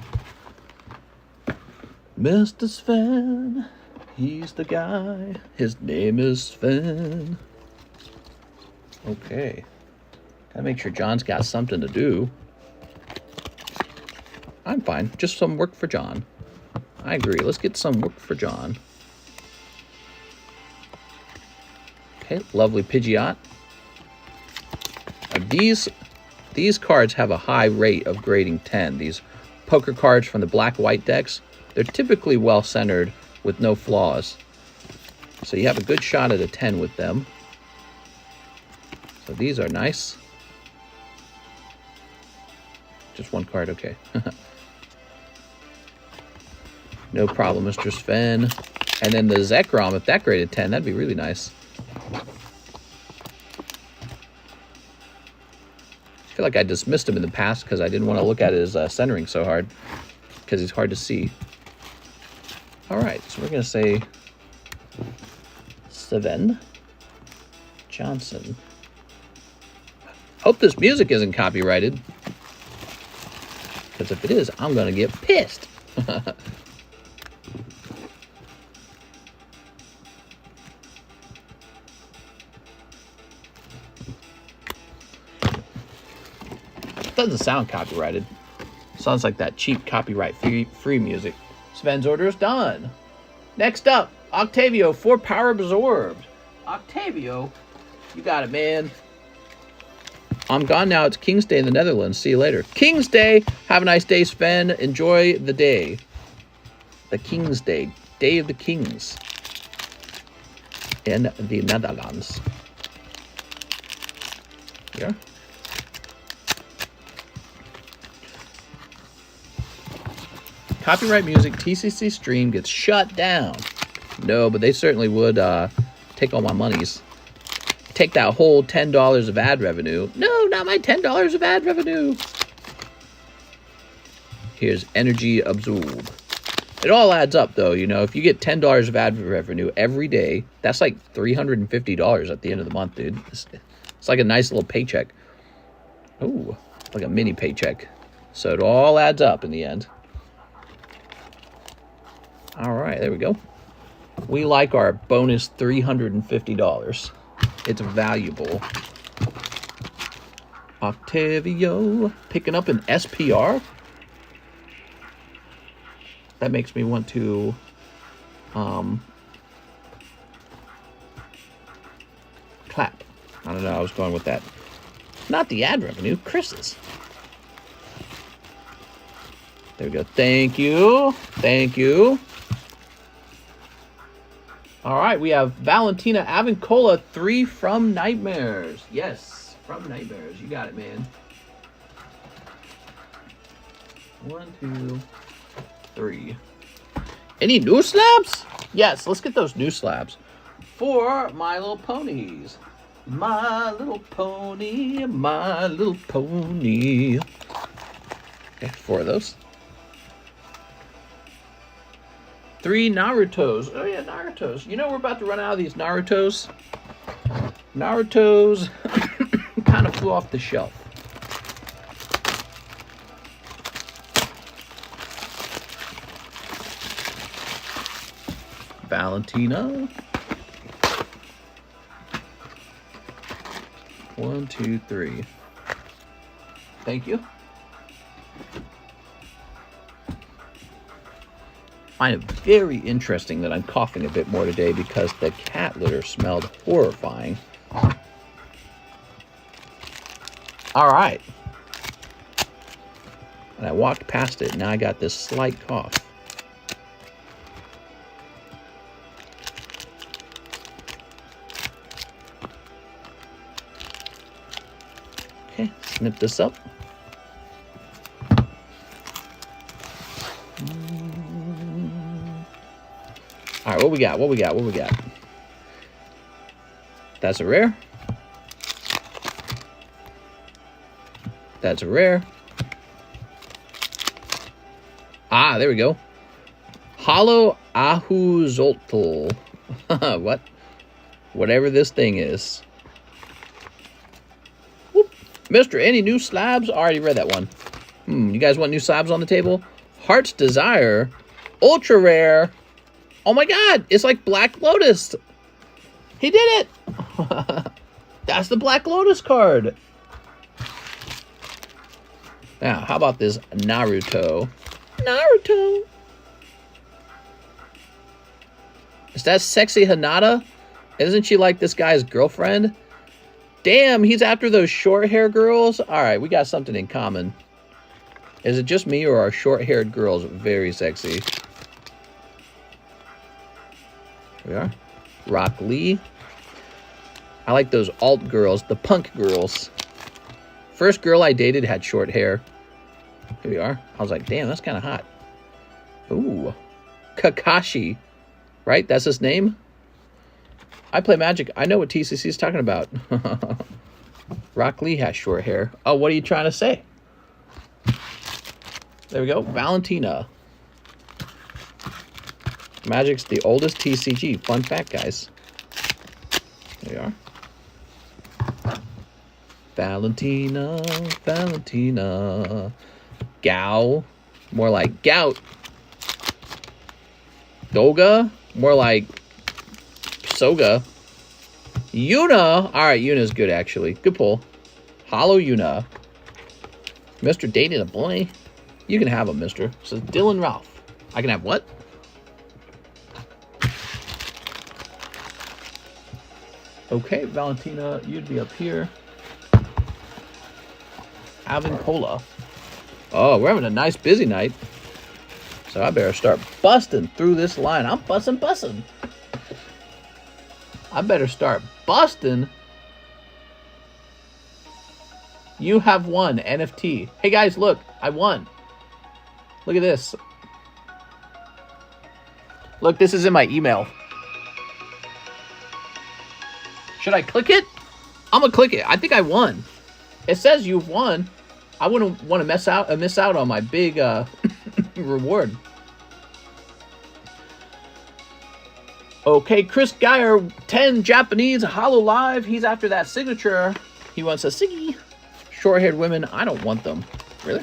Mr. Sven, he's the guy. His name is Sven. Okay. Gotta make sure John's got something to do. I'm fine. Just some work for John. I agree. Let's get some work for John. Okay, lovely Pidgeot. These cards have a high rate of grading 10. These poker cards from the black-white decks, they're typically well-centered with no flaws. So you have a good shot at a 10 with them. So these are nice. Just one card, okay. No problem, Mr. Sven. And then the Zekrom, if that graded 10, that'd be really nice. I feel like I dismissed him in the past because I didn't want to look at his centering so hard, because he's hard to see. All right, so we're going to say Sven Johnson. Hope this music isn't copyrighted, because if it is, I'm going to get pissed. Doesn't sound copyrighted. Sounds like that cheap copyright free music. Sven's order is done. Next up, Octavio for Power Absorbed. Octavio, You got it, man. I'm gone now. It's King's Day in the Netherlands. See you later. King's Day. Have a nice day, Sven. Enjoy the day. The King's Day. Day of the Kings. In the Netherlands. Yeah. Copyright music. TCC stream gets shut down. No, but they certainly would take all my monies. Take that whole $10 of ad revenue. No, not my $10 of ad revenue. Here's energy absorb. It all adds up, though. You know, if you get $10 of ad revenue every day, that's like $350 at the end of the month, dude. It's like a nice little paycheck. Ooh, like a mini paycheck. So it all adds up in the end. All right, there we go. We like our bonus $350. It's valuable. Octavio picking up an SPR. That makes me want to clap. I don't know, I was going with that. Not the ad revenue, Chris's. There we go. Thank you. Thank you. All right, we have Valentina Avincola, 3 from Nightmares. Yes, from Nightmares. You got it, man. 1, 2, 3. Any new slabs? Yes, let's get those new slabs. For My Little Ponies. My Little Pony, My Little Pony. Okay, 4 of those. 3 Narutos. Oh yeah, Narutos. You know we're about to run out of these Narutos. Narutos kind of flew off the shelf. Valentina. 1, 2, 3. Thank you. I find it very interesting that I'm coughing a bit more today because the cat litter smelled horrifying. All right. And I walked past it, and now I got this slight cough. Okay, snip this up. All right, what we got? What we got? What we got? That's a rare. That's a rare. Ah, there we go. Hollow Ahuzoltl. What? Whatever this thing is. Whoop. Mister, any new slabs? I already read that one. You guys want new slabs on the table? Heart's Desire. Ultra rare. Oh my god, it's like Black Lotus. He did it. That's the Black Lotus card. Now, how about this Naruto? Naruto. Is that sexy Hinata? Isn't she like this guy's girlfriend? Damn, he's after those short-haired girls? All right, we got something in common. Is it just me or are short-haired girls very sexy? Here we are. Rock Lee. I like those alt girls, the punk girls. First girl I dated had short hair. Here we are. I was like, damn, that's kind of hot. Ooh. Kakashi. Right? That's his name? I play Magic. I know what TCC is talking about. Rock Lee has short hair. Oh, what are you trying to say? There we go. Valentina. Magic's the oldest TCG. Fun fact, guys. There we are. Valentina. Valentina. Gao. More like gout. Goga. More like Soga. Yuna. All right, Yuna's good, actually. Good pull. Hollow Yuna. Mr. Dating a boy. You can have him, mister. Says Dylan Ralph. I can have what? Okay, Valentina, you'd be up here. Having cola. Oh, we're having a nice busy night. So I better start busting through this line. I'm busting. I better start busting. You have won NFT. Hey guys, look, I won. Look at this. Look, this is in my email. Should I click it? I'm gonna click it. I think I won. It says you've won. I wouldn't want to miss out on my big reward. Okay, Chris Geyer, 10 Japanese, Hollow Live. He's after that signature. He wants a Siggy. Short-haired women, I don't want them. Really?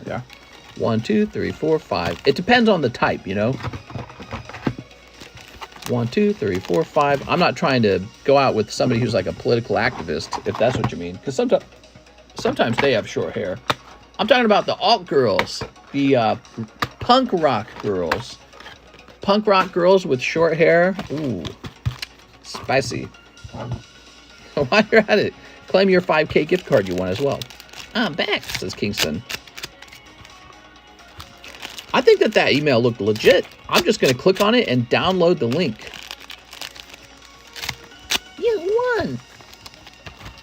Yeah. 1, 2, 3, 4, 5. It depends on the type, you know. 1, 2, 3, 4, 5. I'm not trying to go out with somebody who's like a political activist, if that's what you mean. Because sometimes they have short hair. I'm talking about the alt girls, the punk rock girls. Punk rock girls with short hair. Ooh, spicy. While you're at it, claim your 5K gift card you won as well. I'm back, says Kingston. I think that email looked legit. I'm just going to click on it and download the link. You won.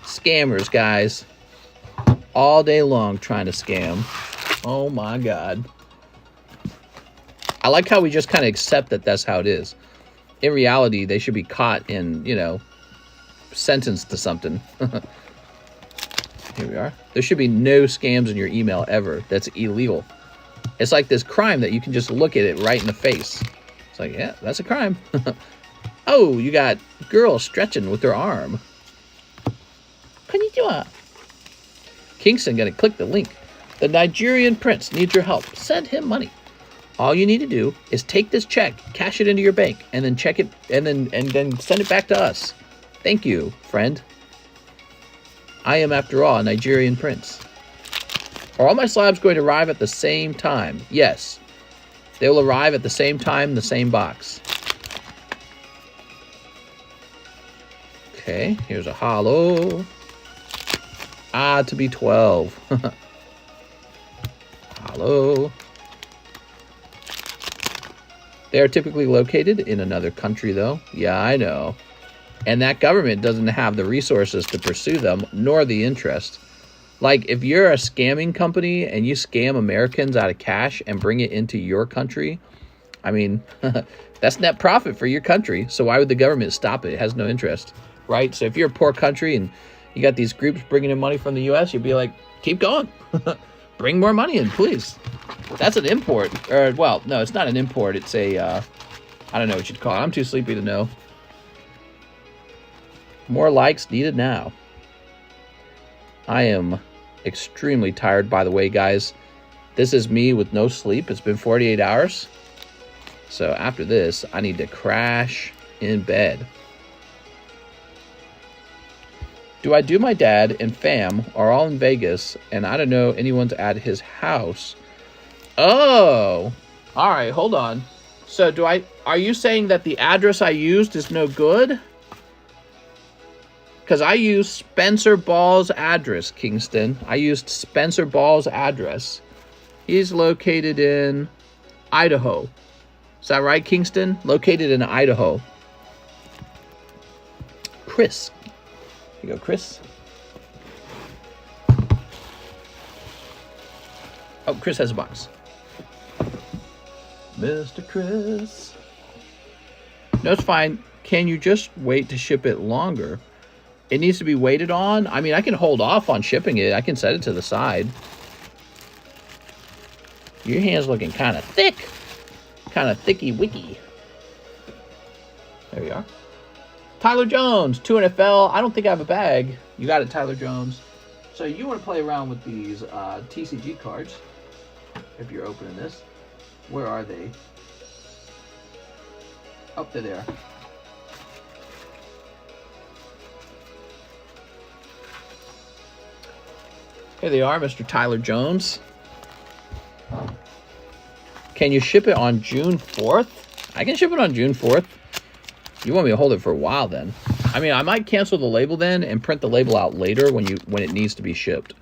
Scammers, guys. All day long trying to scam. Oh my God. I like how we just kind of accept that that's how it is. In reality, they should be caught and, you know, sentenced to something. Here we are. There should be no scams in your email ever. That's illegal. It's like this crime that you can just look at it right in the face. It's like, yeah, that's a crime. Oh, you got girl stretching with her arm. Konnichiwa. Kingston gonna click the link. The Nigerian prince needs your help. Send him money. All you need to do is take this check, cash it into your bank, and then check it, and then send it back to us. Thank you, friend. I am, after all, a Nigerian prince. Are all my slabs going to arrive at the same time? Yes. They will arrive at the same time in the same box. Okay, here's a hollow. Ah, to be 12. Hollow. They are typically located in another country, though. Yeah, I know. And that government doesn't have the resources to pursue them, nor the interest. Like, if you're a scamming company and you scam Americans out of cash and bring it into your country, I mean, that's net profit for your country. So why would the government stop it? It has no interest, right? So if you're a poor country and you got these groups bringing in money from the U.S., you'd be like, keep going. Bring more money in, please. That's an import. Or, well, no, it's not an import. It's a, I don't know what you'd call it. I'm too sleepy to know. More likes needed now. I am extremely tired, by the way, guys. This is me with no sleep. It's been 48 hours. So after this, I need to crash in bed. Do I do my dad and fam are all in Vegas, and I don't know anyone's at his house. Oh, all right, hold on. So are you saying that the address I used is no good? Because I used Spencer Ball's address, Kingston. I used Spencer Ball's address. He's located in Idaho. Is that right, Kingston? Located in Idaho. Chris. Here you go, Chris. Oh, Chris has a box. Mr. Chris. No, it's fine. Can you just wait to ship it longer? It needs to be waited on? I mean, I can hold off on shipping it. I can set it to the side. Your hand's looking kind of thick. Kind of thicky-wicky. There we are. Tyler Jones, 2 NFL. I don't think I have a bag. You got it, Tyler Jones. So you want to play around with these TCG cards. If you're opening this. Where are they? Oh, they're there. Here they are, Mr. Tyler Jones. Can you ship it on June 4th? I can ship it on June 4th. You want me to hold it for a while then? I mean, I might cancel the label then and print the label out later when it needs to be shipped.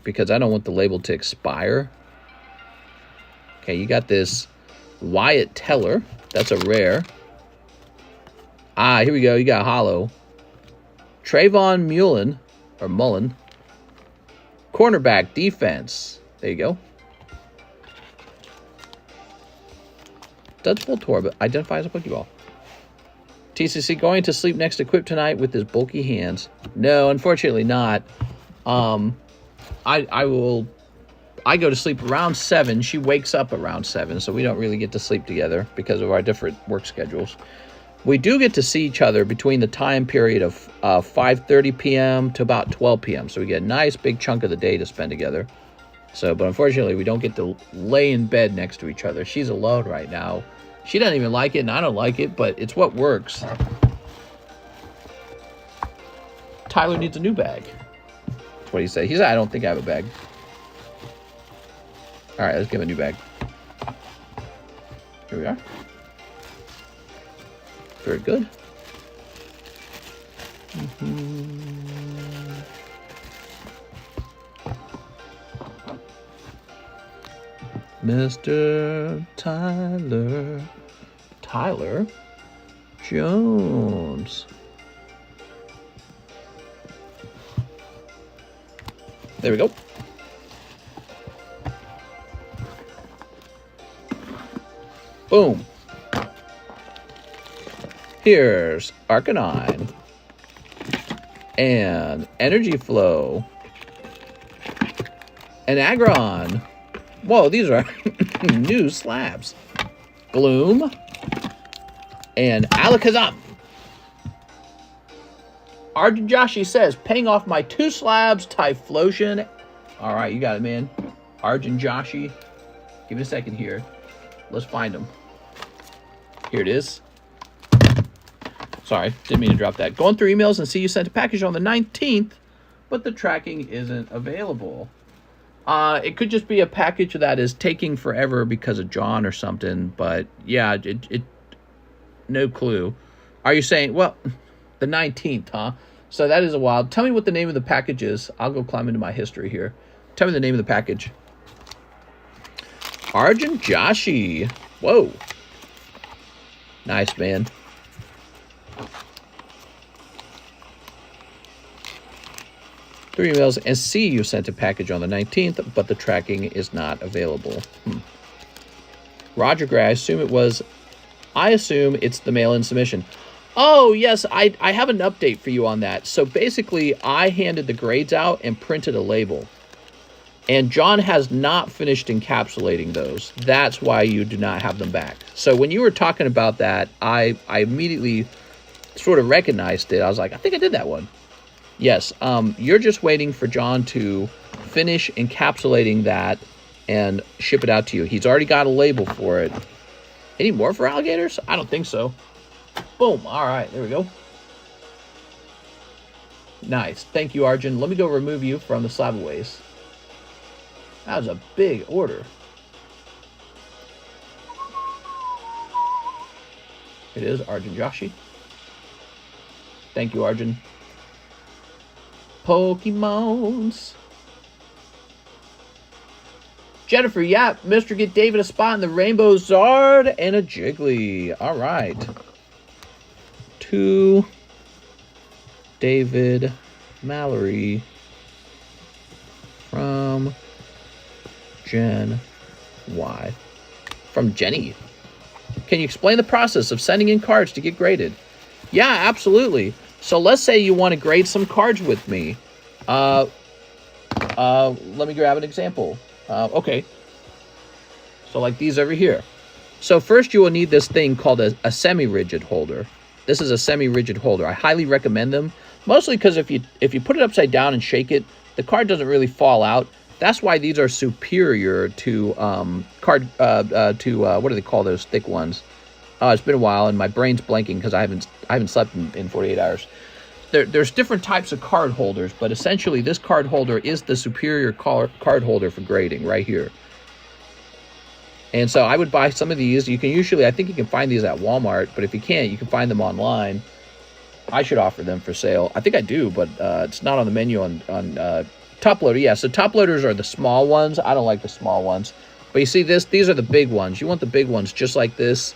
Because I don't want the label to expire. Okay, you got this Wyatt Teller. That's a rare. Ah, here we go. You got hollow. Trayvon Mullen. Cornerback defense. There you go. Does Voltorb but identify as a Pokeball. TCC going to sleep next to Quip tonight with his bulky hands. No, unfortunately not. I go to sleep around 7. She wakes up around 7, so we don't really get to sleep together because of our different work schedules. We do get to see each other between the time period of 5:30 p.m. to about 12 p.m. So we get a nice big chunk of the day to spend together. So, but unfortunately, we don't get to lay in bed next to each other. She's alone right now. She doesn't even like it, and I don't like it, but it's what works. Tyler needs a new bag. That's what he said. He said, I don't think I have a bag. All right, let's give him a new bag. Here we are. Very good. Mr. Tyler Jones. There we go. Boom. Here's Arcanine. And Energy Flow. And Aggron. Whoa, these are new slabs. Gloom. And Alakazam. Arjun Joshi says, paying off my 2 slabs, Typhlosion. All right, you got it, man. Arjun Joshi. Give me a second here. Let's find them. Here it is. Sorry, didn't mean to drop that. Going through emails and see you sent a package on the 19th, but the tracking isn't available. It could just be a package that is taking forever because of John or something, but yeah, no clue. Are you saying, well, the 19th, huh? So that is a while. Tell me what the name of the package is. I'll go climb into my history here. Tell me the name of the package. Arjun Joshi. Whoa. Nice, man. Through emails and see you sent a package on the 19th, but the tracking is not available. Roger Gray, I assume it's the mail-in submission. Oh, yes, I have an update for you on that. So basically, I handed the grades out and printed a label. And John has not finished encapsulating those. That's why you do not have them back. So when you were talking about that, I immediately sort of recognized it. I was like, I think I did that one. Yes, you're just waiting for John to finish encapsulating that and ship it out to you. He's already got a label for it. Any more for alligators? I don't think so. Boom. All right, there we go. Nice. Thank you, Arjun. Let me go remove you from the SLAB-AWAYs. That was a big order. It is Arjun Joshi. Thank you, Arjun. Pokemons. Jennifer, yeah, Mr. Get David a spot in the Rainbow Zard and a Jiggly. All right. To David Mallory from Gen Y. From Jenny. Can you explain the process of sending in cards to get graded? Yeah, absolutely. So let's say you want to grade some cards with me. Let me grab an example. Okay. So like these over here. So first you will need this thing called a semi-rigid holder. This is a semi-rigid holder. I highly recommend them. Mostly because if you put it upside down and shake it, the card doesn't really fall out. That's why these are superior to what do they call those thick ones? It's been a while and my brain's blanking because I haven't slept in 48 hours. There's different types of card holders, but essentially this card holder is the superior card holder for grading right here. And so I would buy some of these. You can usually, I think you can find these at Walmart, but if you can't, you can find them online. I should offer them for sale. I think I do, but it's not on the menu on top loader. Yeah, so top loaders are the small ones. I don't like the small ones. But you see this? These are the big ones. You want the big ones just like this.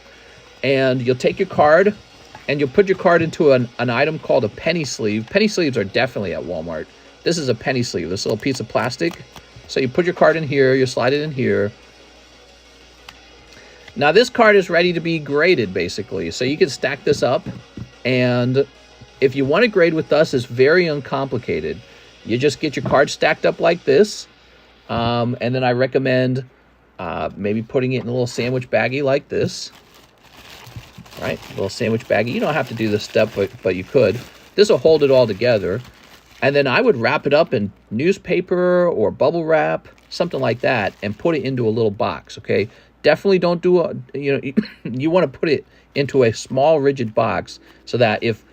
And you'll take your card, and you'll put your card into an item called a penny sleeve. Penny sleeves are definitely at Walmart. This is a penny sleeve, this little piece of plastic. So you put your card in here, you slide it in here. Now this card is ready to be graded, basically. So you can stack this up, and if you want to grade with us, it's very uncomplicated. You just get your card stacked up like this, and then I recommend maybe putting it in a little sandwich baggie like this. Right, a little sandwich baggie. You don't have to do this step, but you could. This will hold it all together. And then I would wrap it up in newspaper or bubble wrap, something like that, and put it into a little box, okay? Definitely don't do a, you want to put it into a small rigid box so that if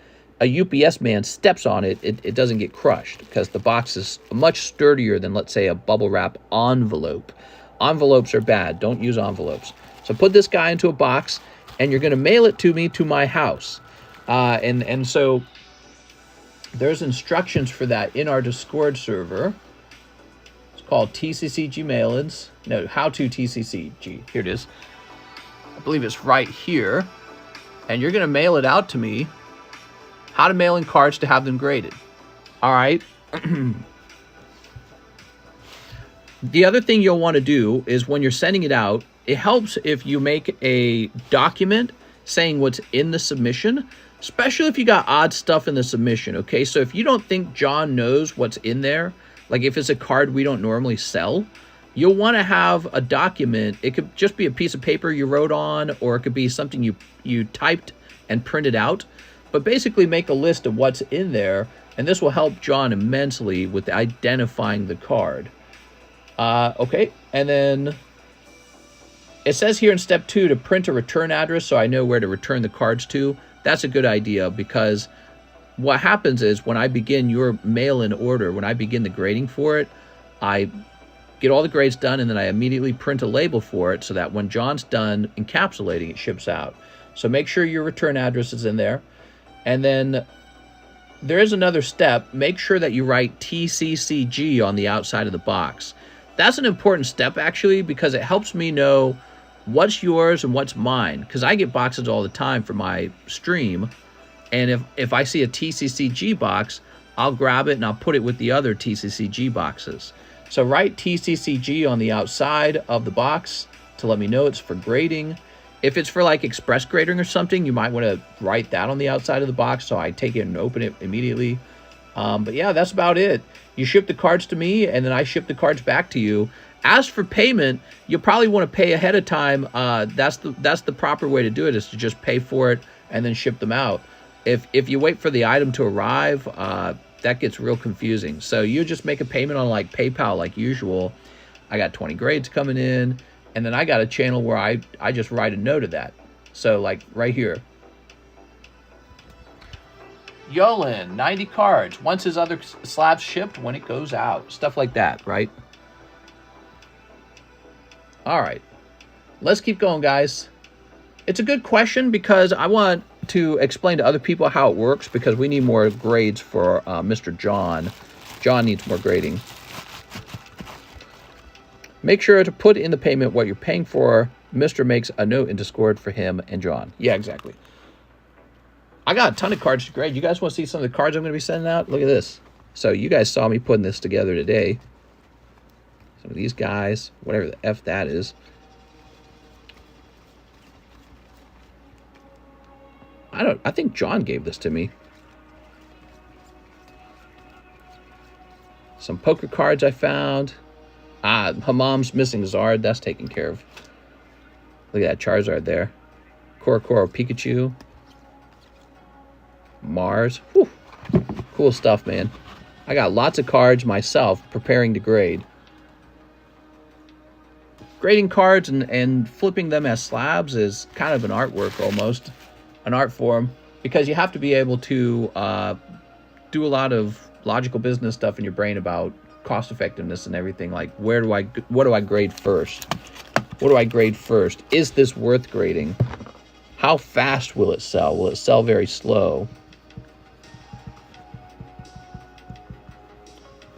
a UPS man steps on it, it doesn't get crushed, because the box is much sturdier than, let's say, a bubble wrap envelope. Envelopes are bad. Don't use envelopes. So put this guy into a box, and you're going to mail it to me to my house. And so there's instructions for that in our Discord server. It's called TCCG Mail-ins. No, How to TCCG. Here it is. I believe it's right here. And you're going to mail it out to me. How to mail in cards to have them graded. All right. The other thing you'll want to do is when you're sending it out, it helps if you make a document saying what's in the submission, especially if you got odd stuff in the submission, okay? So if you don't think John knows what's in there, like if it's a card we don't normally sell, you'll want to have a document. It could just be a piece of paper you wrote on, or it could be something you typed and printed out. But basically make a list of what's in there, and this will help John immensely with identifying the card. Okay, and then it says here in step 2 to print a return address so I know where to return the cards to. That's a good idea, because what happens is when I begin your mail-in order, when I begin the grading for it, I get all the grades done, and then I immediately print a label for it so that when John's done encapsulating, it ships out. So make sure your return address is in there. And then there is another step. Make sure that you write TCCG on the outside of the box. That's an important step, actually, because it helps me know what's yours and what's mine, because I get boxes all the time for my stream, and if I see a TCCG box, I'll grab it and I'll put it with the other TCCG boxes. So write TCCG on the outside of the box to let me know it's for grading. If it's for like express grading or something, you might want to write that on the outside of the box so I take it and open it immediately. But yeah, that's about it. You ship the cards to me, and then I ship the cards back to you. As for payment, you'll probably want to pay ahead of time. That's the proper way to do it, is to just pay for it and then ship them out. If you wait for the item to arrive, that gets real confusing. So you just make a payment on like PayPal like usual. I got 20 grades coming in, and then I got a channel where I just write a note of that. So like right here. Yolan, 90 cards. Once his other slabs shipped, when it goes out. Stuff like that, right? All right. Let's keep going, guys. It's a good question because I want to explain to other people how it works, because we need more grades for Mr. John. John needs more grading. Make sure to put in the payment what you're paying for. Mr. makes a note in Discord for him and John. Yeah, exactly. I got a ton of cards to grade. You guys want to see some of the cards I'm going to be sending out? Look at this. So you guys saw me putting this together today. Some of these guys, whatever the F that is. I think John gave this to me. Some poker cards I found. Hamam's missing Zard. That's taken care of. Look at that Charizard there. Korokoro Pikachu. Mars. Whew. Cool stuff, man. I got lots of cards myself preparing to grade. Grading cards and flipping them as slabs is kind of an artwork almost. An art form. Because you have to be able to do a lot of logical business stuff in your brain about cost effectiveness and everything. Like, what do I grade first? What do I grade first? Is this worth grading? How fast will it sell? Will it sell very slow?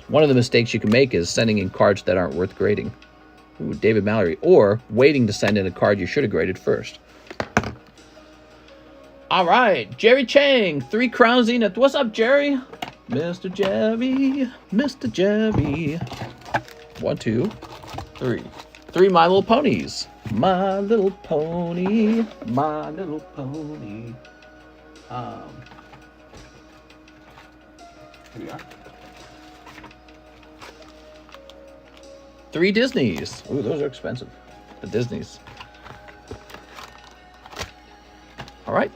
One of the mistakes you can make is sending in cards that aren't worth grading. Ooh, David Mallory. Or waiting to send in a card you should have graded first. All right. Jerry Chang. 3 Crown Zenith. What's up, Jerry? Mr. Jerry. Mr. Jerry. 1, 2, 3. 3 My Little Ponies. My Little Pony. My Little Pony. Here we are. 3 Disneys. Ooh, those are expensive. The Disneys. All right.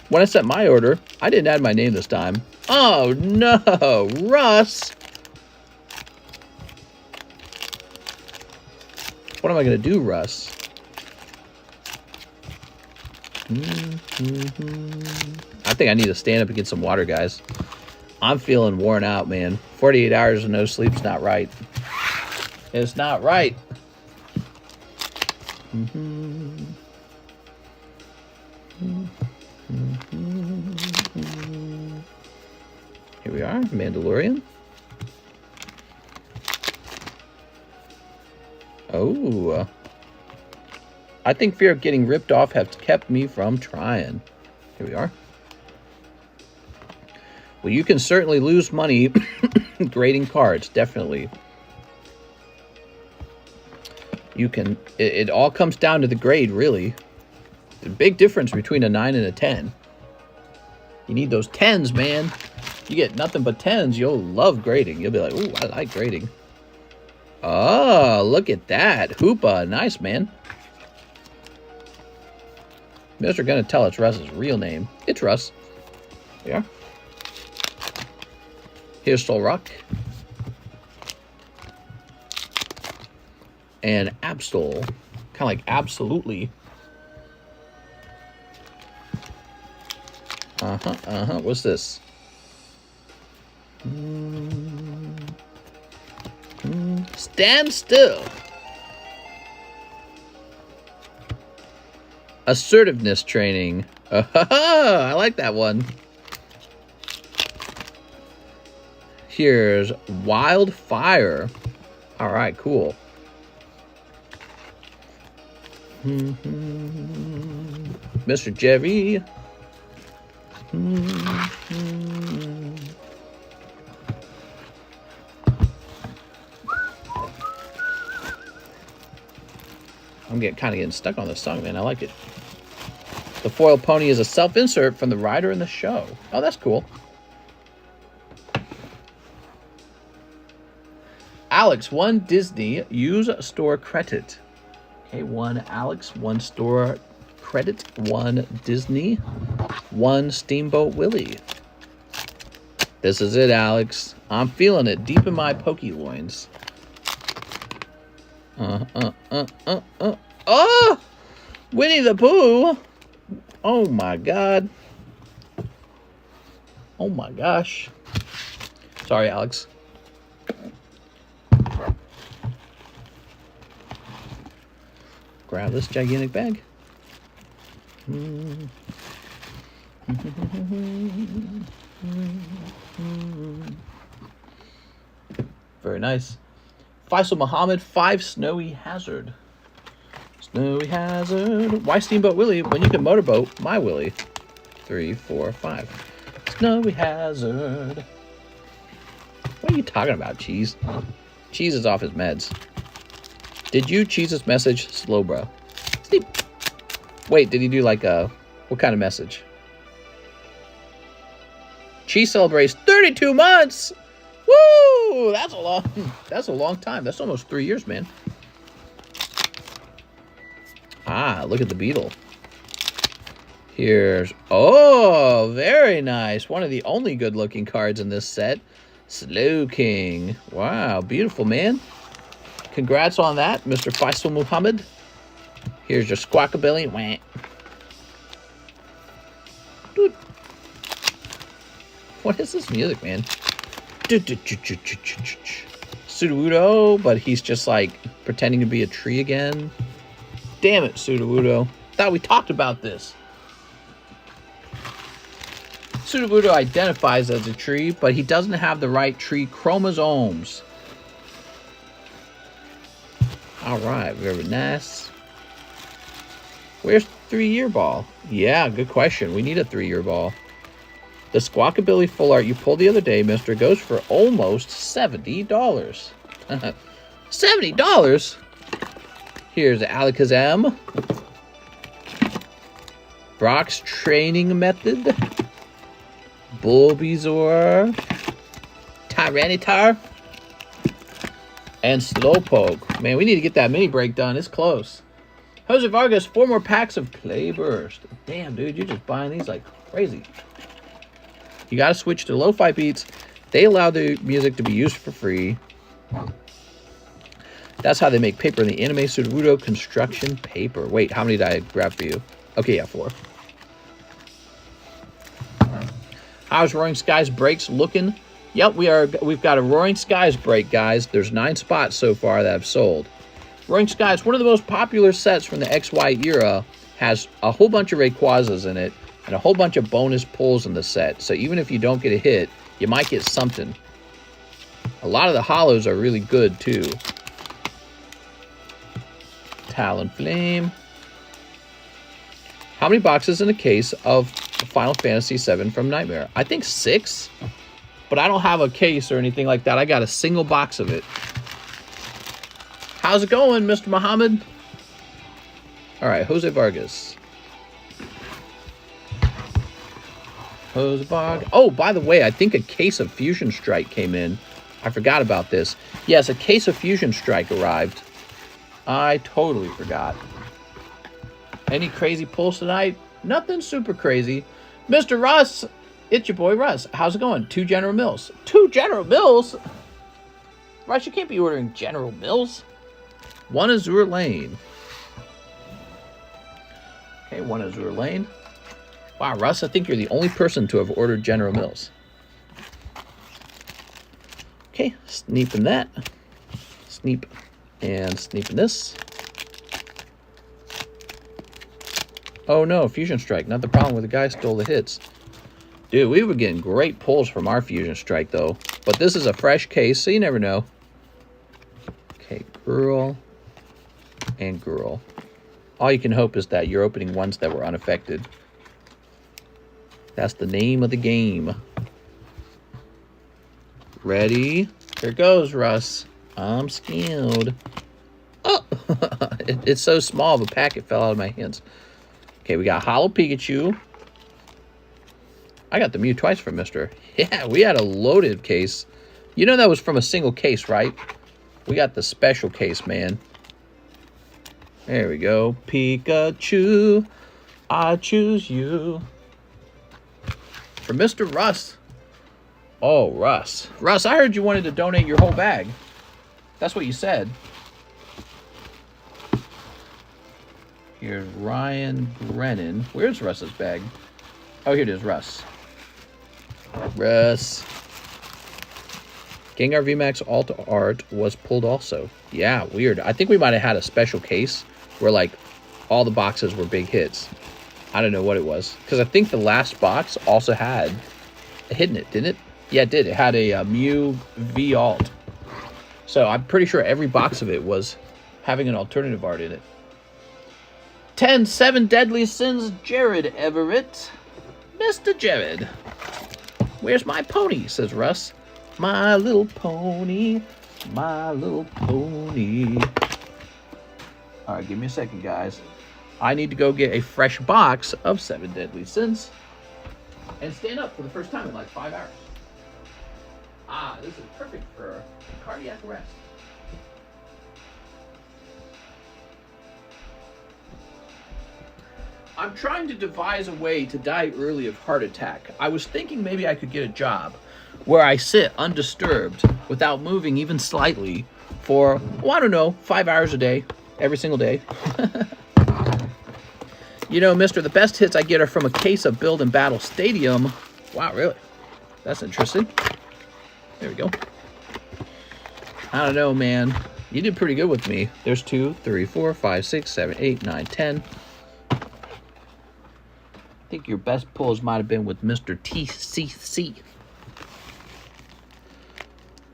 When I sent my order, I didn't add my name this time. Oh no, Russ! What am I gonna do, Russ? I think I need to stand up and get some water, guys. I'm feeling worn out, man. 48 hours of no sleep's not right. It's not right. Here we are, Mandalorian. Oh. I think fear of getting ripped off has kept me from trying. Here we are. Well, you can certainly lose money grading cards, definitely. You can, it all comes down to the grade, really. The big difference between a 9 and a 10. You need those 10s, man. You get nothing but 10s, you'll love grading. You'll be like, ooh, I like grading. Oh, look at that. Hoopa, nice, man. Mr. Gonna tell it's Russ's real name. It's Russ. Yeah. Here's Soul Rock. And Absol. Kind of like absolutely. What's this? Stand still. Assertiveness training. I like that one. Here's Wildfire. All right, cool. Mr. Jerry. I'm kind of getting stuck on this song, man. I like it. The foil pony is a self-insert from the rider in the show. Oh, that's cool. Alex, 1 Disney, use store credit. Okay, 1 Alex, 1 store credit, 1 Disney, 1 Steamboat Willie. This is it, Alex. I'm feeling it deep in my pokey loins. Oh! Winnie the Pooh! Oh my god. Oh my gosh. Sorry, Alex. Grab this gigantic bag. Very nice. Faisal Muhammad, 5 Snowy Hazard. Snowy Hazard. Why Steamboat Willie when you can motorboat my Willie? 3, 4, 5. Snowy Hazard. What are you talking about, Cheese? Cheese is off his meds. Did you Cheese's message slow, bro? Steep. Wait, did he do like a... What kind of message? Cheese celebrates 32 months! Woo! That's a long time. That's almost 3 years, man. Ah, look at the beetle. Here's... Oh, very nice. One of the only good-looking cards in this set. Slow King. Wow, beautiful, man. Congrats on that, Mr. Faisal Muhammad. Here's your Squawkabilly. Wah. Dude. What is this music, man? Sudowoodo, but he's just like pretending to be a tree again. Damn it, Sudowoodo. Thought we talked about this. Sudowoodo identifies as a tree, but he doesn't have the right tree chromosomes. Alright, very nice. Where's 3-year ball? Yeah, good question. We need a 3-year ball. The Squawkabilly full art you pulled the other day, mister, goes for almost $70. $70? Here's Alakazam. Brock's training method. Bulbasaur. Tyranitar. And Slowpoke. Man, we need to get that mini break done. It's close. Jose Vargas, 4 more packs of Play Burst. Damn, dude, you're just buying these like crazy. You gotta switch to lo-fi beats. They allow the music to be used for free. That's how they make paper in the anime Sudowoodo construction paper. Wait, how many did I grab for you? Okay, yeah, 4. How's Roaring Skies breaks looking? Yep, we've got a Roaring Skies break, guys. There's 9 spots so far that I've sold. Roaring Skies, one of the most popular sets from the XY era, has a whole bunch of Rayquazas in it and a whole bunch of bonus pulls in the set. So even if you don't get a hit, you might get something. A lot of the holos are really good too. Talonflame. How many boxes in a case of Final Fantasy VII from Nightmare? I think 6, but I don't have a case or anything like that. I got a single box of it. How's it going, Mr. Muhammad? All right, Jose Vargas. Jose Vargas. Oh, by the way, I think a case of Fusion Strike came in. I forgot about this. Yes, a case of Fusion Strike arrived. I totally forgot. Any crazy pulls tonight? Nothing super crazy. Mr. Russ, it's your boy Russ. How's it going? 2 General Mills. 2 General Mills? Russ, you can't be ordering General Mills. 1 Azure Lane. Okay, 1 Azure Lane. Wow, Russ, I think you're the only person to have ordered General Mills. Okay, sneeping that. Sneep and sneeping this. Oh no, Fusion Strike. Not the problem with the guy stole the hits. Dude, we were getting great pulls from our Fusion Strike though. But this is a fresh case, so you never know. Okay, girl. And girl. All you can hope is that you're opening ones that were unaffected. That's the name of the game. Ready? Here goes, Russ. I'm scared. Oh! It's so small, the packet fell out of my hands. Okay, we got Holo Pikachu. I got the Mew twice from Mister. Yeah, we had a loaded case. You know that was from a single case, right? We got the special case, man. There we go. Pikachu, I choose you. For Mr. Russ. Oh, Russ. Russ, I heard you wanted to donate your whole bag. That's what you said. Here's Ryan Brennan. Where's Russ's bag? Oh, here it is, Russ. Russ. Gengar VMAX Alt Art was pulled also. Yeah, weird. I think we might have had a special case where, like, all the boxes were big hits. I don't know what it was. Because I think the last box also had a hit in it, didn't it? Yeah, it did. It had a Mew V Alt. So I'm pretty sure every box of it was having an alternative art in it. 7 Deadly Sins, Jared Everett. Mr. Jared. Where's my pony, says Russ. My little pony. My little pony. All right, give me a second, guys. I need to go get a fresh box of 7 Deadly Sins and stand up for the first time in like 5 hours. Ah, this is perfect for cardiac arrest. I'm trying to devise a way to die early of heart attack. I was thinking maybe I could get a job where I sit undisturbed without moving even slightly for, well, I don't know, 5 hours a day, every single day. You know, mister, the best hits I get are from a case of Build and Battle Stadium. Wow, really? That's interesting. There we go. I don't know, man. You did pretty good with me. There's 2, 3, 4, 5, 6, 7, 8, 9, 10. I think your best pulls might have been with Mr. TCC.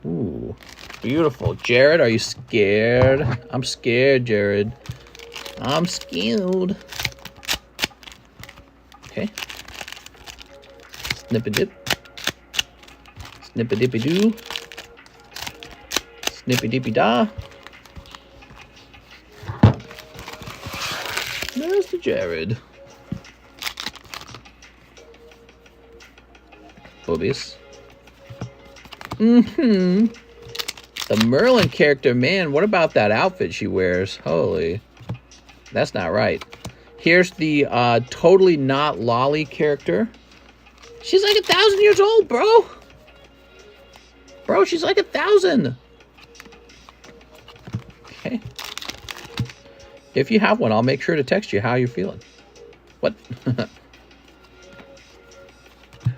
Ooh, beautiful. Jared, are you scared? I'm scared, Jared. I'm scared. Okay. Snip-a-dip. Snip-a-dippy-doo. Snippy-dippy-da. There's the Jared. Boobies. The Merlin character, man, what about that outfit she wears? Holy. That's not right. Here's the totally not Lolly character. She's like 1,000 years old, bro. Bro, she's like 1,000. Okay. If you have one, I'll make sure to text you how you're feeling. What?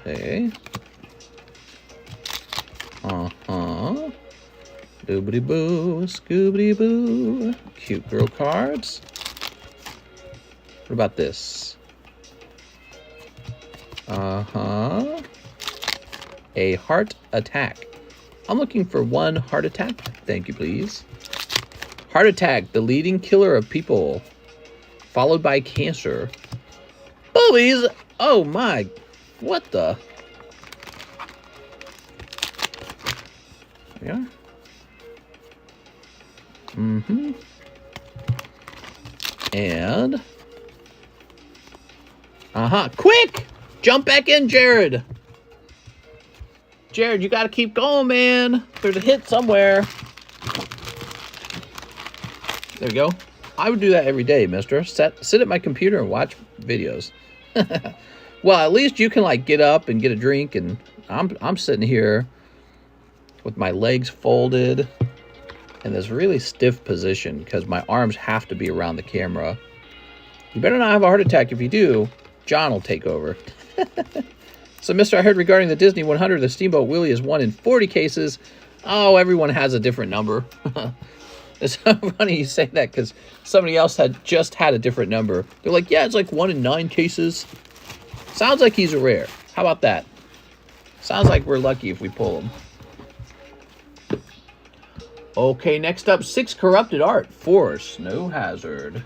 Okay. Doobity-boo, scoobity-boo. Cute girl cards. What about this? A heart attack. I'm looking for one heart attack. Thank you, please. Heart attack, the leading killer of people, followed by cancer. Boobies! Oh my, what the? Yeah. And quick! Jump back in, Jared. Jared, you gotta keep going, man. There's a hit somewhere. There we go. I would do that every day, mister. Sit at my computer and watch videos. Well, at least you can like get up and get a drink, and I'm sitting here with my legs folded in this really stiff position because my arms have to be around the camera. You better not have a heart attack. If you do, John will take over. So, mister, I heard regarding the Disney 100, the Steamboat Willie is 1 in 40 cases. Oh, everyone has a different number. It's so funny you say that because somebody else had just had a different number. They're like, yeah, it's like 1 in 9 cases. Sounds like he's a rare. How about that? Sounds like we're lucky if we pull him. Okay, next up, 6 corrupted art for Snow Hazard.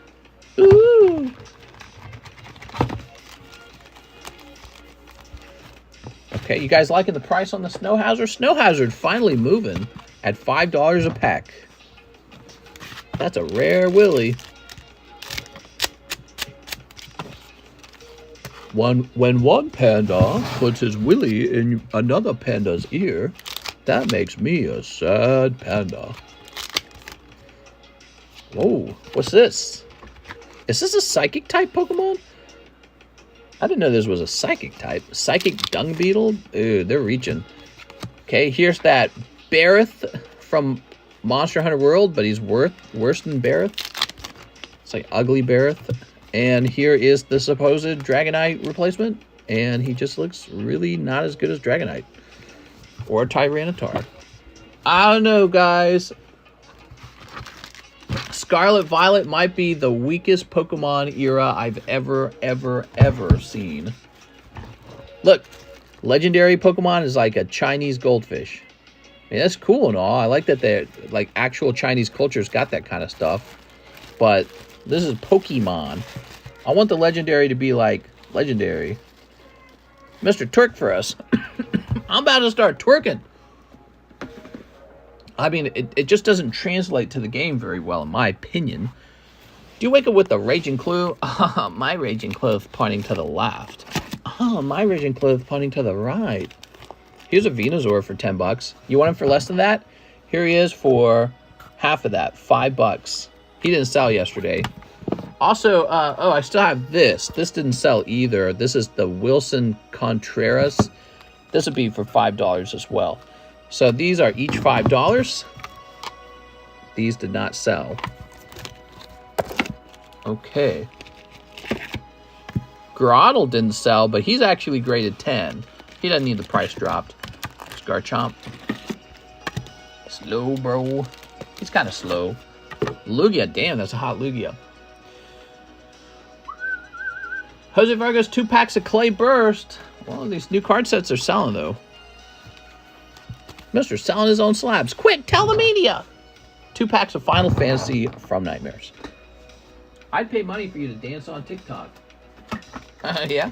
Ooh. Okay, you guys liking the price on the Snow Hazard? Snow Hazard finally moving at $5 a pack. That's a rare Willy. When one panda puts his willy in another panda's ear, that makes me a sad panda. Whoa, what's this? Is this a psychic type Pokemon? I didn't know this was a psychic type. Psychic dung beetle? Ooh, they're reaching. Okay, here's that Bareth from Monster Hunter World, but he's worse than Bareth. It's like ugly Bareth. And here is the supposed Dragonite replacement. And he just looks really not as good as Dragonite. Or Tyranitar. I don't know, guys. Scarlet Violet might be the weakest Pokemon era I've ever seen. Look, legendary Pokemon is like a Chinese goldfish. I mean, that's cool and all. I like that they're like actual Chinese cultures got that kind of stuff. But this is Pokemon. I want the legendary to be like legendary. Mr. Twerk for us. I'm about to start twerking. I mean, it just doesn't translate to the game very well, in my opinion. Do you wake up with a raging clue? My raging clue pointing to the left. Oh, my raging clue pointing to the right. Here's a Venusaur for $10. You want him for less than that? Here he is for half of that, $5. He didn't sell yesterday. Also, oh, I still have this. This didn't sell either. This is the Wilson Contreras. This would be for $5 as well. So these are each $5. These did not sell. Okay. Groddle didn't sell, but he's actually graded 10. He doesn't need the price dropped. Garchomp. Slow, bro. He's kind of slow. Lugia. Damn, that's a hot Lugia. Jose Vargas, 2 packs of Clay Burst. Well, these new card sets are selling, though. Mr. selling his own slabs. Quick, tell the media. 2 packs of Final Fantasy from Nightmares. I'd pay money for you to dance on TikTok. Yeah.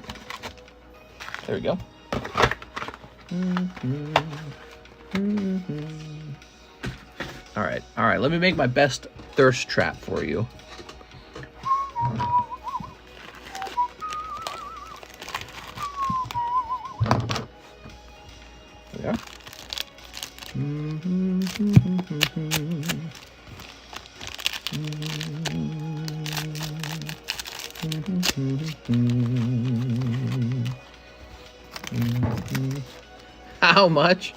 There we go. All right. Let me make my best thirst trap for you. There we are. How much?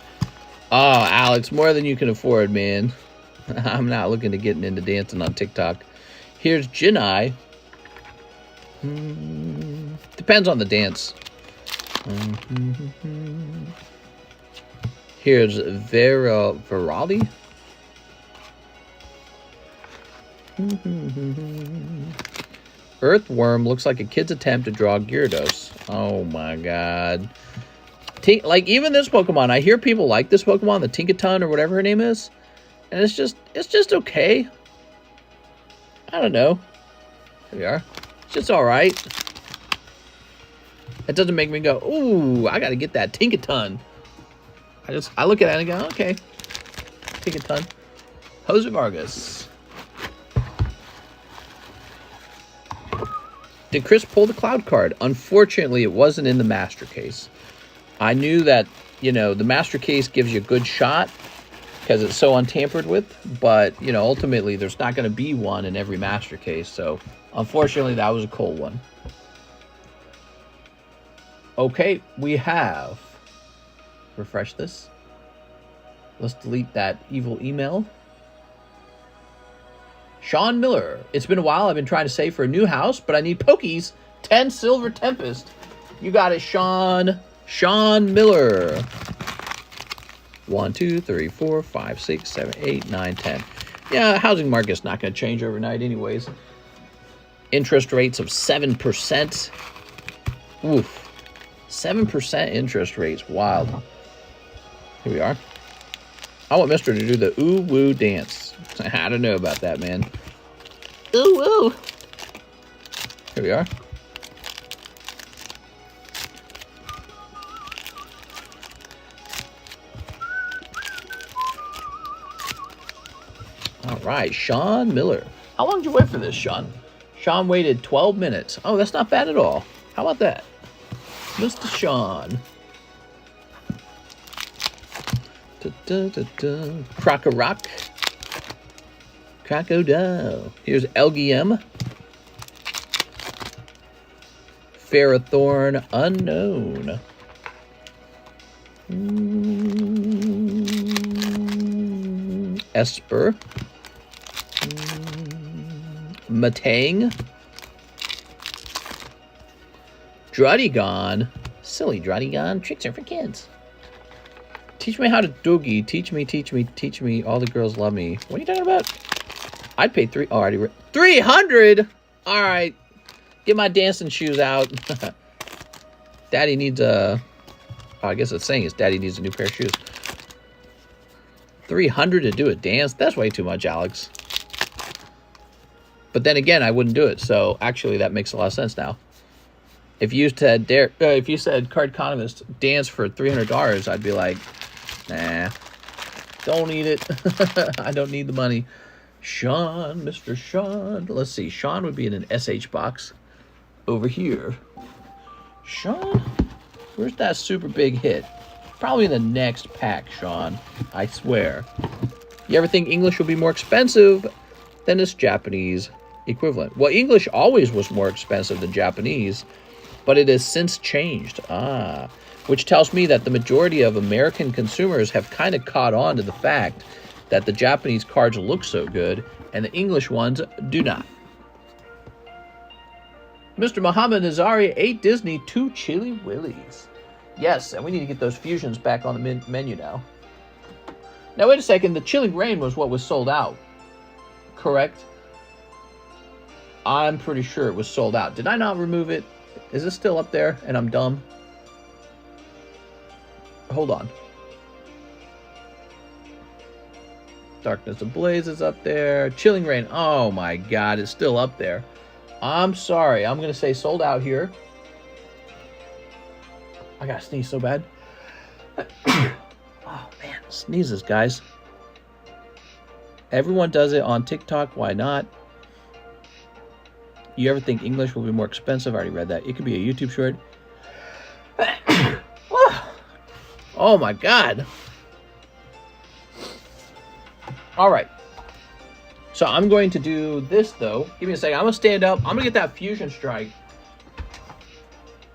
Oh, Alex, more than you can afford, man. I'm not looking to get into dancing on TikTok. Here's Jinai. Depends on the dance. Here's Virali. Earthworm looks like a kid's attempt to draw Gyarados. Oh my god. Like, even this Pokemon, I hear people like this Pokemon, the Tinkaton or whatever her name is. And it's just okay. I don't know. Here we are. It's just alright. It doesn't make me go, ooh, I gotta get that Tinkaton. I look at it and go, okay. Tinkaton. Jose Vargas. Did Chris pull the Cloud card? Unfortunately, it wasn't in the Master Case. I knew that, you know, the Master Case gives you a good shot because it's so untampered with, but, you know, ultimately there's not going to be one in every Master Case, so unfortunately that was a cold one. Okay, we have, refresh this. Let's delete that evil email. Sean Miller. It's been a while. I've been trying to save for a new house, but I need Pokies. 10 Silver Tempest. You got it, Sean. Sean Miller. 1, 2, 3, 4, 5, 6, 7, 8, 9, 10. Yeah, housing market's not going to change overnight anyways. Interest rates of 7%. Oof. 7% interest rates. Wild. Here we are. I want Mister to do the ooh-woo dance. I don't know about that, man. Ooh-woo. Here we are. All right, Sean Miller. How long did you wait for this, Sean? Sean waited 12 minutes. Oh, that's not bad at all. How about that? Mr. Sean. Crocorock. Crocodile. Here's LGM. Ferrothorn Unknown. Esper. Matang. Druddigon. Silly Druddigon. Tricks are for kids. Teach me how to doogie. Teach me. All the girls love me. What are you talking about? I'd pay already 300. All right, get my dancing shoes out. Daddy needs a. Oh, I guess it's saying is Daddy needs a new pair of shoes. 300 to do a dance? That's way too much, Alex. But then again, I wouldn't do it. So actually, that makes a lot of sense now. If you said Cardconomist dance for $300, I'd be like, nah, don't need it. I don't need the money. Sean, Mr. Sean. Let's see. Sean would be in an SH box over here. Sean, where's that super big hit? Probably in the next pack, Sean. I swear. You ever think English will be more expensive than its Japanese equivalent? Well, English always was more expensive than Japanese, but it has since changed. Which tells me that the majority of American consumers have kind of caught on to the fact that the Japanese cards look so good and the English ones do not. Mr. Muhammad Nazari, 8 Disney, 2 Chili Willies. Yes, and we need to get those fusions back on the menu now. Now, wait a second. The Chilling Rain was what was sold out, correct? I'm pretty sure it was sold out. Did I not remove it? Is this still up there and I'm dumb? Hold on. Darkness Ablaze is up there. Chilling Rain. Oh my god, it's still up there. I'm sorry. I'm going to say sold out here. I got to sneeze so bad. Oh man, sneezes, guys. Everyone does it on TikTok. Why not? You ever think English will be more expensive? I already read that. It could be a YouTube short. Oh my god. All right. So I'm going to do this though. Give me a second. I'm going to stand up. I'm going to get that Fusion Strike.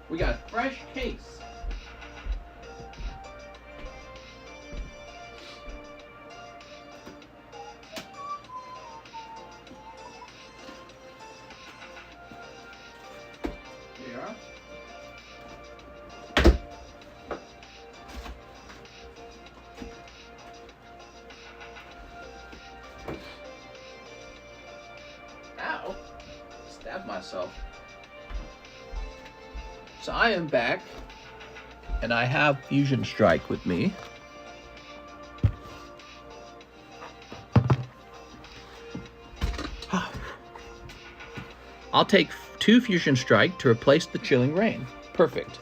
We got a fresh case. Myself. So I am back and I have Fusion Strike with me. I'll take 2 Fusion Strike to replace the Chilling Rain. Perfect.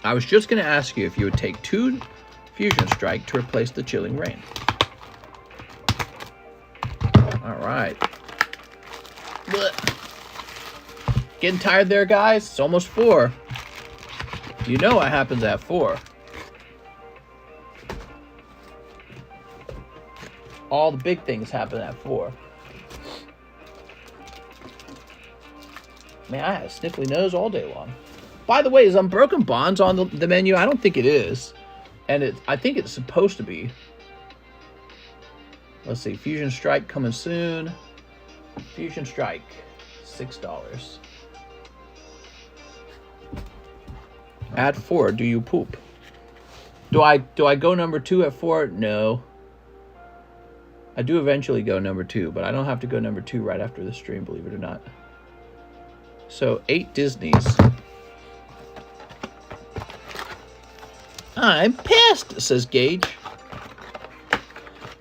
I was just going to ask you if you would take 2 Fusion Strike to replace the Chilling Rain. All right. Getting tired there, guys? It's almost 4. You know what happens at 4. All the big things happen at 4. Man, I had a sniffly nose all day long. By the way, is Unbroken Bonds on the menu? I don't think it is. And I think it's supposed to be. Let's see. Fusion Strike coming soon. Fusion Strike, $6. At 4, do you poop? Do I go number 2 at 4? No. I do eventually go number 2, but I don't have to go number 2 right after the stream, believe it or not. So 8 Disneys. I'm pissed, says Gage.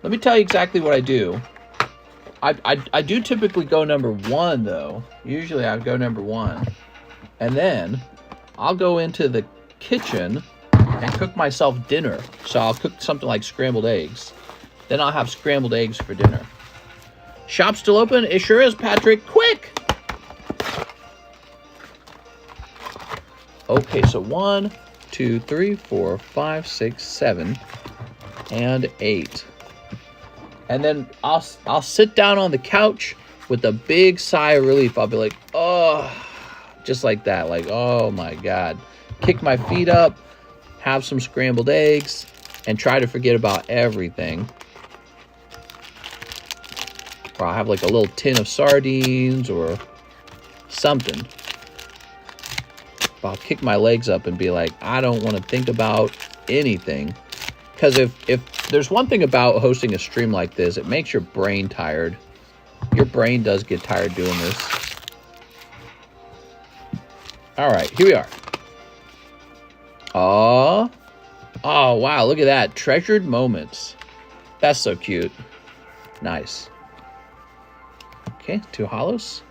Let me tell you exactly what I do. I do typically go number 1 though. Usually I go number 1. And then I'll go into the kitchen and cook myself dinner. So I'll cook something like scrambled eggs. Then I'll have scrambled eggs for dinner. Shop still open? It sure is, Patrick. Quick! Okay, so 1, 2, 3, 4, 5, 6, 7, and 8. And then I'll sit down on the couch with a big sigh of relief. I'll be like, oh, just like that. Like, oh my God. Kick my feet up, have some scrambled eggs, and try to forget about everything. Or I'll have like a little tin of sardines or something. I'll kick my legs up and be like, I don't want to think about anything. Because if there's one thing about hosting a stream like this, it makes your brain tired. Your brain does get tired doing this. All right, here we are. Oh, wow, look at that. Treasured moments. That's so cute. Nice. Okay, 2 hollows.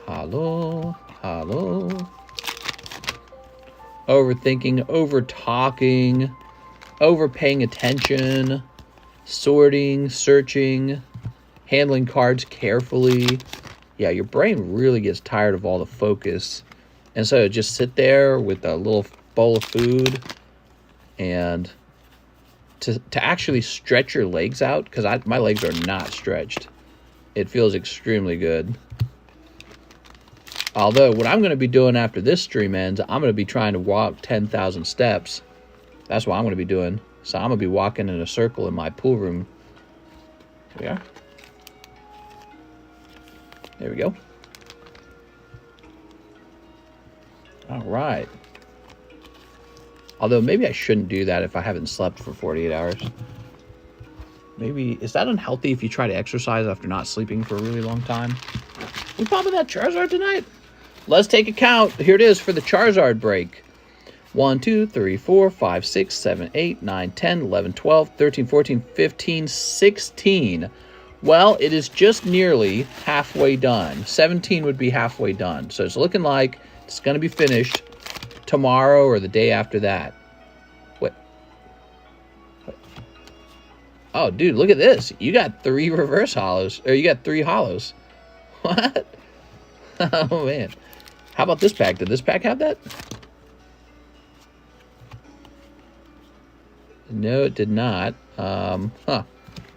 Hollow, hollow. Overthinking, over-talking, over-paying attention, sorting, searching, handling cards carefully. Yeah, your brain really gets tired of all the focus. And so just sit there with a little bowl of food and to actually stretch your legs out, because my legs are not stretched. It feels extremely good. Although, what I'm going to be doing after this stream ends, I'm going to be trying to walk 10,000 steps. That's what I'm going to be doing. So I'm going to be walking in a circle in my pool room. Here we are. There we go. All right. Although maybe I shouldn't do that if I haven't slept for 48 hours. Maybe, is that unhealthy if you try to exercise after not sleeping for a really long time? We popping that Charizard tonight? Let's take a count. Here it is for the Charizard break. 1, 2, 3, 4, 5, 6, 7, 8, 9, 10, 11, 12, 13, 14, 15, 16. Well, it is just nearly halfway done. 17 would be halfway done. So it's looking like it's going to be finished tomorrow or the day after that. What? Oh, dude, look at this. You got 3 reverse hollows. Or you got 3 hollows. What? Oh, man. How about this pack? Did this pack have that? No, it did not.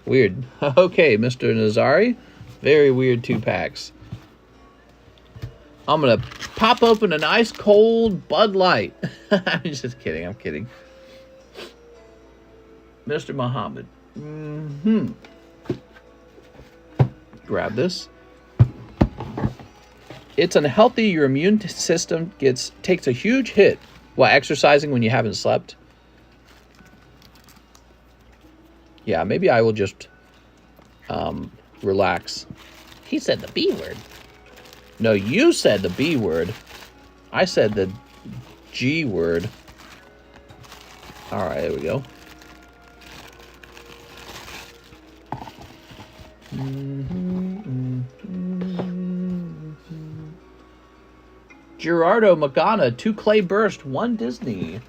Weird. Okay, Mr. Nazari. Very weird 2 packs. I'm going to pop open an ice cold Bud Light. I'm just kidding. I'm kidding. Mr. Muhammad. Grab this. It's unhealthy. Your immune system takes a huge hit while exercising when you haven't slept. Yeah, maybe I will just relax. He said the B word. No, you said the B word. I said the G word. All right, there we go. Gerardo Magana, 2 Clay Burst, 1 Disney.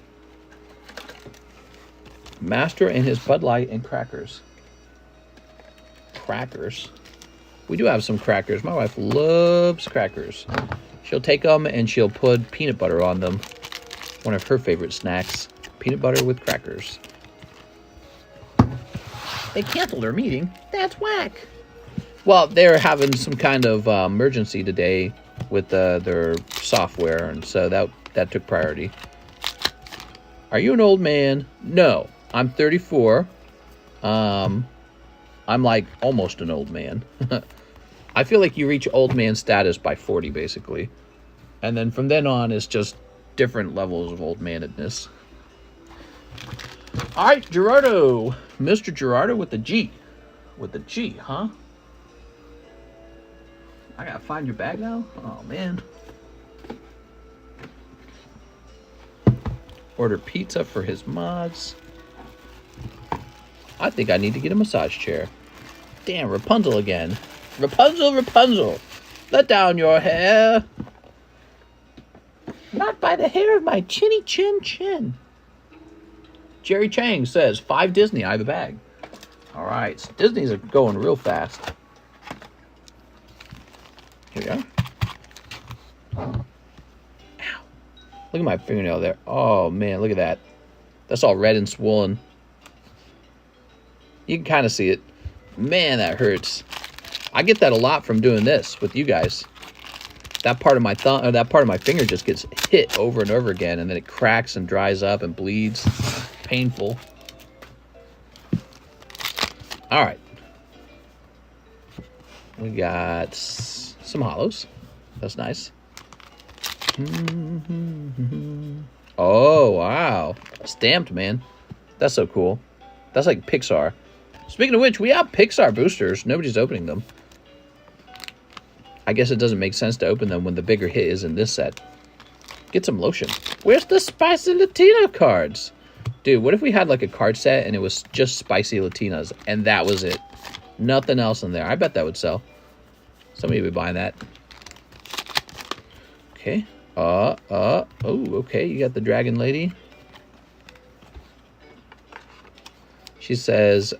Master and his Bud Light and crackers. Crackers? We do have some crackers. My wife loves crackers. She'll take them and she'll put peanut butter on them. One of her favorite snacks. Peanut butter with crackers. They canceled their meeting. That's whack. Well, they're having some kind of emergency today with their software, and so that took priority. Are you an old man? No. I'm 34. I'm like almost an old man. I feel like you reach old man status by 40, basically. And then from then on, it's just different levels of old manedness. All right, Gerardo. Mr. Gerardo with the G. With the G, huh? I gotta find your bag now? Oh, man. Order pizza for his mods. I think I need to get a massage chair. Damn, Rapunzel again. Rapunzel, Rapunzel. Let down your hair. Not by the hair of my chinny chin chin. Jerry Chang says, 5 Disney, I have a bag. All right, so Disney's are going real fast. Here we go. Ow. Look at my fingernail there. Oh, man, look at that. That's all red and swollen. You can kind of see it. Man, that hurts. I get that a lot from doing this with you guys. That part of my thumb, or that part of my finger just gets hit over and over again, and then it cracks and dries up and bleeds. Painful. All right. We got some hollows. That's nice. Oh, wow. Stamped, man. That's so cool. That's like Pixar. Speaking of which, we have Pixar boosters. Nobody's opening them. I guess it doesn't make sense to open them when the bigger hit is in this set. Get some lotion. Where's the spicy Latina cards? Dude, what if we had like a card set and it was just spicy Latinas and that was it? Nothing else in there. I bet that would sell. Somebody would be buying that. Okay. Oh, okay. You got the dragon lady. She says,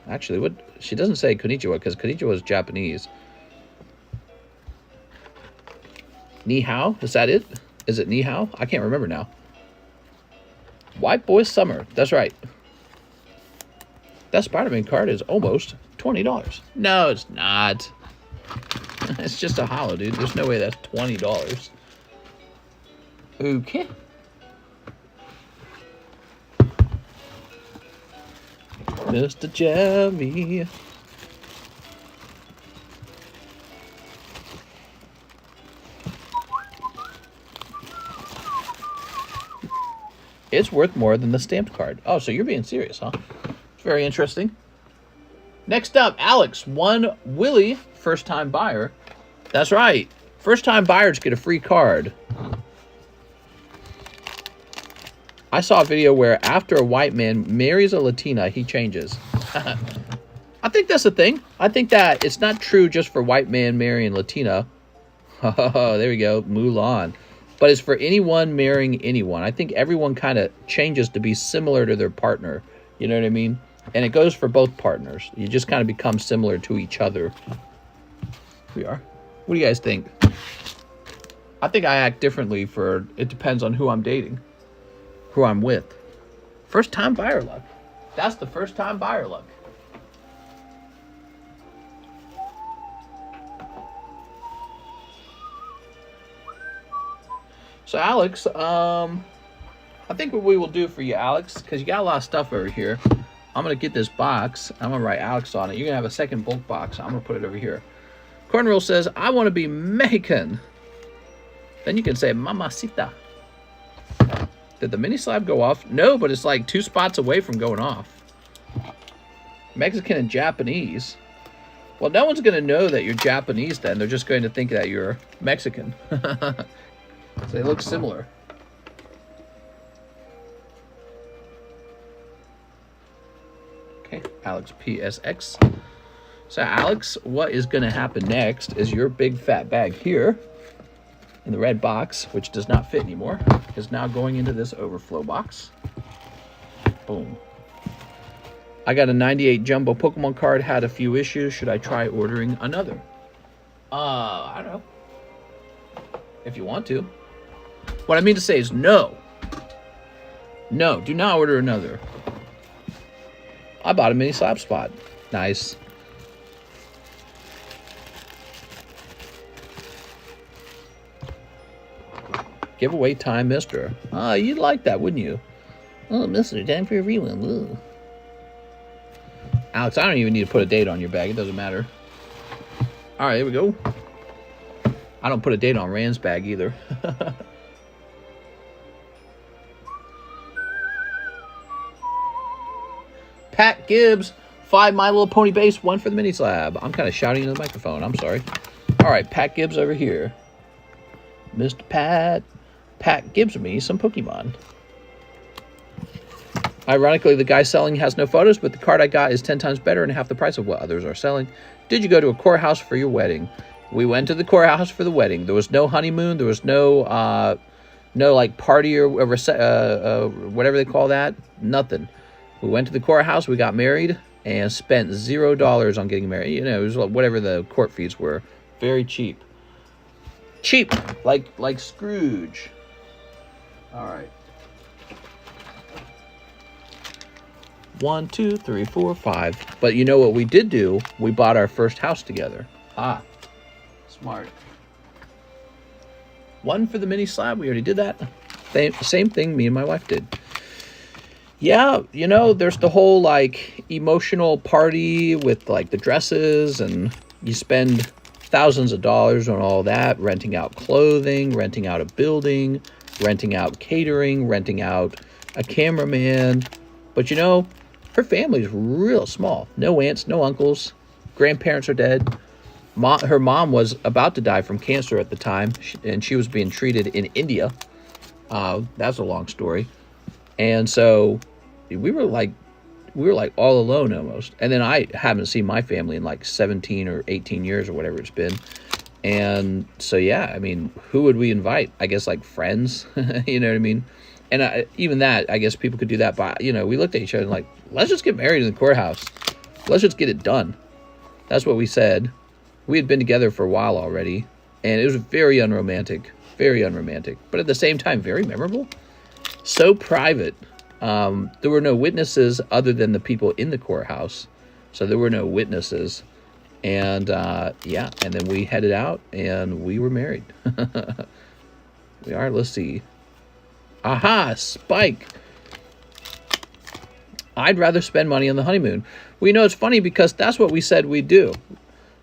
actually, what? She doesn't say konnichiwa because konnichiwa is Japanese. Ni hao? Is that it? Is it ni hao? I can't remember now. White Boy Summer. That's right. That Spider-Man card is almost $20. No, it's not. It's just a holo, dude. There's no way that's $20. Okay. Mr. Jeremy. It's worth more than the stamped card. Oh, so you're being serious, huh? It's very interesting. Next up, Alex. 1 Willie, first-time buyer. That's right. First-time buyers get a free card. I saw a video where after a white man marries a Latina, he changes. I think that's the thing. I think that it's not true just for white man marrying Latina. Oh, there we go. Mulan. But it's for anyone marrying anyone. I think everyone kind of changes to be similar to their partner. You know what I mean? And it goes for both partners. You just kind of become similar to each other. We are. What do you guys think? I think I act differently for... It depends on who I'm dating. Who I'm with. First time buyer luck. That's the first time buyer luck. So Alex, I think what we will do for you, Alex, because you got a lot of stuff over here. I'm going to get this box. I'm going to write Alex on it. You're going to have a second bulk box. I'm going to put it over here. Cornroll says, I want to be Mexican. Then you can say, Mamacita. Did the mini slab go off? No, but it's like 2 spots away from going off. Mexican and Japanese. Well, no one's going to know that you're Japanese then. They're just going to think that you're Mexican. So they look similar. Okay, Alex PSX. So Alex, what is going to happen next is your big fat bag here in the red box, which does not fit anymore, is now going into this overflow box. Boom. I got a 98 jumbo Pokemon card, had a few issues. Should I try ordering another? I don't know. If you want to. What I mean to say is no. No, do not order another. I bought a mini slab spot. Nice. Giveaway time, mister. Ah, you'd like that, wouldn't you? Oh, mister, time for a rerun. Ooh. Alex, I don't even need to put a date on your bag. It doesn't matter. All right, here we go. I don't put a date on Rand's bag either. Pat Gibbs, 5 My Little Pony base, 1 for the mini slab. I'm kind of shouting into the microphone. I'm sorry. All right, Pat Gibbs over here. Mr. Pat. Pat gives me some Pokemon. Ironically, the guy selling has no photos, but the card I got is 10 times better and half the price of what others are selling. Did you go to a courthouse for your wedding? We went to the courthouse for the wedding. There was no honeymoon. There was no like party or whatever they call that. Nothing. We went to the courthouse. We got married and spent $0 on getting married. You know, it was whatever the court fees were. Very cheap. Cheap, like Scrooge. All right. 1, 2, 3, 4, 5. But you know what we did do? We bought our first house together. Ah, smart. 1 for the mini slab. We already did that. Same thing me and my wife did. Yeah, you know, there's the whole like emotional party with like the dresses, and you spend thousands of dollars on all that, renting out clothing, renting out a building, renting out catering, renting out a cameraman. But you know, her family's real small. No aunts, no uncles. Grandparents are dead. Her mom was about to die from cancer at the time, and she was being treated in India. That's a long story. And so we were like all alone almost. And then I haven't seen my family in like 17 or 18 years or whatever it's been. And so, yeah, I mean, who would we invite? I guess like friends, you know what I mean? And even that, I guess people could do that. But, you know, we looked at each other and like, let's just get married in the courthouse. Let's just get it done. That's what we said. We had been together for a while already. And it was very unromantic. Very unromantic. But at the same time, very memorable. So private. There were no witnesses other than the people in the courthouse. So there were no witnesses. And, yeah, and then we headed out and we were married. We are, let's see. Aha, Spike. I'd rather spend money on the honeymoon. Well, you know, it's funny because that's what we said we'd do.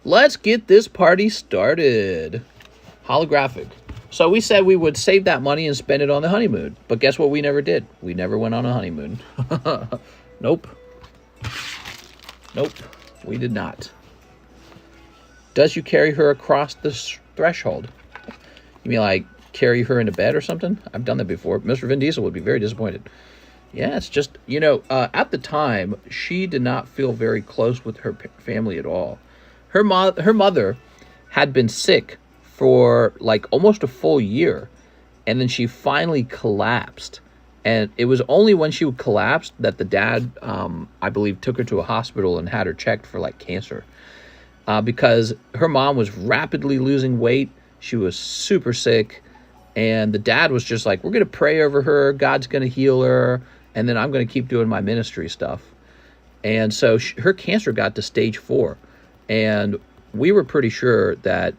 Let's get this party started. Holographic. So we said we would save that money and spend it on the honeymoon. But guess what we never did? We never went on a honeymoon. Nope. Nope. We did not. Does you carry her across the threshold? You mean like carry her into bed or something? I've done that before. Mr. Vin Diesel would be very disappointed. Yeah, it's just, you know, at the time, she did not feel very close with her family at all. Her mother had been sick for like almost a full year, and then she finally collapsed. And it was only when she collapsed that the dad, I believe, took her to a hospital and had her checked for like cancer. Because her mom was rapidly losing weight. She was super sick. And the dad was just like, we're going to pray over her. God's going to heal her. And then I'm going to keep doing my ministry stuff. And so her cancer got to stage 4. And we were pretty sure that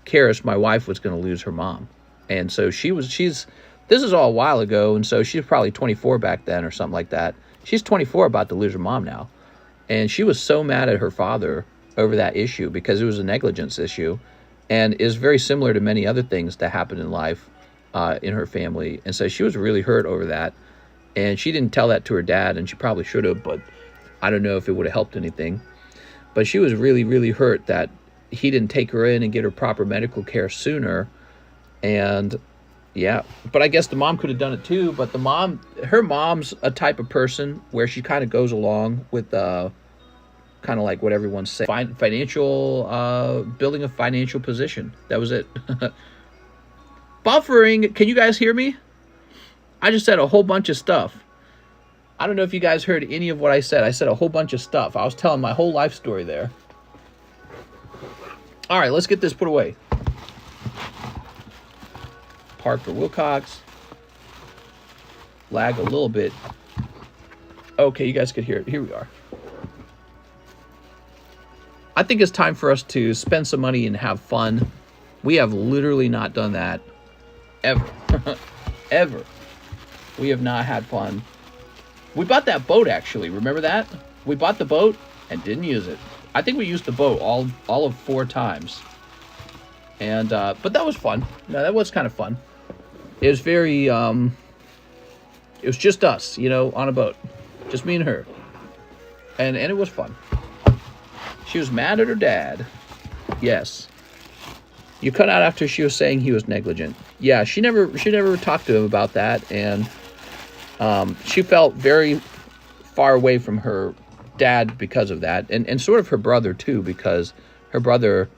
Karis, my wife, was going to lose her mom. And so this is all a while ago. And so she was probably 24 back then or something like that. She's 24, about to lose her mom now. And she was so mad at her father over that issue because it was a negligence issue, and is very similar to many other things that happened in life in her family. And so she was really hurt over that, and she didn't tell that to her dad, and she probably should have, but I don't know if it would have helped anything. But she was really, really hurt that he didn't take her in and get her proper medical care sooner. And yeah, but I guess the mom could have done it too. But her mom's a type of person where she kind of goes along with kind of like what everyone's saying. Financial, building a financial position. That was it. Buffering. Can you guys hear me? I just said a whole bunch of stuff. I don't know if you guys heard any of what I said. I said a whole bunch of stuff. I was telling my whole life story there. All right, let's get this put away. Parker Wilcox. Lag a little bit. Okay, you guys could hear it. Here we are. I think it's time for us to spend some money and have fun. We have literally not done that ever. Ever. We have not had fun. We bought that boat, actually. Remember that? We bought the boat and didn't use it. I think we used the boat all of 4 times. And but that was fun. No, that was kind of fun. It was very it was just us, you know, on a boat. Just me and her. And it was fun. She was mad at her dad. Yes. You cut out after she was saying he was negligent. Yeah, she never talked to him about that, and she felt very far away from her dad because of that, and sort of her brother too, because her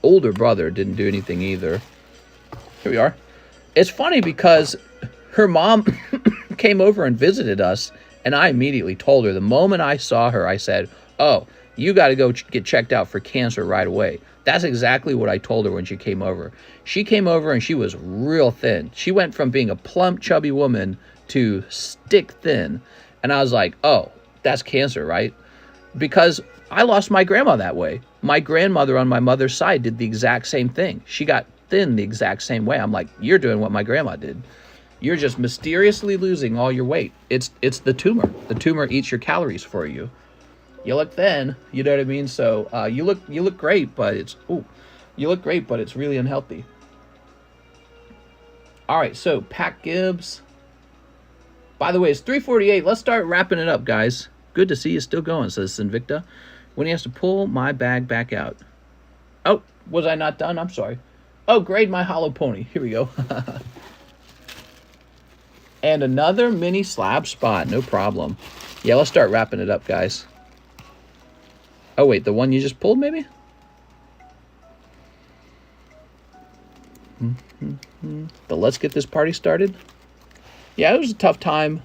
older brother didn't do anything either. Here we are. It's funny because her mom came over and visited us, and I immediately told her, the moment I saw her, I said, oh, you got to go get checked out for cancer right away. That's exactly what I told her when she came over. She came over and she was real thin. She went from being a plump, chubby woman to stick thin. And I was like, oh, that's cancer, right? Because I lost my grandma that way. My grandmother on my mother's side did the exact same thing. She got thin the exact same way. I'm like, you're doing what my grandma did. You're just mysteriously losing all your weight. It's the tumor. The tumor eats your calories for you. You look thin, you know what I mean? So you look great, but you look great, but it's really unhealthy. All right, so Pat Gibbs. By the way, it's 3:48. Let's start wrapping it up, guys. Good to see you still going, says Sinvicta. When he has to pull my bag back out. Oh, was I not done? I'm sorry. Oh, grade my hollow pony. Here we go. And another mini slab spot. No problem. Yeah, let's start wrapping it up, guys. Oh, wait. The one you just pulled, maybe? But let's get this party started. Yeah, it was a tough time.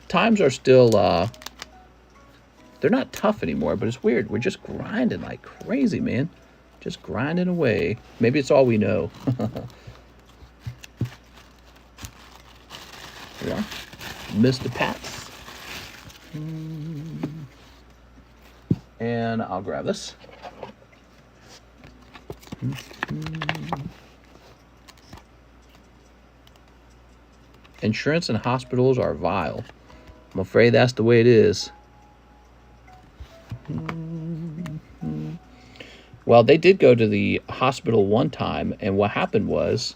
Times are still, they're not tough anymore, but it's weird. We're just grinding like crazy, man. Just grinding away. Maybe it's all we know. Here we are. Mr. Pats. And I'll grab this. Insurance and hospitals are vile. I'm afraid that's the way it is. Well, they did go to the hospital one time, and what happened was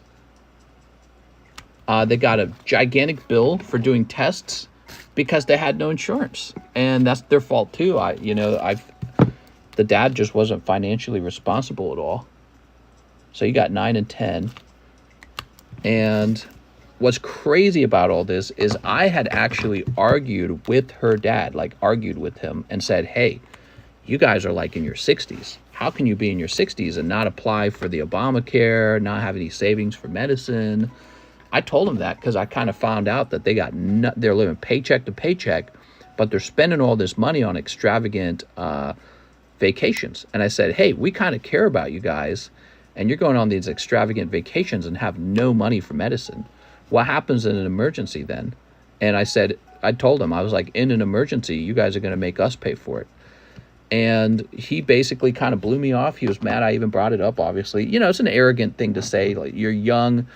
they got a gigantic bill for doing tests because they had no insurance, and that's their fault too. The dad just wasn't financially responsible at all. So you got 9 and 10. And what's crazy about all this is I had actually argued with her dad, like argued with him and said, hey, you guys are like in your 60s. How can you be in your 60s and not apply for the Obamacare, not have any savings for medicine? I told him that because I kind of found out that they're living paycheck to paycheck, but they're spending all this money on extravagant vacations. And I said, hey, we kind of care about you guys, and you're going on these extravagant vacations and have no money for medicine. What happens in an emergency then? And I told him, I was like, in an emergency, you guys are going to make us pay for it. And he basically kind of blew me off. He was mad I even brought it up, obviously. It's an arrogant thing to say. Like, you're young,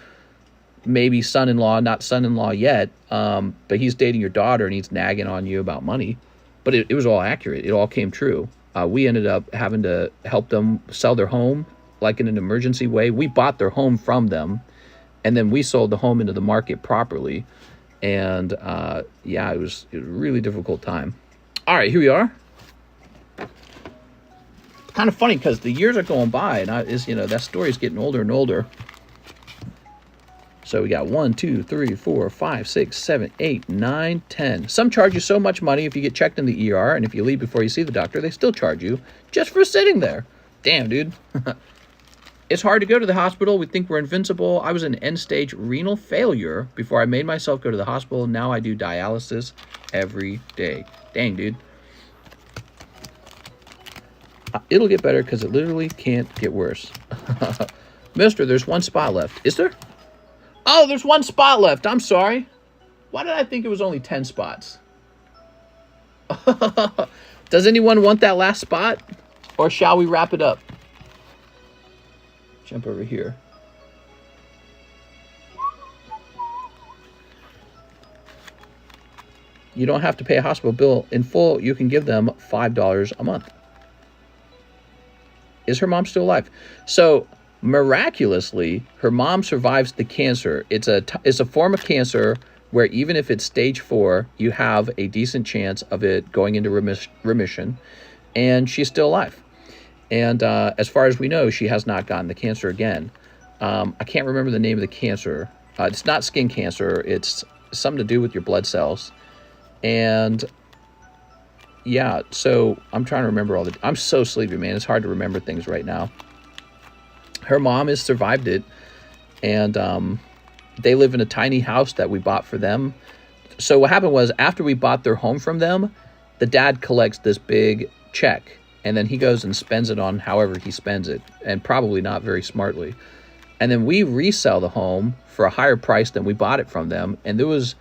maybe son-in-law, not son-in-law yet, but he's dating your daughter and he's nagging on you about money. But it was all accurate. It all came true. We ended up having to help them sell their home, like in an emergency way. We bought their home from them, and then we sold the home into the market properly. And it was a really difficult time. All right, here we are. Kind of funny because the years are going by, and that story's getting older and older. So we got 1, 2, 3, 4, 5, 6, 7, 8, 9, 10. Some charge you so much money if you get checked in the ER, and if you leave before you see the doctor, they still charge you just for sitting there. Damn, dude. It's hard to go to the hospital. We think we're invincible. I was in end-stage renal failure before I made myself go to the hospital. Now I do dialysis every day. Dang, dude. It'll get better because it literally can't get worse. Mister, there's one spot left. Is there? Oh, there's one spot left. I'm sorry. Why did I think it was only 10 spots? Does anyone want that last spot? Or shall we wrap it up? Jump over here. You don't have to pay a hospital bill in full. You can give them $5 a month. Is her mom still alive? So miraculously, her mom survives the cancer. It's a form of cancer where even if it's stage 4, you have a decent chance of it going into remission, and she's still alive. And as far as we know, she has not gotten the cancer again. I can't remember the name of the cancer. It's not skin cancer. It's something to do with your blood cells. And yeah, so I'm trying to remember I'm so sleepy, man. It's hard to remember things right now. Her mom has survived it, and they live in a tiny house that we bought for them. So what happened was, after we bought their home from them, the dad collects this big check, and then he goes and spends it on however he spends it, and probably not very smartly. And then we resell the home for a higher price than we bought it from them, and there was,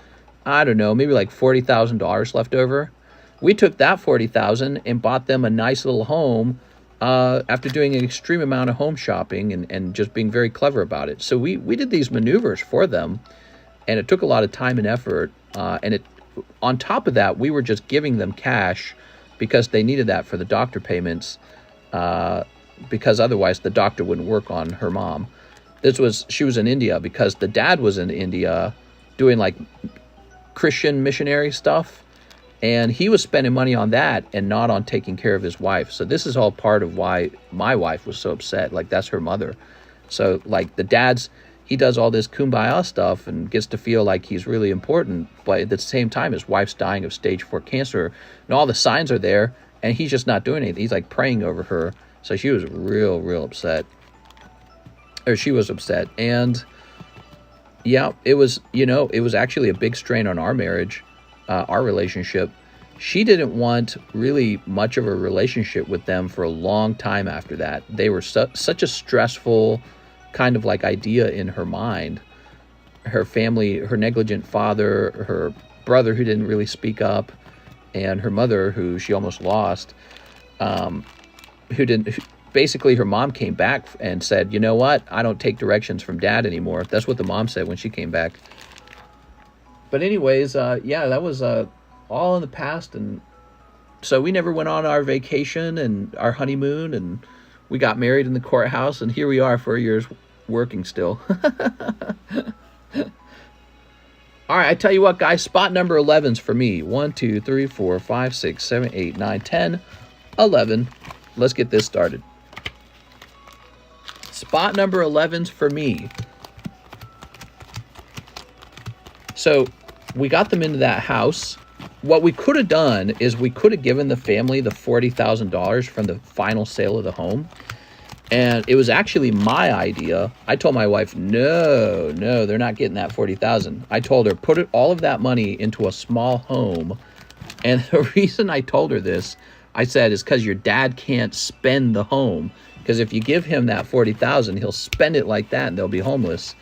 I don't know, maybe like $40,000 left over. We took that $40,000 and bought them a nice little home after doing an extreme amount of home shopping and just being very clever about it. So we did these maneuvers for them, and it took a lot of time and effort. And on top of that, we were just giving them cash because they needed that for the doctor payments, because otherwise the doctor wouldn't work on her mom. She was in India because the dad was in India doing like Christian missionary stuff. And he was spending money on that and not on taking care of his wife. So this is all part of why my wife was so upset. Like, that's her mother. So, like, he does all this kumbaya stuff and gets to feel like he's really important. But at the same time, his wife's dying of stage 4 cancer. And all the signs are there, and he's just not doing anything. He's, like, praying over her. So she was real upset. Or she was upset. And, yeah, it was actually a big strain on our marriage. Our relationship. She didn't want really much of a relationship with them for a long time after that. They were such a stressful kind of like idea in her mind. Her family, her negligent father, her brother who didn't really speak up, and her mother who she almost lost, basically her mom came back and said, you know what, I don't take directions from dad anymore. That's what the mom said when she came back. But anyways, yeah, that was all in the past, and so we never went on our vacation and our honeymoon, and We got married in the courthouse, and here we are 4 years working still. All right, I tell you what, guys, spot number 11's for me. 1, 2, 3, 4, 5, 6, 7, 8, 9, 10, 11. Let's get this started. Spot number 11's for me. So we got them into that house. What we could have done is we could have given the family the $40,000 from the final sale of the home. And it was actually my idea. I told my wife, no, they're not getting that $40,000. I told her, put all of that money into a small home. And the reason I told her this, I said, is because your dad can't spend the home. Because if you give him that $40,000, he'll spend it like that and they'll be homeless.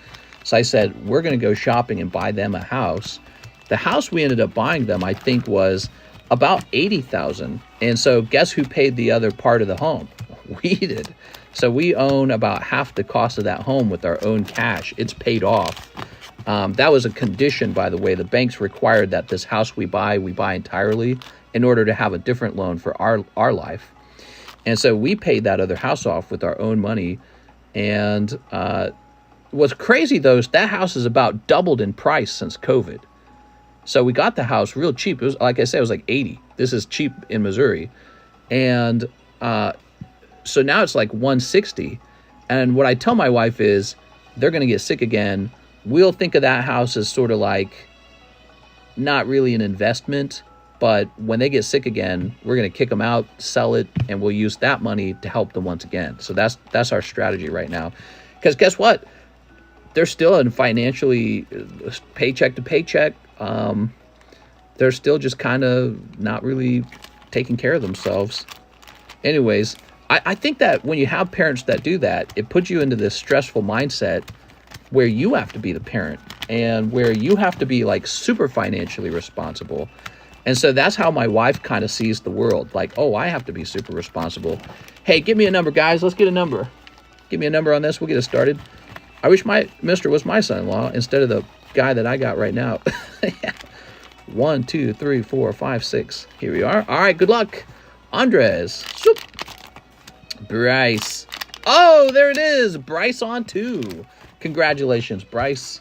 So I said, we're going to go shopping and buy them a house. The house we ended up buying them, I think, was about $80,000. And so guess who paid the other part of the home? We did. So we own about half the cost of that home with our own cash. It's paid off. That was a condition, by the way. The banks required that this house we buy entirely in order to have a different loan for our life. And so we paid that other house off with our own money. And what's crazy, though, is that house is about doubled in price since COVID. So we got the house real cheap. It was, like I said, it was like $80,000. This is cheap in Missouri. And so now it's like $160,000. And what I tell my wife is, they're going to get sick again. We'll think of that house as sort of like not really an investment, but when they get sick again, we're going to kick them out, sell it, and we'll use that money to help them once again. So that's our strategy right now. Because guess what? They're still in financially paycheck to paycheck. They're still just kind of not really taking care of themselves. Anyways, I think that when you have parents that do that, it puts you into this stressful mindset where you have to be the parent and where you have to be like super financially responsible. And so that's how my wife kind of sees the world. Like, oh, I have to be super responsible. Hey, give me a number, guys. Let's get a number. Give me a number on this. We'll get it started. I wish my Mr. was my son-in-law instead of the guy that I got right now. 1, 2, 3, 4, 5, 6. Here we are. All right, good luck. Andres. Swoop. Bryce. Oh, there it is. Bryce on 2. Congratulations, Bryce.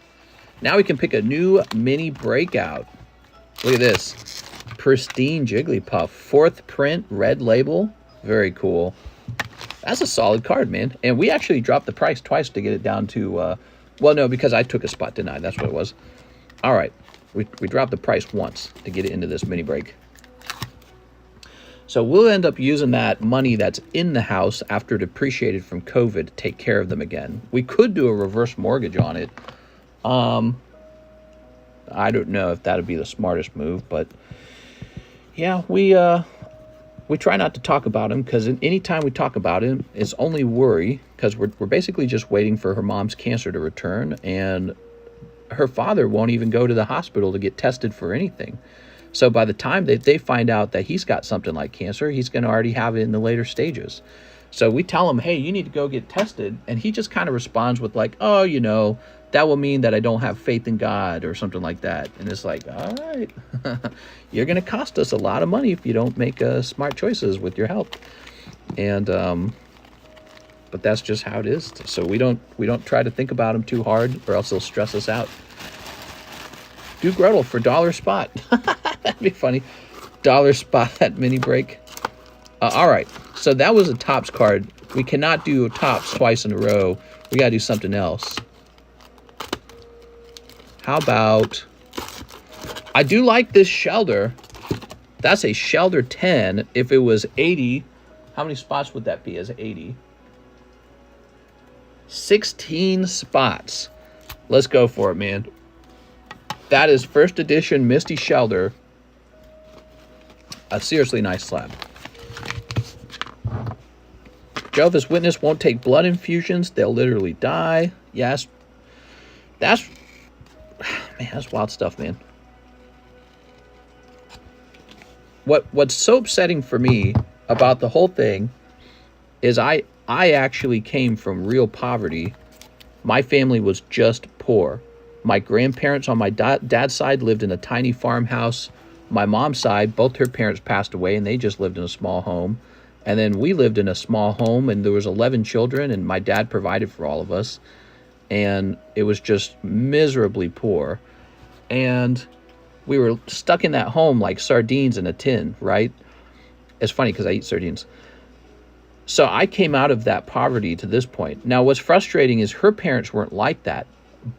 Now we can pick a new mini breakout. Look at this. Pristine Jigglypuff. 4th print, red label. Very cool. That's a solid card, man. And we actually dropped the price twice to get it down to, well, no, because I took a spot, didn't I? That's what it was. All right. We dropped the price once to get it into this mini break. So we'll end up using that money that's in the house after depreciated from COVID to take care of them again. We could do a reverse mortgage on it. I don't know if that would be the smartest move, but yeah, we try not to talk about him because anytime we talk about him, it's only worry because we're basically just waiting for her mom's cancer to return, and her father won't even go to the hospital to get tested for anything. So by the time that they find out that he's got something like cancer, he's going to already have it in the later stages. So we tell him, hey, you need to go get tested. And he just kind of responds with like, oh, you know, that will mean that I don't have faith in God or something like that. And it's like, all right, you're going to cost us a lot of money if you don't make smart choices with your health. And, but that's just how it is. So we don't try to think about him too hard or else he'll stress us out. Do Gretel for $1 spot. That'd be funny. $1 spot mini break. All right. So that was a Topps card. We cannot do Topps twice in a row. We got to do something else. How about... I do like this Shelder. That's a Shelder 10. If it was 80, how many spots would that be as 80? 16 spots. Let's go for it, man. That is first edition Misty Shelder. A seriously nice slab. Jehovah's Witness won't take blood infusions. They'll literally die. Yes. That's wild stuff, man. What's so upsetting for me about the whole thing is I actually came from real poverty. My family was just poor. My grandparents on my dad's side lived in a tiny farmhouse. My mom's side, both her parents passed away, and they just lived in a small home. And then we lived in a small home, and there was 11 children, and my dad provided for all of us. And it was just miserably poor. And we were stuck in that home like sardines in a tin, right? It's funny because I eat sardines. So I came out of that poverty to this point. Now, what's frustrating is her parents weren't like that.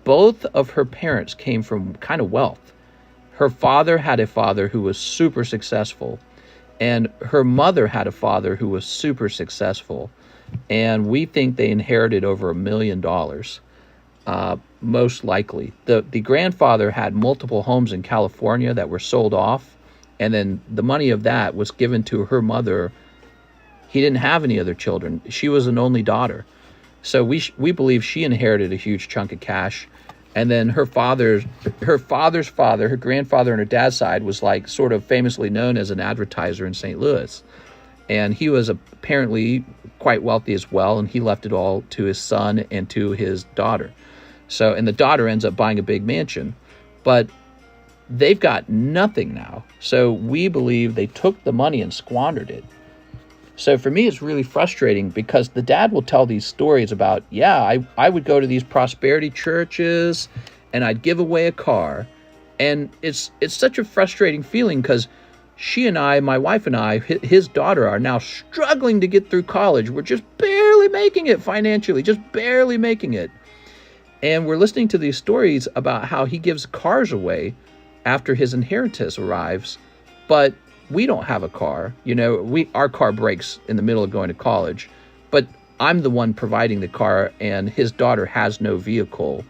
Both of her parents came from kind of wealth. Her father had a father who was super successful, and her mother had a father who was super successful. And we think they inherited over $1 million, most likely. The grandfather had multiple homes in California that were sold off, and then the money of that was given to her mother. He didn't have any other children. She was an only daughter. So we believe she inherited a huge chunk of cash. And then her father's father, her grandfather on her dad's side, was like sort of famously known as an advertiser in St. Louis. And he was apparently quite wealthy as well, and he left it all to his son and to his daughter. So, and the daughter ends up buying a big mansion. But they've got nothing now. So we believe they took the money and squandered it. So for me, it's really frustrating because the dad will tell these stories about, yeah, I would go to these prosperity churches and I'd give away a car. And it's such a frustrating feeling because she and I, my wife and I, his daughter, are now struggling to get through college. We're just barely making it financially, just barely making it. And we're listening to these stories about how he gives cars away after his inheritance arrives, but we don't have a car. You know, our car breaks in the middle of going to college, but I'm the one providing the car, and his daughter has no vehicle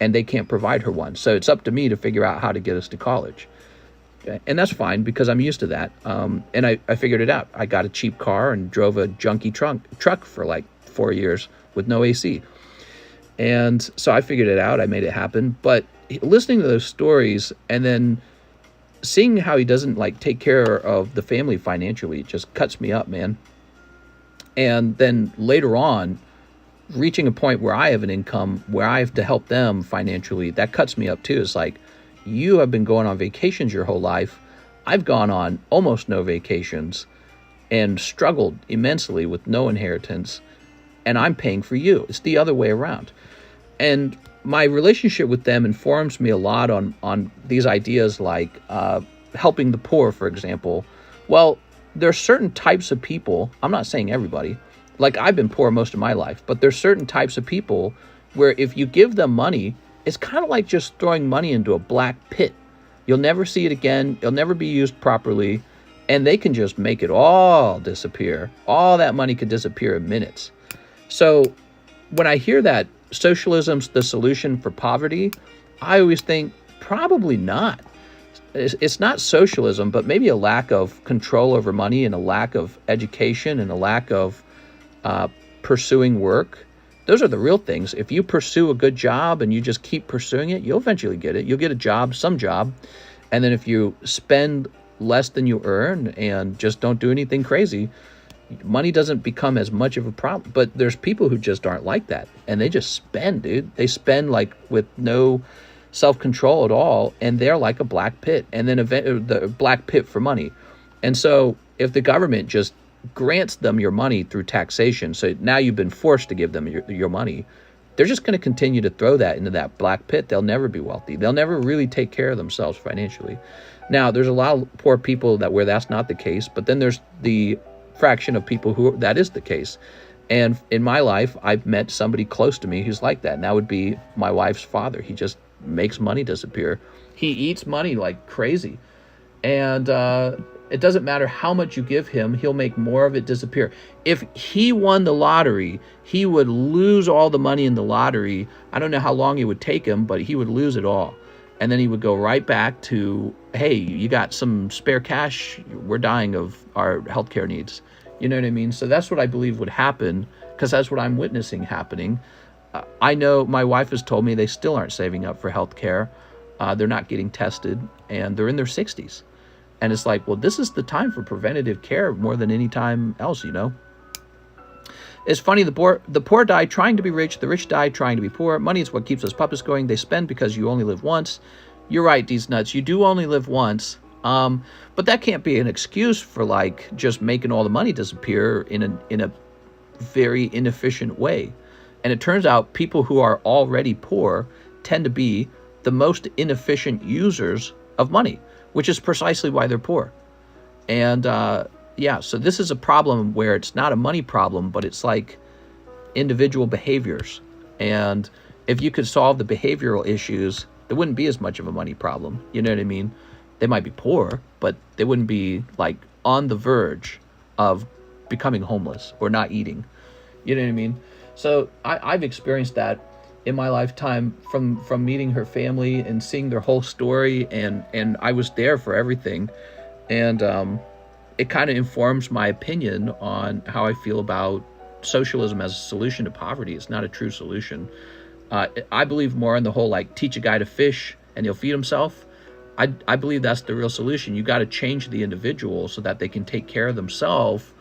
and they can't provide her one. So it's up to me to figure out how to get us to college. And that's fine because I'm used to that. And I figured it out. I got a cheap car and drove a junky truck for like 4 years with no AC. And so I figured it out. I made it happen. But listening to those stories and then seeing how he doesn't like take care of the family financially just cuts me up, man. And then later on, reaching a point where I have an income where I have to help them financially, that cuts me up too. It's like, you have been going on vacations your whole life. I've gone on almost no vacations and struggled immensely with no inheritance, and I'm paying for you. It's the other way around. And my relationship with them informs me a lot on these ideas like helping the poor, for example. Well, there are certain types of people, I'm not saying everybody, like I've been poor most of my life, but there's certain types of people where if you give them money, it's kind of like just throwing money into a black pit. You'll never see it again. It'll never be used properly, and they can just make it all disappear. All that money could disappear in minutes. So when I hear that socialism's the solution for poverty, I always think probably not. It's not socialism, but maybe a lack of control over money and a lack of education and a lack of pursuing work. Those are the real things. If you pursue a good job and you just keep pursuing it, you'll eventually get it. You'll get a job, some job. And then if you spend less than you earn and just don't do anything crazy, money doesn't become as much of a problem. But there's people who just aren't like that. And they just spend, dude. They spend like with no self-control at all. And they're like a black pit. And then the black pit for money. And so if the government just grants them your money through taxation, so now you've been forced to give them your money, they're just going to continue to throw that into that black pit. They'll never be wealthy. They'll never really take care of themselves financially. Now, there's a lot of poor people where that's not the case, but then there's the fraction of people who that is the case. And in my life, I've met somebody close to me who's like that, and that would be my wife's father. He just makes money disappear. He eats money like crazy. And it doesn't matter how much you give him, he'll make more of it disappear. If he won the lottery, he would lose all the money in the lottery. I don't know how long it would take him, but he would lose it all. And then he would go right back to, hey, you got some spare cash? We're dying of our healthcare needs. You know what I mean? So that's what I believe would happen, because that's what I'm witnessing happening. I know my wife has told me they still aren't saving up for healthcare. They're not getting tested, and they're in their 60s. And it's like, well, this is the time for preventative care more than any time else, you know? It's funny, the poor die trying to be rich, the rich die trying to be poor. Money is what keeps us puppets going. They spend because you only live once. You're right, these nuts. You do only live once, But that can't be an excuse for like just making all the money disappear in a very inefficient way. And it turns out people who are already poor tend to be the most inefficient users of money, which is precisely why they're poor. And yeah, so this is a problem where it's not a money problem, but it's like individual behaviors. And if you could solve the behavioral issues, there wouldn't be as much of a money problem. You know what I mean? They might be poor, but they wouldn't be like on the verge of becoming homeless or not eating. You know what I mean? So I've experienced that in my lifetime from meeting her family and seeing their whole story, and I was there for everything. And it kind of informs my opinion on how I feel about socialism as a solution to poverty. It's not a true solution. I believe more in the whole like teach a guy to fish and he'll feed himself. I believe that's the real solution. You got to change the individual so that they can take care of themselves.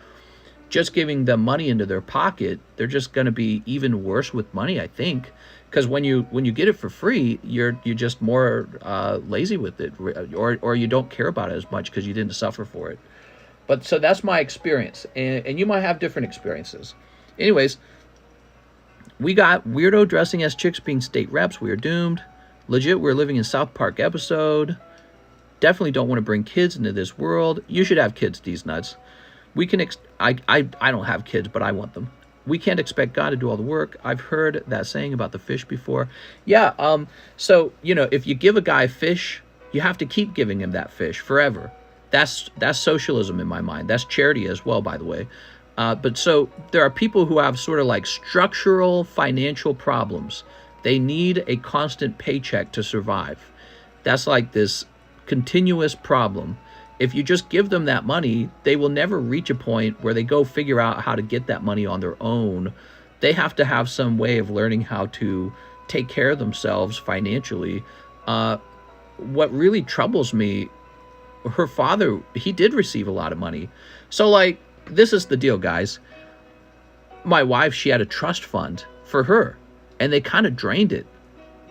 Just giving them money into their pocket, they're just going to be even worse with money, I think, because when you get it for free, you're just more lazy with it, or you don't care about it as much because you didn't suffer for it. But so that's my experience, and you might have different experiences. Anyways, we got weirdo dressing as chicks being state reps. We are doomed. Legit, we're living in South Park episode. Definitely don't want to bring kids into this world. You should have kids, these nuts. We can, I don't have kids, but I want them. We can't expect God to do all the work. I've heard that saying about the fish before. Yeah, so, you know, if you give a guy a fish, you have to keep giving him that fish forever. That's socialism in my mind. That's charity as well, by the way. But so there are people who have sort of like structural financial problems. They need a constant paycheck to survive. That's like this continuous problem. If you just give them that money, they will never reach a point where they go figure out how to get that money on their own. They have to have some way of learning how to take care of themselves financially. What really troubles me, her father, he did receive a lot of money. So like, this is the deal, guys. My wife, she had a trust fund for her, and they kind of drained it.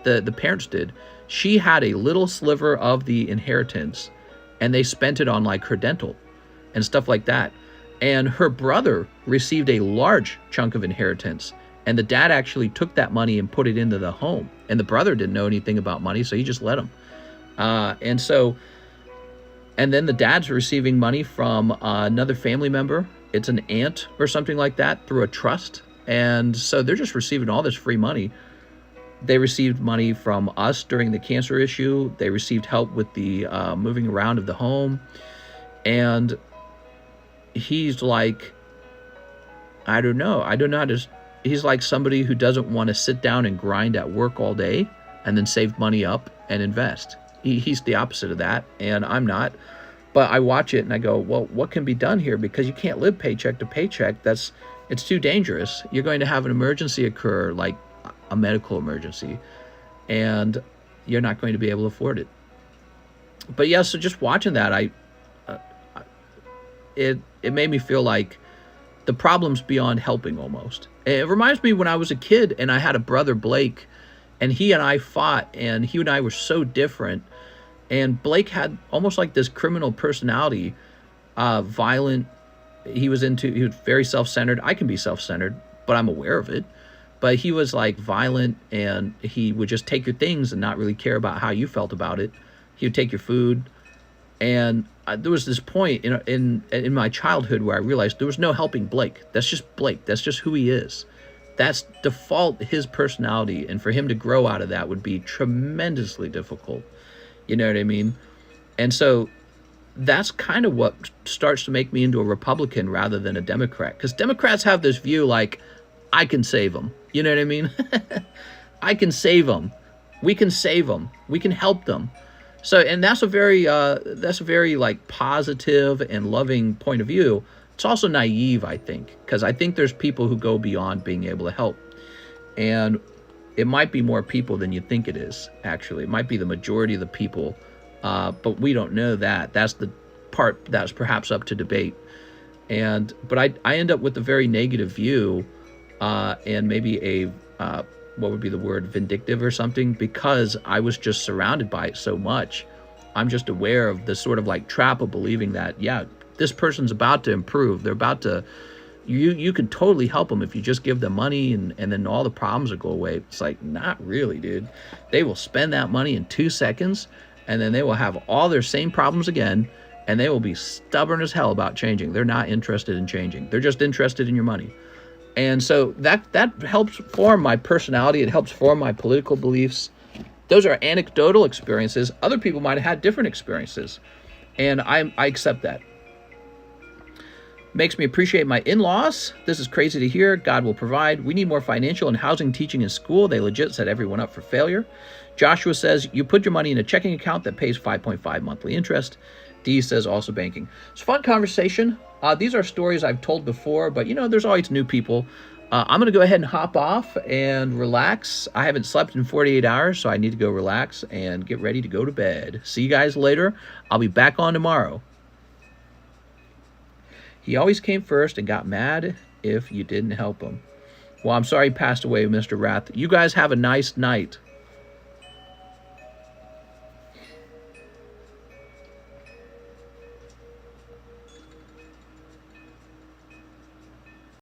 The parents did. She had a little sliver of the inheritance, and they spent it on like her dental and stuff like that. And her brother received a large chunk of inheritance, and the dad actually took that money and put it into the home. And the brother didn't know anything about money, so he just let him. And then the dad's receiving money from another family member. It's an aunt or something like that through a trust. And so they're just receiving all this free money. They received money from us during the cancer issue. They received help with the moving around of the home. And he's like, I don't know how to, he's like somebody who doesn't want to sit down and grind at work all day and then save money up and invest. He's the opposite of that, and I'm not. But I watch it and I go, well, what can be done here? Because you can't live paycheck to paycheck. It's too dangerous. You're going to have an emergency occur, like a medical emergency, and you're not going to be able to afford it. But yeah, so just watching that, it made me feel like the problem's beyond helping almost. It reminds me when I was a kid and I had a brother, Blake, and he and I fought, and he and I were so different. And Blake had almost like this criminal personality, violent. He was very self-centered. I can be self-centered, but I'm aware of it. But he was like violent, and he would just take your things and not really care about how you felt about it. He would take your food. And there was this point in my childhood where I realized there was no helping Blake. That's just Blake. That's just who he is. That's default his personality. And for him to grow out of that would be tremendously difficult. You know what I mean? And so that's kind of what starts to make me into a Republican rather than a Democrat. Because Democrats have this view like, I can save them. You know what I mean? I can save them. We can save them. We can help them. So, and that's a very like positive and loving point of view. It's also naive, I think, because I think there's people who go beyond being able to help. And it might be more people than you think it is, actually. It might be the majority of the people, but we don't know that. That's the part that's perhaps up to debate. But I end up with a very negative view, and maybe what would be the word, vindictive or something, because I was just surrounded by it so much. I'm just aware of the sort of like trap of believing that, yeah, this person's about to improve. They're about to, you can totally help them if you just give them money and then all the problems will go away. It's like, not really, dude. They will spend that money in 2 seconds and then they will have all their same problems again, and they will be stubborn as hell about changing. They're not interested in changing. They're just interested in your money. And so that helps form my personality. It helps form my political beliefs. Those are anecdotal experiences. Other people might have had different experiences, and I accept that. Makes me appreciate my in-laws. This is crazy to hear. God will provide. We need more financial and housing teaching in school. They legit set everyone up for failure. Joshua says, you put your money in a checking account that pays 5.5 monthly interest. D says, also banking. It's a fun conversation. These are stories I've told before, but, you know, there's always new people. I'm going to go ahead and hop off and relax. I haven't slept in 48 hours, so I need to go relax and get ready to go to bed. See you guys later. I'll be back on tomorrow. He always came first and got mad if you didn't help him. Well, I'm sorry he passed away, Mr. Wrath. You guys have a nice night.